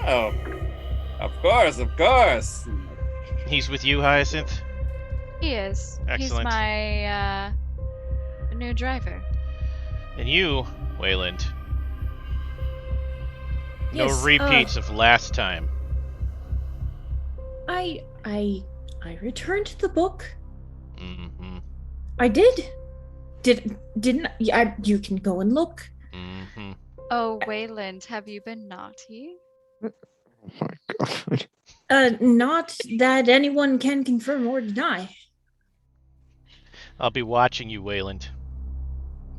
S3: Oh, of course.
S1: He's with you, Hyacinth?
S4: He is.
S1: Excellent.
S4: He's my new driver.
S1: And you, Wayland. No
S2: Yes,
S1: repeats of last time.
S2: I returned the book.
S1: Mm-hmm.
S2: I did. Didn't I? You can go and look.
S1: Mm-hmm.
S4: Oh, Wayland, have you been naughty?
S6: Oh my god.
S2: Not that anyone can confirm or deny.
S1: I'll be watching you, Wayland.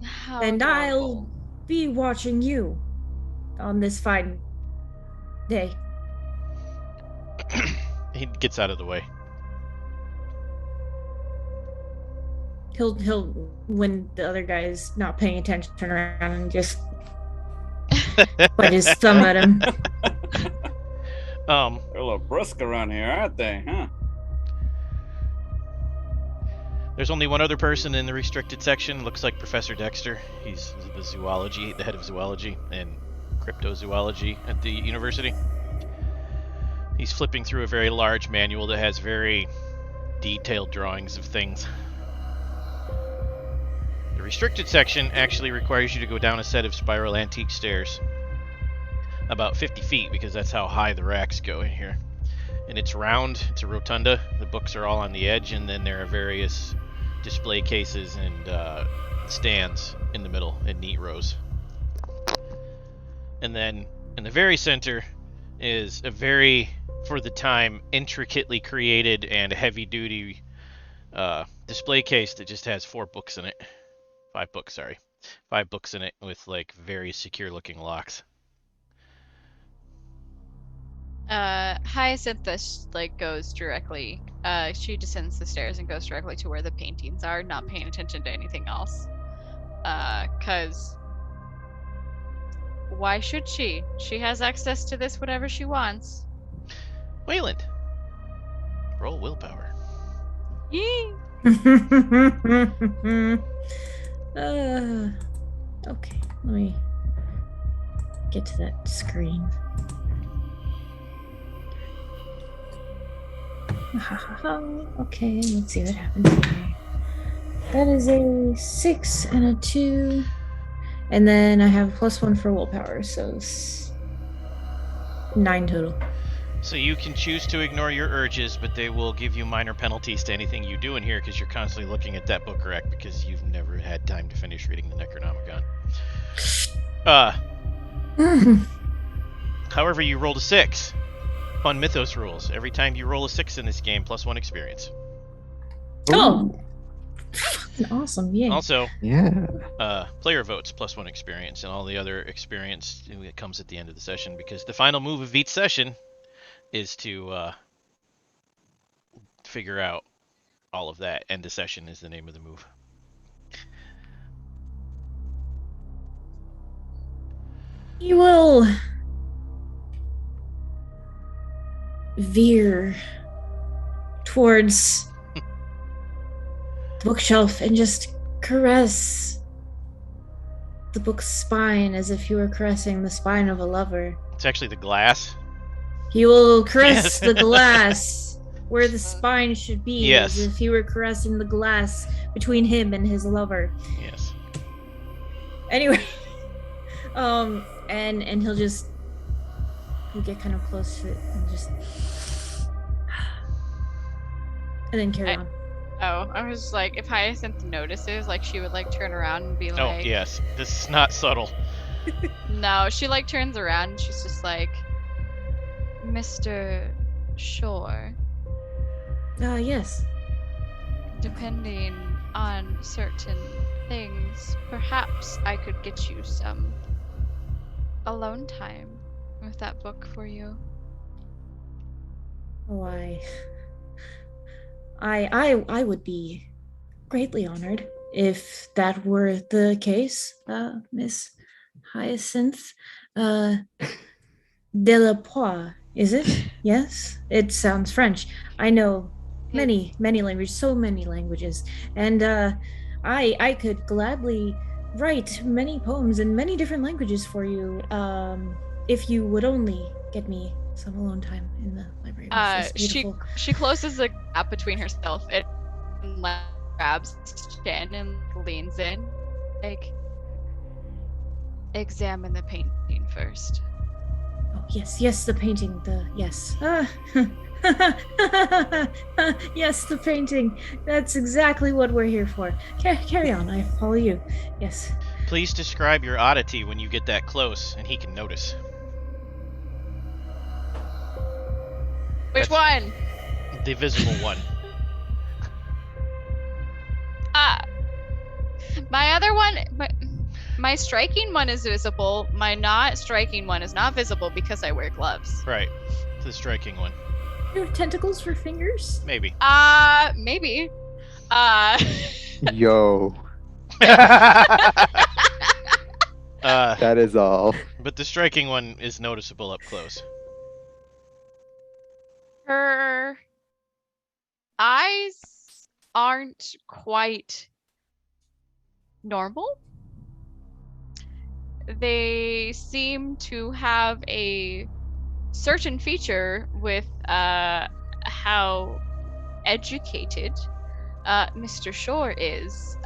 S4: How
S2: And
S4: adorable.
S2: I'll be watching you on this fine Day.
S1: He gets out of the way.
S2: He'll when the other guy's not paying attention, turn around and just put his thumb at him.
S3: They're a little brusque around here, aren't they? Huh?
S1: There's only one other person in the restricted section. Looks like Professor Dexter. He's the head of zoology and cryptozoology at the university. He's flipping through a very large manual that has very detailed drawings of things. The restricted section actually requires you to go down a set of spiral antique stairs. About 50 feet, because that's how high the racks go in here. And it's round, it's a rotunda. The books are all on the edge, and then there are various display cases and stands in the middle in neat rows. And then in the very center is a very, for the time, intricately created and heavy-duty display case that just has 5 books in it with like very secure-looking locks.
S4: Hyacinth like goes directly. She descends the stairs and goes directly to where the paintings are, not paying attention to anything else. 'Cause why should she? She has access to this whatever she wants.
S1: Wayland, roll willpower.
S4: Yee.
S2: Okay, let me get to that screen. Okay, let's see what happens here. That is a 6 and a 2. And then I have +1 for willpower, so 9 total.
S1: So you can choose to ignore your urges, but they will give you minor penalties to anything you do in here because you're constantly looking at that book rack because you've never had time to finish reading the Necronomicon. However, you rolled a 6 on Mythos rules. Every time you roll a 6 in this game, +1 experience.
S2: Oh! Awesome, yeah.
S1: Also,
S6: Yeah.
S1: player votes +1 experience, and all the other experience it comes at the end of the session because the final move of each session is to figure out all of that. End of session is the name of the move.
S2: You will veer towards the bookshelf and just caress the book's spine as if you were caressing the spine of a lover.
S1: It's actually the glass.
S2: He will caress
S1: Yes.
S2: the glass where the spine should be,
S1: Yes.
S2: as if you were caressing the glass between him and his lover.
S1: Yes.
S2: Anyway, and he'll get kind of close to it and just, and then carry on.
S4: Oh, I was like, if Hyacinth notices, like she would like turn around and be
S1: Oh,
S4: like,
S1: yes. This is not subtle.
S4: no, she like turns around and she's just like, Mr. Shore,
S2: Yes.
S4: depending on certain things, perhaps I could get you some alone time with that book for you.
S2: Oh, I would be greatly honored if that were the case, Miss Hyacinth. Delapoix, is it? Yes? It sounds French. I know many languages, so many languages. And I could gladly write many poems in many different languages for you, if you would only get me some alone time in the library. It's beautiful.
S4: She closes the gap between herself and like grabs chin and leans in, like, examine the painting first.
S2: Oh, yes, the painting, yes. Yes, the painting. That's exactly what we're here for. Carry on, I follow you. Yes.
S1: Please describe your oddity when you get that close and he can notice.
S4: Which one?
S1: The visible one.
S4: My other one, my striking one is visible. My not striking one is not visible because I wear gloves.
S1: Right. The striking one.
S2: You have tentacles for fingers?
S1: Maybe.
S4: Maybe.
S6: Yo, that is all.
S1: But the striking one is noticeable up close.
S4: Her eyes aren't quite normal. They seem to have a certain feature with how educated Mr. Shore is.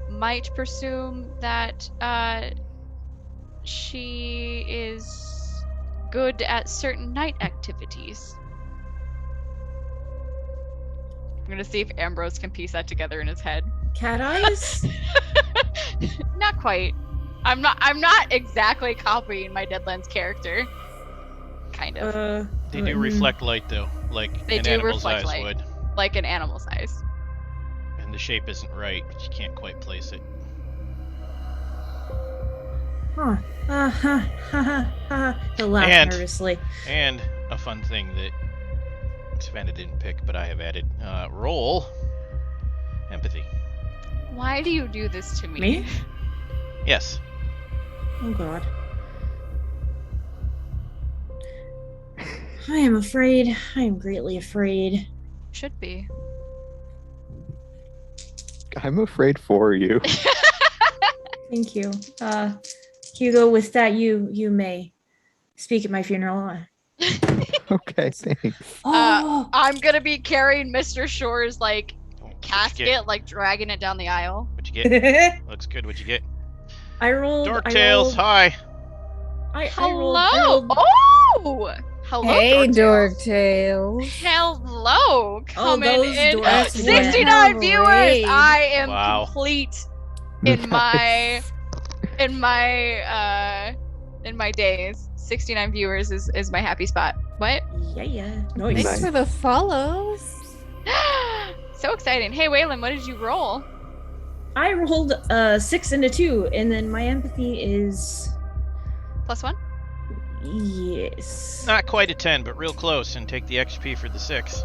S4: Might presume that she is good at certain night activities. I'm gonna see if Ambrose can piece that together in his head.
S2: Cat eyes?
S4: Not quite. I'm not exactly copying my Deadlands character. Kind of.
S1: They do reflect light, though, like
S4: They
S1: an
S4: do
S1: animal's
S4: reflect
S1: eyes
S4: light.
S1: would.
S4: Like an animal's eyes.
S1: And the shape isn't right, but you can't quite place it.
S2: Huh. He'll laugh
S1: And-
S2: nervously.
S1: And a fun thing that Savannah didn't pick, but I have added, roll empathy.
S4: Why do you do this to me?
S2: Me?
S1: Yes.
S2: Oh god. I am afraid. I am greatly afraid.
S4: Should be.
S6: I'm afraid for you.
S2: Thank you. Hugo, with that you may speak at my funeral.
S6: Okay, thanks.
S2: Oh,
S4: I'm gonna be carrying Mr. Shore's like
S1: What'd you
S4: casket,
S1: get?
S4: like dragging it down the aisle.
S1: What'd you get? Looks good. What'd you get?
S2: I rolled.
S1: Dork
S2: I
S1: Tails,
S2: rolled,
S1: hi.
S2: I
S4: Hello.
S2: rolled.
S4: Oh. Hello.
S5: Hey,
S4: Dork
S5: Dork Tails.
S4: Hello. Coming
S2: those
S4: in
S2: dorks
S4: 69
S5: went.
S4: viewers.
S5: Great.
S4: I am
S1: Wow.
S4: complete in my in my days. 69 viewers is my happy spot. What?
S2: Yeah. Nice.
S5: Thanks
S6: Nice.
S5: for the follows.
S4: So exciting. Hey Waylon, what did you roll?
S2: I rolled 6 and a 2, and then my empathy is
S4: +1?
S2: yes.
S1: Not quite a 10, but real close, and take the XP for the 6.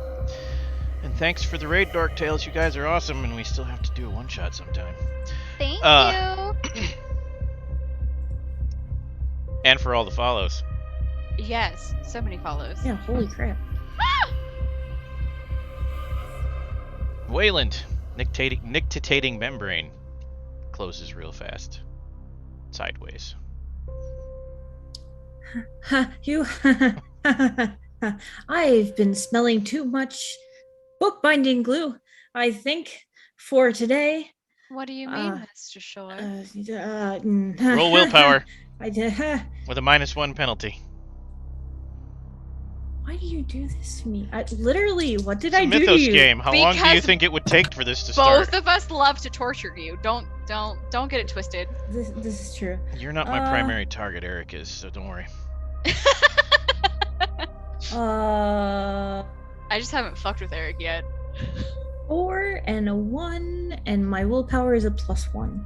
S1: And thanks for the raid, Dork Tails. You guys are awesome, and we still have to do a one-shot sometime.
S4: Thank you.
S1: And for all the follows.
S4: Yes, so many follows.
S2: Yeah. Holy crap.
S1: Wayland, nictitating membrane. Closes real fast. Sideways.
S2: You. I've been smelling too much bookbinding glue, I think, for today.
S4: What do you mean,
S2: Uh,
S4: Mr. Shore?
S1: Roll willpower
S2: I did.
S1: with a -1 penalty.
S2: Why do you do this to me? Literally, what did
S1: It's
S2: I
S1: a
S2: do
S1: Mythos
S2: to you?
S1: game. How long do you
S4: Because
S1: think it would take for this to start?
S4: Both of us love to torture you. Don't get it twisted.
S2: This is true.
S1: You're not my primary target, Eric is, so don't worry.
S4: I just haven't fucked with Eric yet.
S2: 4 and a 1, and my willpower is a +1,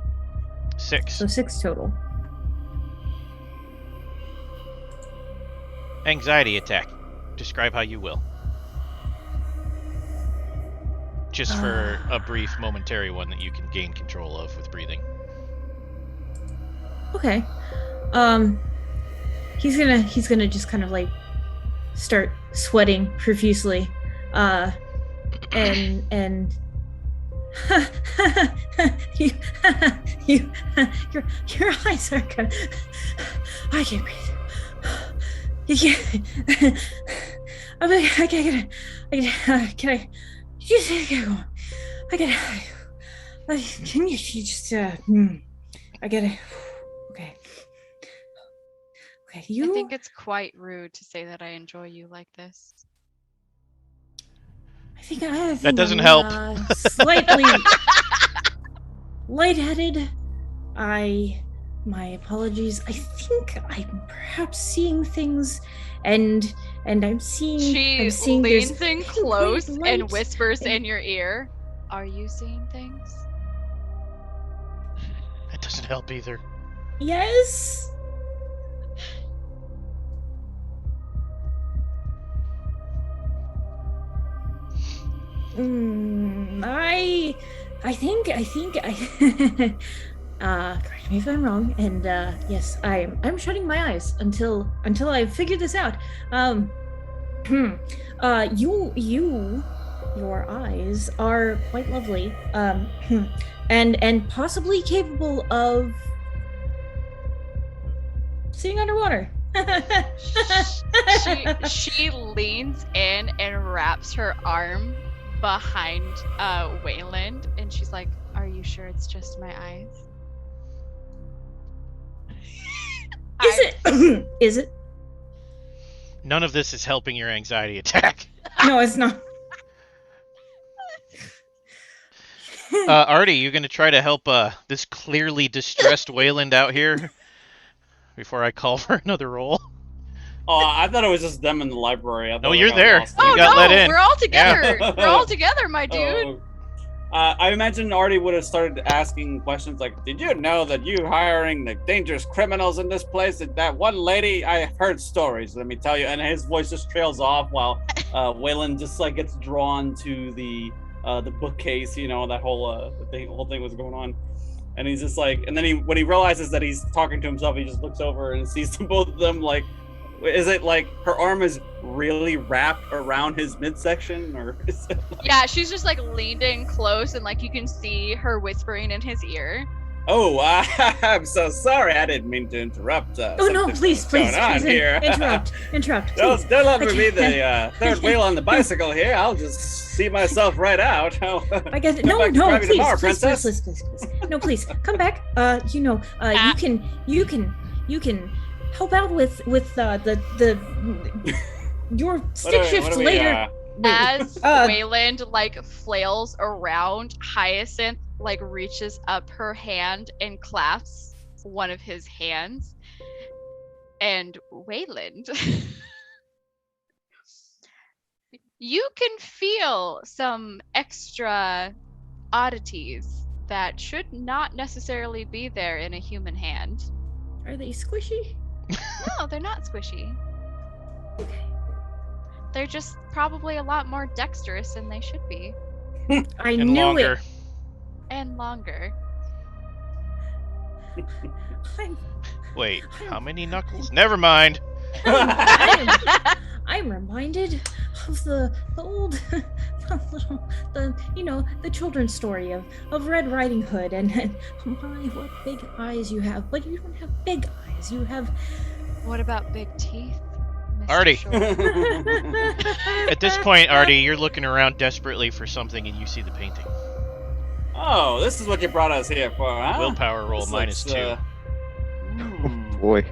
S1: 6.
S2: so 6 total.
S1: Anxiety attack. Describe how you will. Just for a brief, momentary one that you can gain control of with breathing.
S2: Okay. He's gonna just kind of like start sweating profusely. And you, your eyes are kind of, I can't breathe. You can't. I'm like, can I just get going? Can you just I gotta. Okay. Okay, you.
S4: I think it's quite rude to say that I enjoy you like this.
S2: I think
S1: That doesn't
S2: I'm,
S1: help.
S2: Slightly lightheaded. My apologies. I think I'm perhaps seeing things, and I'm seeing.
S4: She
S2: I'm seeing there's
S4: leans in
S2: pink
S4: close
S2: white light
S4: and whispers
S2: and-
S4: in your ear, "Are you seeing things?"
S1: That doesn't help either.
S2: Yes. I think correct me if I'm wrong, and yes, I'm shutting my eyes until I figure this out. Your eyes are quite lovely, and possibly capable of seeing underwater.
S4: She leans in and wraps her arm behind Wayland, and she's like, "Are you sure it's just my eyes?"
S2: Is it? Is it?
S1: None of this is helping your anxiety attack.
S2: No, it's not.
S1: Artie, you gonna try to help this clearly distressed Wayland out here before I call for another roll?
S3: Oh, I thought it was just them in the library. I
S1: No,
S3: thought
S1: you're
S3: I got
S1: there.
S3: lost.
S1: You
S4: Oh
S1: got
S4: no,
S1: let in.
S4: we're all together.
S3: Yeah.
S4: We're all together, my dude.
S3: Oh. I imagine Artie would have started asking questions like, "Did you know that you hiring the dangerous criminals in this place? That one lady, I heard stories. Let me tell you." And his voice just trails off while Wayland just like gets drawn to the bookcase. You know, that whole whole thing was going on, and he's just like, and then when he realizes that he's talking to himself, he just looks over and sees both of them like. Is it like her arm is really wrapped around his midsection, or is it like...
S4: Yeah, she's just like leaned in close, and like you can see her whispering in his ear.
S3: Oh, I'm so sorry. I didn't mean to interrupt.
S2: Oh no,
S3: something
S2: please,
S3: that's
S2: please,
S3: going on
S2: please,
S3: here.
S2: interrupt.
S3: Don't,
S2: Please.
S3: don't let me
S2: I
S3: be
S2: can't-
S3: the third wheel on the bicycle here. I'll just see myself right out.
S2: I guess
S3: Come
S2: no,
S3: back to
S2: no,
S3: driving
S2: please,
S3: tomorrow,
S2: please,
S3: princess.
S2: please. No, please, come back. You can help out with the your stick
S3: What
S2: shift
S3: are we,
S2: later. Wait,
S4: As Wayland like flails around, Hyacinth like reaches up her hand and clasps one of his hands. And Wayland, you can feel some extra oddities that should not necessarily be there in a human hand.
S2: are they squishy?
S4: No, they're not squishy. They're just probably a lot more dexterous than they should be.
S2: I
S1: And
S2: knew
S1: longer.
S2: it.
S4: And longer.
S2: I'm,
S1: Wait, how many knuckles? Never mind.
S2: I'm reminded of the old the children's story of Red Riding Hood and my what big eyes you have, but you don't have big eyes. You have
S4: What about big teeth, Mr.
S1: Artie.
S4: Short?
S1: At this point, Artie, you're looking around desperately for something and you see the painting.
S3: Oh, this is what you brought us here for, huh?
S1: Willpower roll
S3: This
S1: minus
S3: looks,
S1: 2.
S6: Boy.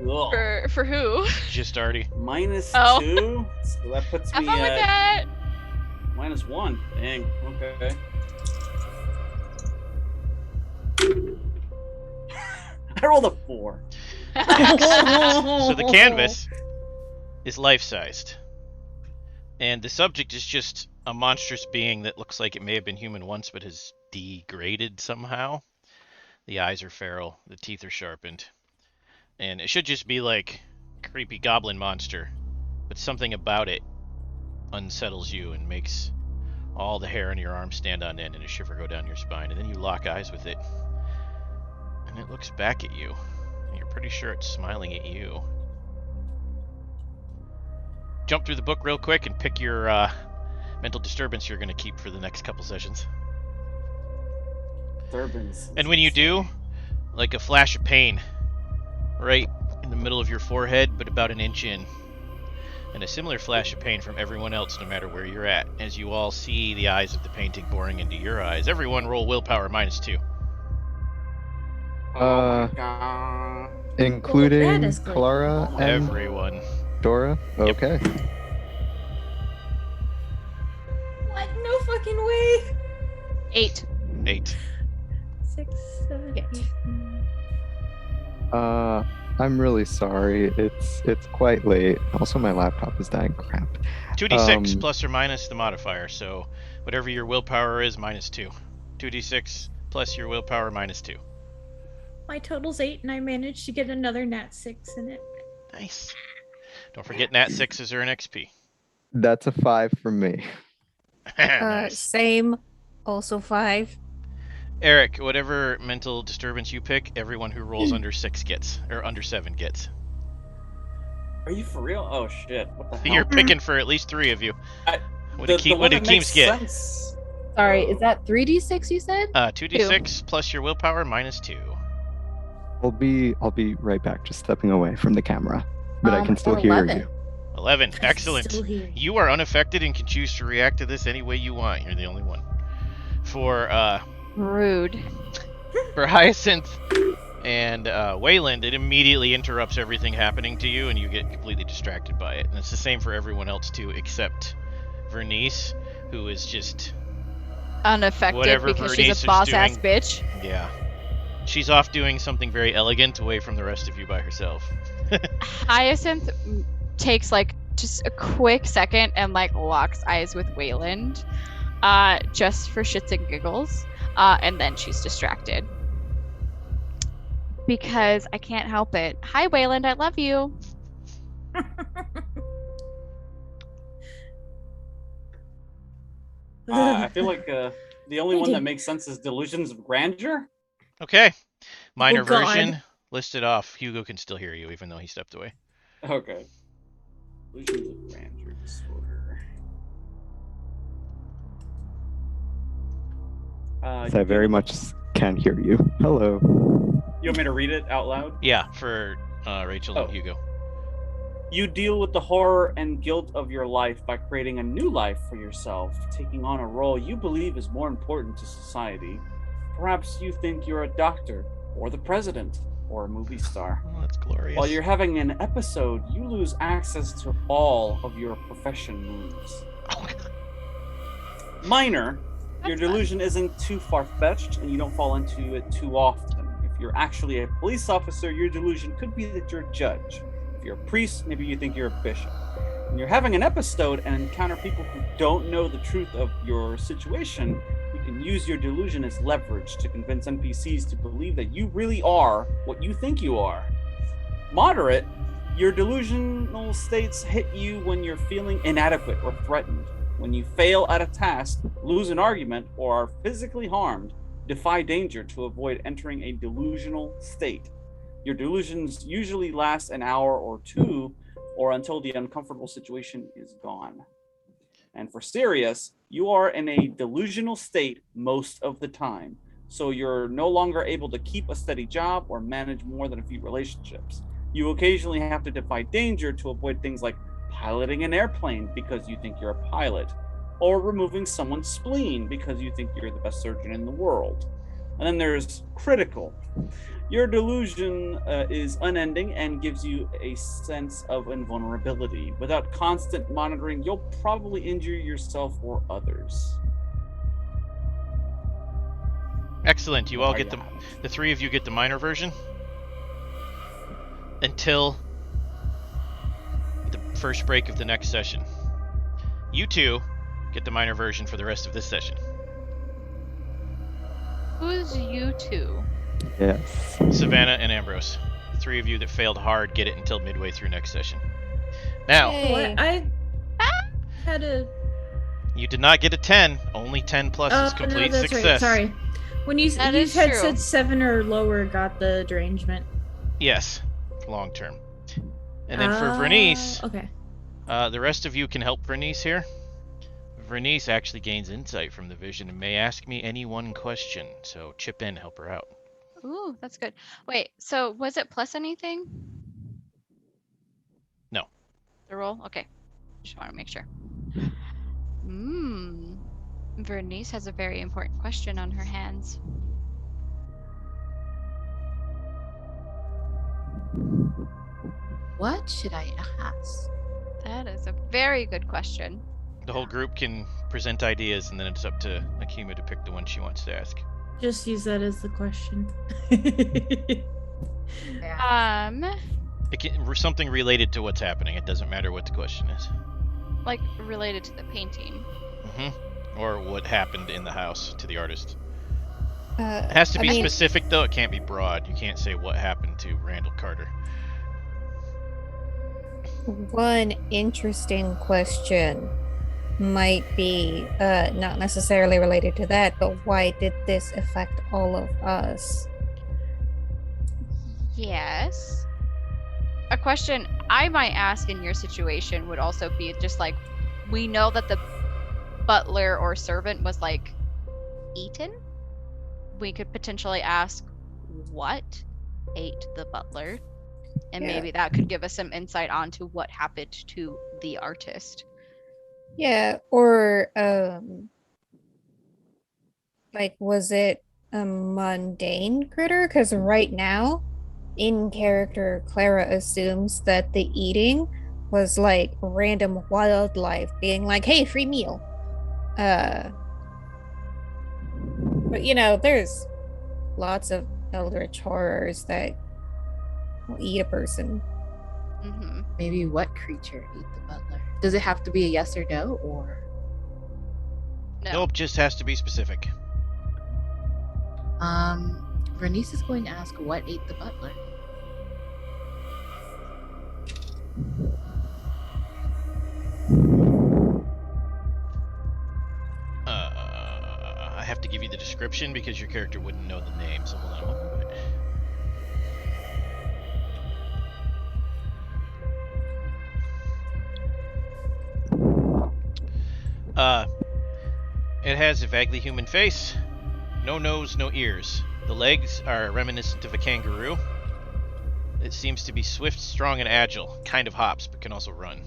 S3: cool.
S4: For who?
S1: Just Artie.
S3: Minus
S4: Oh.
S3: 2? So that puts
S4: Have
S3: me
S4: fun with
S3: at
S4: that.
S3: minus 1. Dang, okay. I rolled a 4.
S1: So the canvas is life-sized. And the subject is just a monstrous being that looks like it may have been human once but has degraded somehow. The eyes are feral, the teeth are sharpened. And it should just be like a creepy goblin monster, but something about it unsettles you and makes all the hair on your arm stand on end and a shiver go down your spine. And then you lock eyes with it, and it looks back at you. And you're pretty sure it's smiling at you. Jump through the book real quick and pick your mental disturbance you're going to keep for the next couple sessions.
S3: Durbans.
S1: And when you do, like a flash of pain right in the middle of your forehead, but about an inch in. And a similar flash of pain from everyone else, no matter where you're at, as you all see the eyes of the painting boring into your eyes. Everyone roll willpower minus 2.
S3: Oh my god.
S6: Including
S2: escalated.
S6: Clara and
S1: Everyone.
S6: Dora? Okay.
S2: what? No fucking way.
S4: 8.
S1: 8.
S2: 6, 7, 8.
S6: I'm really sorry. It's quite late. Also, my laptop is dying. Crap.
S1: 2d6 plus or minus the modifier, so whatever your willpower is, minus 2. 2d6 plus your willpower minus 2.
S2: My total's 8, and I managed to get another nat 6 in it.
S1: Nice. Don't forget Nat 6s are an XP.
S6: That's a 5 from me.
S1: Nice.
S5: Same. Also 5.
S1: Eric, whatever mental disturbance you pick, everyone who rolls under 6 gets, or under 7 gets.
S3: Are you for real? Oh shit! What the hell?
S1: You're picking for at least 3 of you. What
S3: The
S1: did
S3: one that
S1: Keems
S3: makes
S1: get?
S3: sense.
S7: Sorry, is that 3d6 you said?
S1: 2d6 plus your willpower minus 2.
S6: I'll be right back, just stepping away from the camera. But I can still hear
S7: 11.
S6: you.
S1: 11.
S2: Still
S1: Excellent.
S2: here.
S1: You are unaffected and can choose to react to this any way you want. You're the only one. For
S4: Rude.
S1: Hyacinth and Wayland, it immediately interrupts everything happening to you, and you get completely distracted by it. And it's the same for everyone else too, except Vernice, who is just
S4: Unaffected
S1: Whatever
S4: because
S1: Vernice
S4: she's
S1: is
S4: a boss ass
S1: doing.
S4: bitch.
S1: yeah. She's off doing something very elegant away from the rest of you by herself.
S4: Hyacinth takes like just a quick second and like locks eyes with Wayland, just for shits and giggles, and then she's distracted because I can't help it. Hi, Wayland, I love you.
S3: I feel like the only
S2: I
S3: one that
S2: did.
S3: makes sense is delusions of grandeur.
S1: Okay. Minor
S2: Oh, God.
S1: version. Listed off. Hugo can still hear you, even though he stepped away.
S3: Okay. Delusions of grandeur disorder.
S6: So I very much can hear you. Hello.
S3: You want me to read it out loud?
S1: Yeah, for Rachel and
S3: Oh.
S1: Hugo.
S3: You deal with the horror and guilt of your life by creating a new life for yourself, taking on a role you believe is more important to society. Perhaps you think you're a doctor, or the president, or a movie star.
S1: Oh, that's glorious.
S3: While you're having an episode, you lose access to all of your profession moves.
S1: Oh, God.
S3: Minor, your
S4: That's fun.
S3: delusion isn't too far-fetched and you don't fall into it too often. If you're actually a police officer, your delusion could be that you're a judge. If you're a priest, maybe you think you're a bishop. When you're having an episode and encounter people who don't know the truth of your situation, you can use your delusion as leverage to convince NPCs to believe that you really are what you think you are. Moderate, your delusional states hit you when you're feeling inadequate or threatened. When you fail at a task, lose an argument, or are physically harmed, defy danger to avoid entering a delusional state. Your delusions usually last an hour or two, or until the uncomfortable situation is gone. And for serious, you are in a delusional state most of the time, so you're no longer able to keep a steady job or manage more than a few relationships. You occasionally have to defy danger to avoid things like piloting an airplane because you think you're a pilot, or removing someone's spleen because you think you're the best surgeon in the world. And then there's critical. Your delusion is unending and gives you a sense of invulnerability. Without constant monitoring, you'll probably injure yourself or others.
S1: Excellent. You all
S3: There
S1: get
S3: you have it.
S1: the 3 of you get the minor version until the first break of the next session. You 2 get the minor version for the rest of this session.
S4: Who's you two?
S6: Yes.
S1: Savannah and Ambrose. The 3 of you that failed hard get it until midway through next session. Now,
S5: Yay.
S2: I had a.
S1: you did not get a 10. Only 10 plus is complete
S2: no, that's
S1: success.
S2: right. Sorry. When you
S4: That
S2: you
S4: is
S2: had
S4: true.
S2: said 7 or lower, got the derangement.
S1: Yes, long term. And then for Vernice,
S2: Okay.
S1: the rest of you can help Vernice here. Vernice actually gains insight from the vision and may ask me any one question, so chip in, help her out.
S4: Ooh, that's good. Wait, so was it plus anything?
S1: No.
S4: The roll? Okay. Just want to make sure. Vernice has a very important question on her hands.
S7: What should I ask?
S4: That is a very good question.
S1: The whole group can present ideas, and then it's up to Akima to pick the one she wants to ask.
S2: Just use that as the question.
S1: It can, something related to what's happening. It doesn't matter what the question is.
S4: Like related to the painting.
S1: Or what happened in the house to the artist. It has to
S5: I
S1: be
S5: mean,
S1: specific, though. It can't be broad. You can't say what happened to Randall Carter.
S5: one interesting question might be not necessarily related to that, but why did this affect all of us?
S8: Yes. A question I might ask in your situation would also be just like, we know that the butler or servant was like eaten. We could potentially ask what ate the butler, and
S5: Yeah.
S8: maybe that could give us some insight onto what happened to the artist.
S5: Yeah, or like, was it a mundane critter? Because right now, in character, Clara assumes that the eating was like random wildlife being like, hey, free meal. But you know, there's lots of eldritch horrors that will eat a person.
S8: Mm-hmm.
S7: Maybe what creature ate the butler? Does it have to be a yes or no, or
S8: No.
S1: Nope, just has to be specific.
S7: Vernice is going to ask what ate the butler.
S1: I have to give you the description because your character wouldn't know the name, so hold on one moment. It has a vaguely human face, no nose, no ears. The legs are reminiscent of a kangaroo. It seems to be swift, strong, and agile. Kind of hops, but can also run.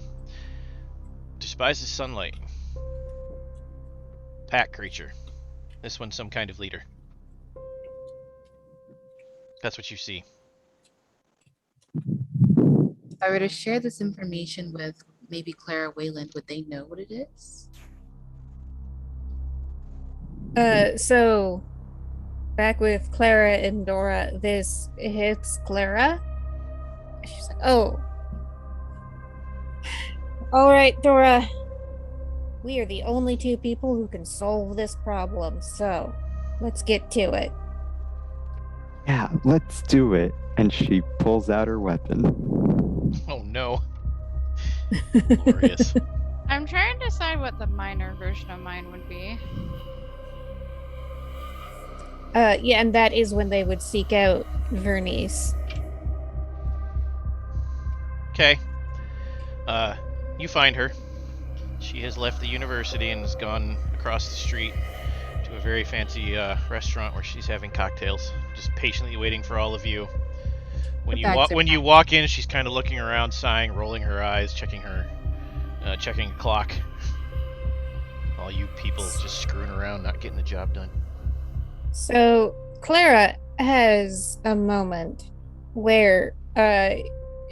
S1: Despises sunlight. Pack creature. This one's some kind of leader. That's what you see.
S7: If I were to share this information with maybe Clara Wayland, would they know what it is?
S5: So back with Clara and Dora, this hits Clara. She's like, oh. All right, Dora. We are the only two people who can solve this problem, so let's get to it.
S6: Yeah, let's do it. And she pulls out her weapon.
S1: Oh no. Glorious.
S8: I'm trying to decide what the minor version of mine would be.
S5: Yeah, and that is when they would seek out Vernice.
S1: Okay. You find her. She has left the university and has gone across the street to a very fancy restaurant where she's having cocktails, just patiently waiting for all of you. When you walk in, she's kind of looking around, sighing, rolling her eyes, checking a clock. All you people just screwing around, not getting the job done.
S5: So Clara has a moment where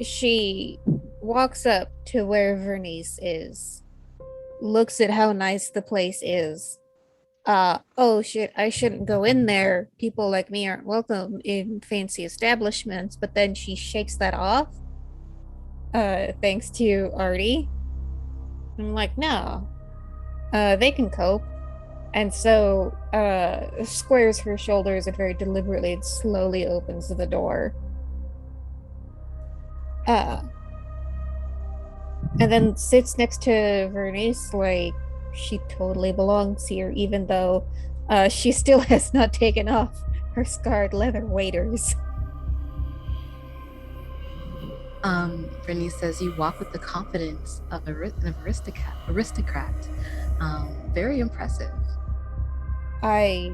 S5: she walks up to where Vernice is, looks at how nice the place is. Oh shit, I shouldn't go in there. People like me aren't welcome in fancy establishments, but then she shakes that off. Thanks to Artie. I'm like, no. They can cope. And so squares her shoulders and very deliberately and slowly opens the door. And then sits next to Vernice like she totally belongs here, even though she still has not taken off her scarred leather waders.
S7: Vernice says you walk with the confidence of an aristocrat. Very impressive.
S5: How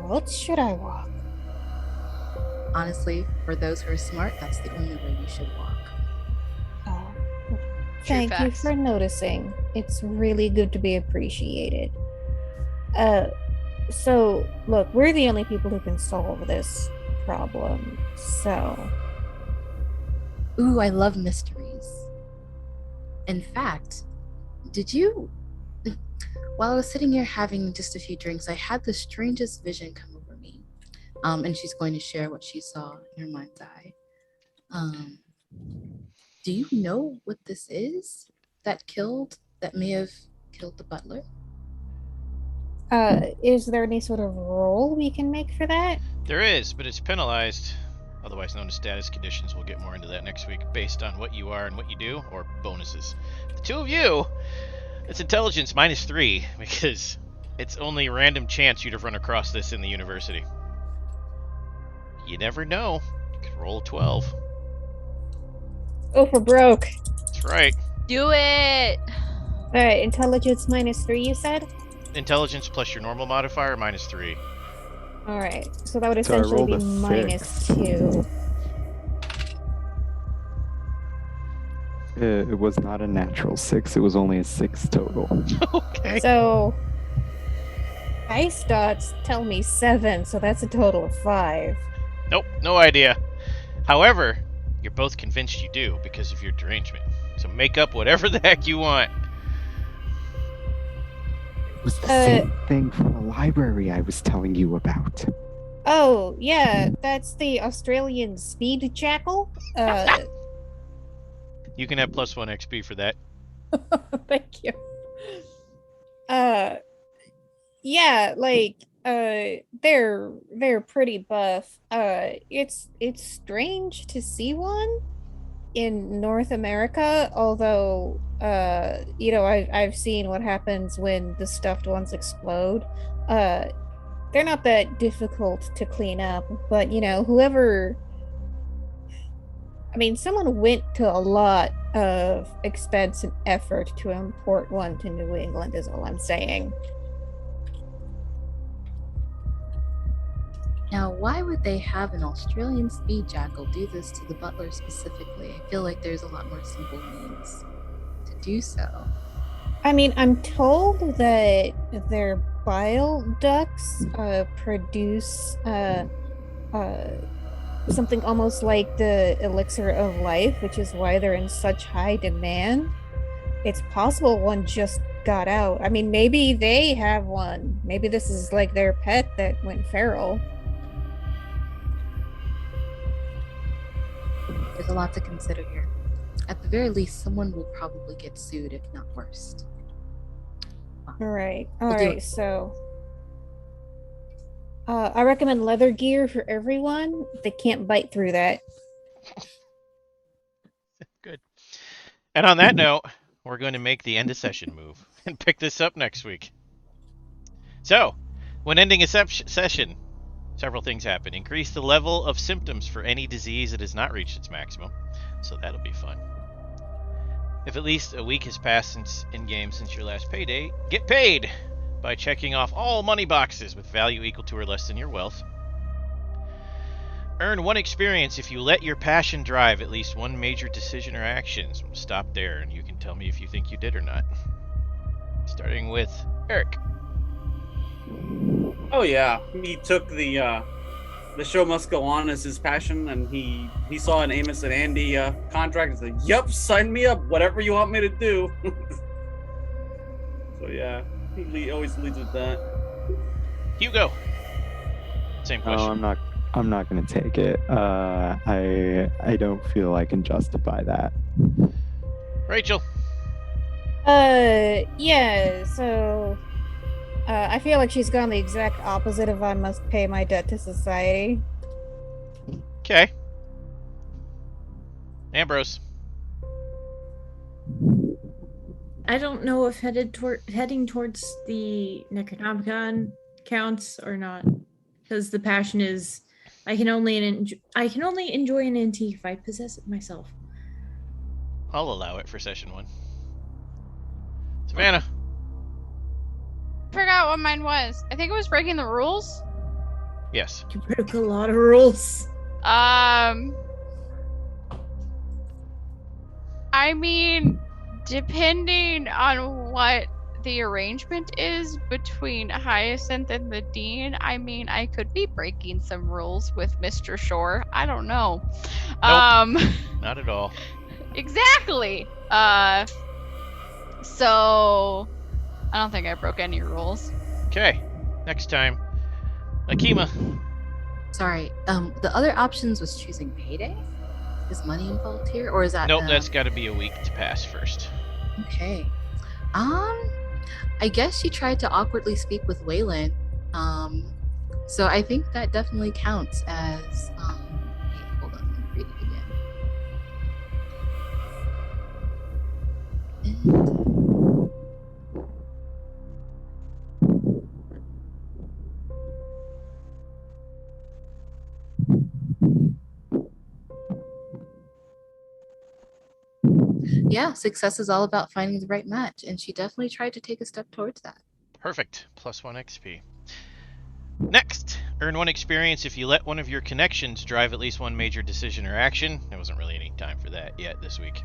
S5: else should I walk?
S7: Honestly, for those who are smart, that's the only way you should walk.
S5: Oh,
S8: True
S5: thank you
S8: facts.
S5: for noticing. It's really good to be appreciated. So look, we're the only people who can solve this problem. So,
S7: Ooh, I love mysteries. In fact, did you? While I was sitting here having just a few drinks, I had the strangest vision come over me. And she's going to share what she saw in her mind's eye. Do you know what this is that may have killed the butler?
S5: Is there any sort of roll we can make for that?
S1: There is, but it's penalized, otherwise known as status conditions. We'll get more into that next week, based on what you are and what you do, or bonuses. The two of you, it's intelligence -3, because it's only random chance you'd have run across this in the university. You never know. You could roll a 12.
S5: Oh, for broke.
S1: That's right.
S8: Do it.
S5: All right, intelligence -3, you said?
S1: Intelligence plus your normal modifier -3.
S5: All right, so that would
S6: So I
S5: essentially
S6: rolled
S5: be
S6: a 6.
S5: -2.
S6: It was not a natural 6. It was only a 6 total.
S1: Okay.
S5: So, ice dots tell me 7, so that's a total of 5.
S1: Nope, no idea. However, you're both convinced you do because of your derangement. So make up whatever the heck you want.
S6: It was the same thing from the library I was telling you about.
S5: Oh, yeah, that's the Australian speed jackal.
S1: You can have +1 XP for that.
S5: Thank you. Yeah, like they're pretty buff. It's strange to see one in North America, although you know, I've seen what happens when the stuffed ones explode. They're not that difficult to clean up, but you know, whoever, I mean, someone went to a lot of expense and effort to import one to New England, is all I'm saying.
S7: Now, why would they have an Australian speed jackal do this to the butler specifically? I feel like there's a lot more simple means to do so.
S5: I mean, I'm told that their bile ducts produce something almost like the elixir of life, which is why they're in such high demand. It's possible one just got out. I mean, maybe they have one. Maybe this is like their pet that went feral.
S7: There's a lot to consider here. At the very least, someone will probably get sued, if not worse.
S5: All right.
S7: We'll
S5: All
S7: do
S5: right.
S7: it.
S5: So I recommend leather gear for everyone. They can't bite through that.
S1: Good. And on that note, we're going to make the end of session move and pick this up next week. So, when ending a session, several things happen. Increase the level of symptoms for any disease that has not reached its maximum. So that'll be fun. If at least a week has passed in-game since your last payday, get paid by checking off all money boxes with value equal to or less than your wealth. Earn 1 experience if you let your passion drive at least one major decision or action. So stop there and you can tell me if you think you did or not. Starting with Eric.
S3: Oh yeah, he took the show must go on as his passion, and he saw an Amos and Andy contract and said, "Yep, sign me up, whatever you want me to do." So yeah, he always leads with that.
S1: Hugo. Same question.
S6: Oh, I'm not gonna take it. I don't feel I can justify that.
S1: Rachel.
S5: Yeah, so I feel like she's gone the exact opposite of I must pay my debt to society.
S1: Okay. Ambrose.
S2: I don't know if heading towards the Necronomicon counts or not, because the passion is I can only enjoy an antique if I possess it myself.
S1: I'll allow it for session 1. Savannah.
S8: Forgot what mine was. I think it was breaking the rules.
S1: Yes.
S2: You broke a lot of rules.
S8: I mean, depending on what the arrangement is between Hyacinth and the Dean, I mean, I could be breaking some rules with Mr. Shore. I don't know.
S1: Nope. Not at all.
S8: Exactly. So I don't think I broke any rules.
S1: Okay. Next time. Akima.
S7: Sorry, the other options was choosing payday? Is money involved here, or is that?
S1: Nope, that's got to be a week to pass first.
S7: Okay. I guess she tried to awkwardly speak with Waylon. So I think that definitely counts as. Wait, hold on, let me read it again. Yeah, success is all about finding the right match, and she definitely tried to take a step towards that.
S1: Perfect. +1 XP. Next, earn 1 experience if you let one of your connections drive at least one major decision or action. There wasn't really any time for that yet this week.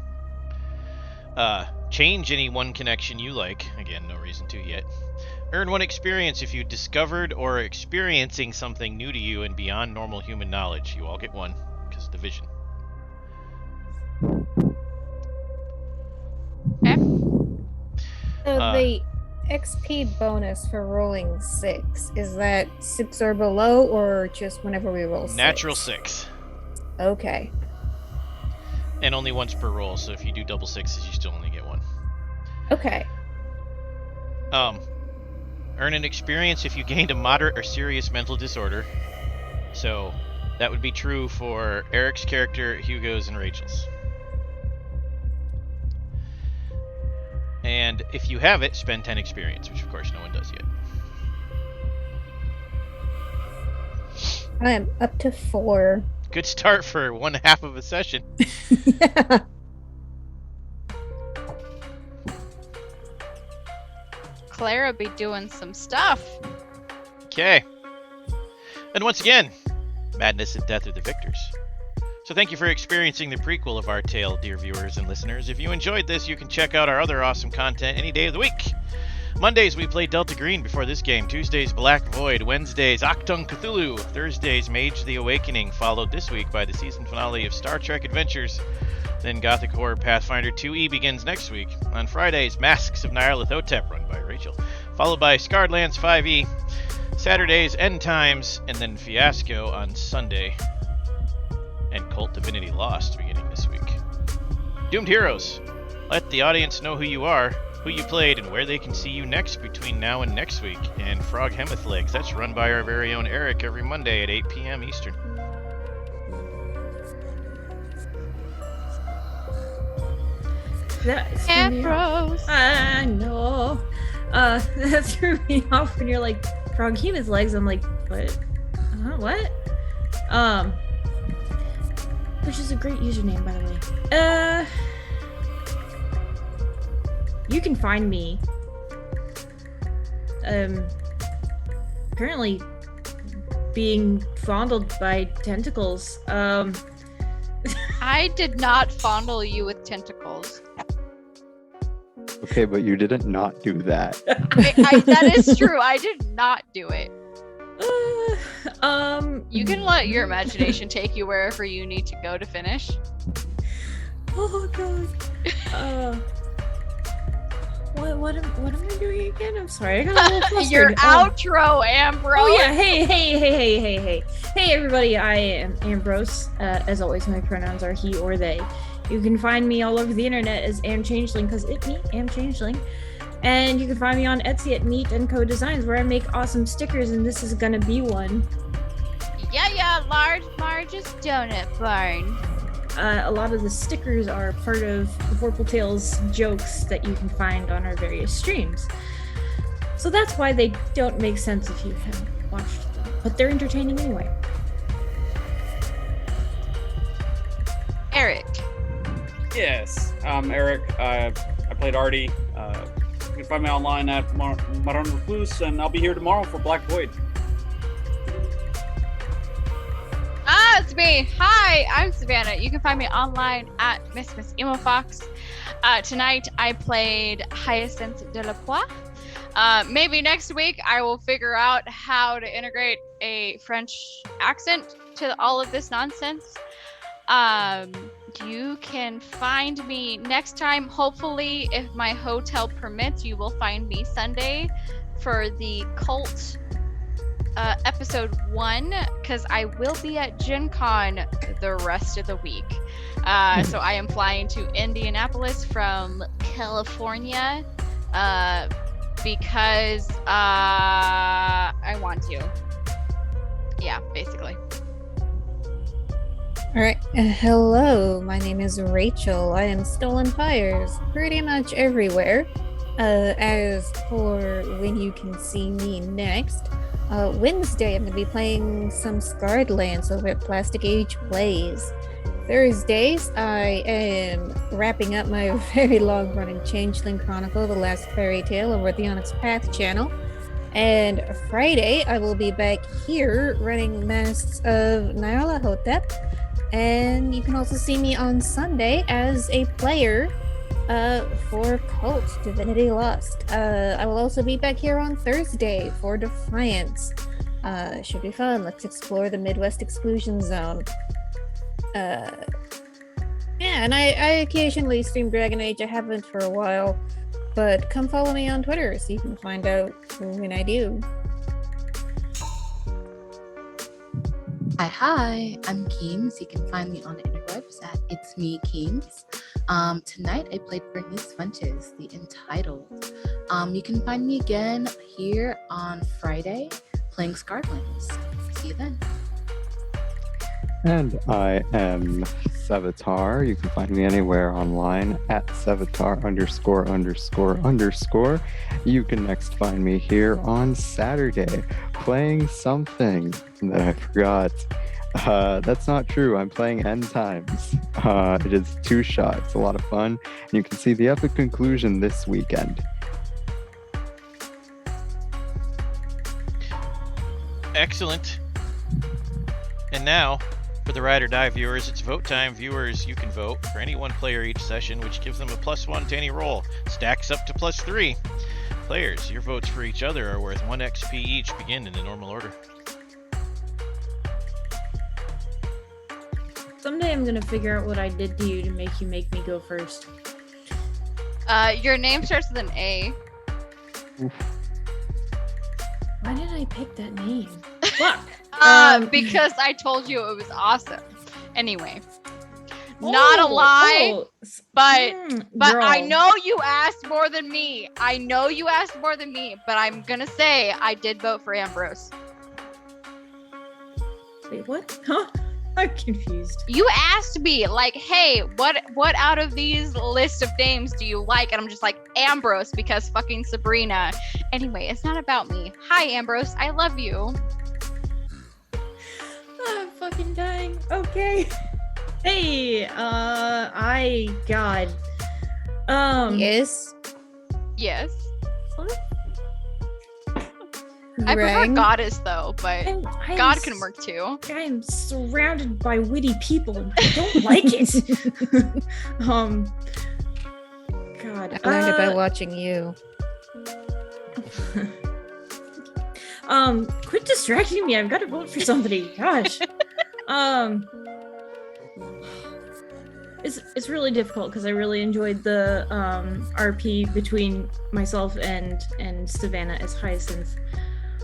S1: Change any one connection you like. Again, no reason to yet. Earn 1 experience if you discovered or are experiencing something new to you and beyond normal human knowledge. You all get 1, because division.
S8: Okay.
S5: So the XP bonus for rolling 6, is that 6 or below, or just whenever we roll 6?
S1: Natural 6.
S5: Okay.
S1: And only once per roll, so if you do double 6s, you still only get 1.
S5: Okay.
S1: Earn an experience if you gained a moderate or serious mental disorder. So that would be true for Eric's character, Hugo's, and Rachel's. And if you have it, spend 10 experience, which of course no one does yet.
S5: I am up to 4.
S1: Good start for 1/2 of a session.
S5: Yeah.
S8: Clara be doing some stuff.
S1: Okay. And once again, madness and death are the victors. So thank you for experiencing the prequel of our tale, dear viewers and listeners. If you enjoyed this, you can check out our other awesome content any day of the week. Mondays, we play Delta Green before this game. Tuesdays, Black Void. Wednesdays, Octung Cthulhu. Thursdays, Mage the Awakening, followed this week by the season finale of Star Trek Adventures. Then Gothic Horror Pathfinder 2E begins next week. On Fridays, Masks of Nyarlathotep, run by Rachel, followed by Scarred Lands 5E. Saturdays, End Times, and then Fiasco on Sunday. And Cult Divinity Lost beginning this week. Doomed Heroes. Let the audience know who you are, who you played, and where they can see you next between now and next week. And Frog Hemeth Legs, that's run by our very own Eric every Monday at 8 p.m. Eastern.
S2: That threw me off.
S8: Ambrose.
S2: I know. That threw me off when you're like, Frog Hemeth Legs. I'm like, what? What? Which is a great username, by the way. You can find me. Apparently being fondled by tentacles.
S8: I did not fondle you with tentacles.
S6: Okay, but you didn't not do that.
S8: That is true. I did not do it. You can let your imagination take you wherever you need to go to finish.
S2: Oh god. What am I doing again? I'm sorry. I got a little flustered.
S8: Your outro, Ambrose.
S2: Oh yeah, hey everybody, I am Ambrose. As always, my pronouns are he or they. You can find me all over the internet as Am Changeling, because it me, Am Changeling. And you can find me on Etsy at Meat & Co. Designs, where I make awesome stickers, and this is gonna be one.
S8: Yeah, large Marge's Donut Barn.
S2: A lot of the stickers are part of Vorpal Tales jokes that you can find on our various streams. So that's why they don't make sense if you haven't watched them, but they're entertaining anyway.
S8: Eric.
S3: Yes, I'm Eric. I played Artie. You can find me online at Modern Recluse, and I'll be here tomorrow for Black Void.
S8: It's me. Hi, I'm Savannah. You can find me online at Miss Emo Fox. Tonight I played Hyacinth de la Poix. Maybe next week I will figure out how to integrate a French accent to all of this nonsense. You can find me next time. Hopefully, if my hotel permits, you will find me Sunday for the Cult episode 1, because I will be at Gen Con the rest of the week. So I am flying to Indianapolis from California because I want to. Yeah, basically.
S5: All right. Hello, my name is Rachel. I am Stolen Fires pretty much everywhere. As for when you can see me next, Wednesday I'm going to be playing some Scarred Lands over at Plastic Age Plays. Thursdays I am wrapping up my very long-running Changeling Chronicle, The Last Fairy Tale, over at the Onyx Path channel. And Friday I will be back here running Masks of Nyarlathotep. And you can also see me on Sunday as a player for Cult Divinity Lost. I will also be back here on Thursday for Defiance. Should be fun. Let's explore the Midwest Exclusion Zone. Yeah, and I occasionally stream Dragon Age. I haven't for a while, but come follow me on Twitter so you can find out when I do.
S7: Hi, I'm Keems. You can find me on the interwebs at It's Me Keems. Tonight I played Bernice Funches, the Entitled. You can find me again here on Friday playing Scarred Lands. See you then.
S6: And I am Sevatar. You can find me anywhere online at Sevatar ____. You can next find me here on Saturday playing something that I forgot. That's not true. I'm playing End Times. It is 2-shot. It's a lot of fun. And you can see the epic conclusion this weekend.
S1: Excellent. And now, for the Ride or Die viewers, it's vote time. Viewers, you can vote for any one player each session, which gives them a +1 to any roll. Stacks up to +3. Players, your votes for each other are worth 1 XP each. Begin in the normal order.
S2: Someday I'm gonna figure out what I did to you to make me go first.
S8: Your name starts with an A.
S2: Why did I pick that name? Fuck.
S8: Because I told you it was awesome. Anyway, not a lie, but I
S2: girl.
S8: know you asked more than me. But I'm gonna say I did vote for Ambrose.
S2: Wait, what? Huh? I'm confused.
S8: You asked me, like, hey, what out of these list of names do you like? And I'm just like, Ambrose, because fucking Sabrina. Anyway, it's not about me. Hi, Ambrose. I love you.
S2: I'm fucking dying. Okay. Hey, God.
S5: Yes.
S8: Yes.
S2: What?
S8: I prefer
S5: Rang.
S8: goddess though, but
S2: I'm
S8: God can work too.
S2: I am surrounded by witty people and I don't like it. God.
S5: I learned it by watching you.
S2: Quit distracting me. I've got to vote for somebody. Gosh. It's really difficult because I really enjoyed the RP between myself and Savannah as Hyacinth.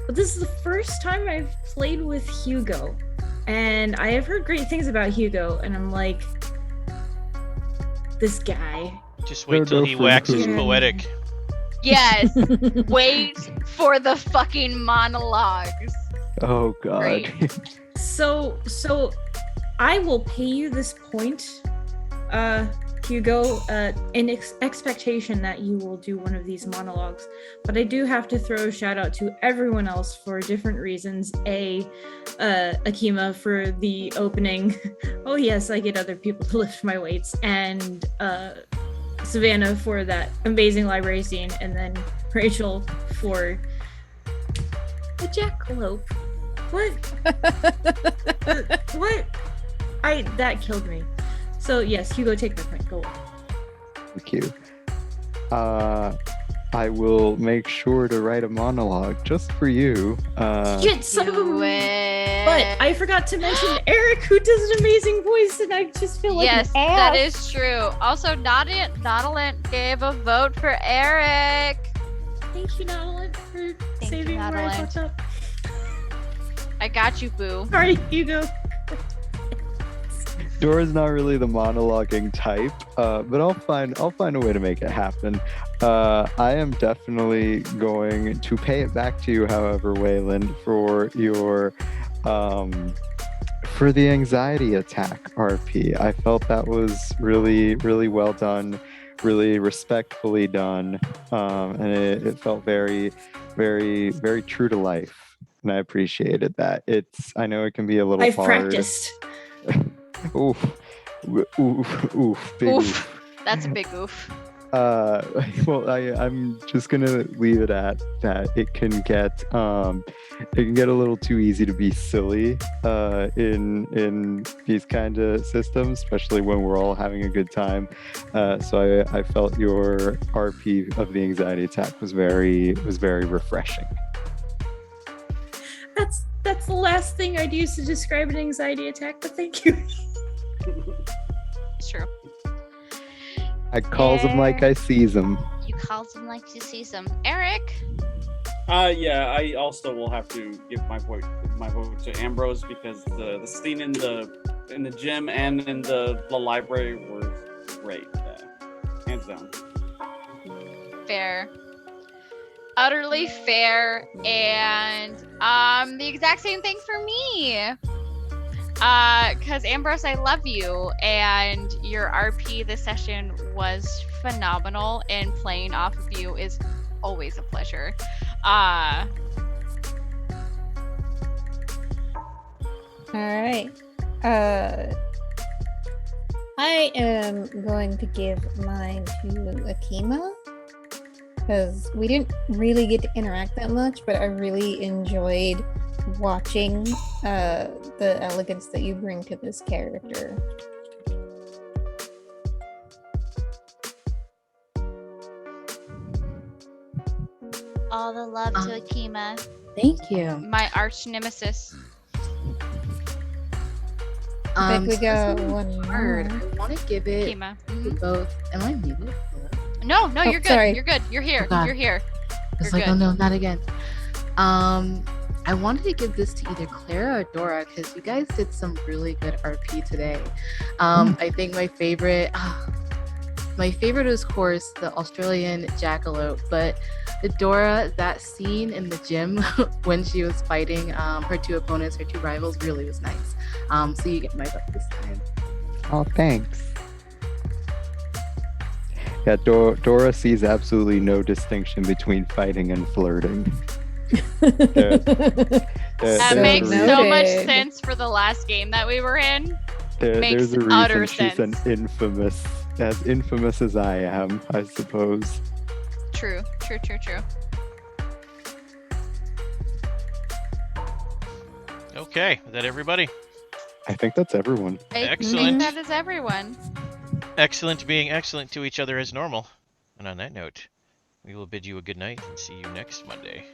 S2: But this is the first time I've played with Hugo, and I have heard great things about Hugo, and I'm like, this guy.
S1: Just wait till he waxes poetic.
S8: Yes. Wait for the fucking monologues.
S6: Oh God.
S8: Great.
S2: So I will pay you this point, Hugo, in expectation that you will do one of these monologues. But I do have to throw a shout out to everyone else for different reasons. Akima for the opening. Oh yes, I get other people to lift my weights, and Savannah for that amazing library scene, and then Rachel for the jackalope. What? What? That killed me. So yes, Hugo, take my point. Go on.
S6: Thank you. I will make sure to write a monologue just for you.
S2: Shit, son of a...
S8: Do it.
S2: But I forgot to mention Eric, who does an amazing voice, and I just feel like
S8: yes,
S2: an ass.
S8: that is true. Also, Nautilin gave a vote for Eric.
S2: Thank you, Nautilin, for
S8: Thank
S2: saving
S8: you,
S2: where I
S8: Nautilin.
S2: fucked up.
S8: I got you, boo.
S2: Sorry, Hugo.
S6: Dora's not really the monologuing type, but I'll find a way to make it happen. I am definitely going to pay it back to you, however, Wayland, for the anxiety attack RP. I felt that was really, really well done, really respectfully done, and it felt very, very, very true to life. And I appreciated that. I know it can be a little
S2: I've
S6: hard.
S2: practiced.
S6: Oof, oof, big
S8: Oof.
S6: oof.
S8: That's a big oof.
S6: Well, I'm just gonna leave it at that. It can get a little too easy to be silly in these kind of systems, especially when we're all having a good time. So I felt your RP of the anxiety attack was very refreshing.
S2: That's the last thing I'd use to describe an anxiety attack, but thank you.
S8: It's true.
S6: I calls them like I sees them.
S8: You calls him like you see some. Eric.
S3: Yeah, I also will have to give my vote to Ambrose because the scene in the gym and in the library was great. Hands down.
S8: Fair. Utterly fair. And the exact same thing for me. Because Ambrose, I love you, and your RP this session was phenomenal, and playing off of you is always a pleasure.
S5: All right. I am going to give mine to Akima because we didn't really get to interact that much, but I really enjoyed watching the elegance that you bring to this character.
S8: All the love to Akima,
S7: Thank you.
S8: my arch nemesis.
S5: I think we
S7: So
S5: got
S7: this one's
S5: one
S7: hard.
S5: more.
S7: I want to give it
S8: Akima.
S7: to both. Am I muted?
S8: No,
S5: Oh,
S8: you're good.
S5: sorry.
S8: You're good. You're here.
S7: Oh, God.
S8: You're here.
S7: It's
S8: You're
S7: like,
S8: good.
S7: oh no, not again. I wanted to give this to either Clara or Dora because you guys did some really good RP today. I think my favorite is, of course, the Australian jackalope, but the Dora, that scene in the gym when she was fighting her two opponents, her two rivals, really was nice. So you get my vote this time.
S6: Oh, thanks. Yeah, Dora sees absolutely no distinction between fighting and flirting.
S8: That
S6: There's
S8: makes
S6: a
S8: so much
S5: noted.
S8: sense for the last game that we were in.
S6: There's a
S8: utter
S6: reason she's
S8: sense.
S6: as infamous as I am, I suppose.
S8: True.
S1: Okay, is that everybody?
S6: I think that's everyone.
S8: I
S1: Excellent.
S8: think that is everyone.
S1: Excellent being excellent to each other as normal. And on that note, we will bid you a good night and see you next Monday.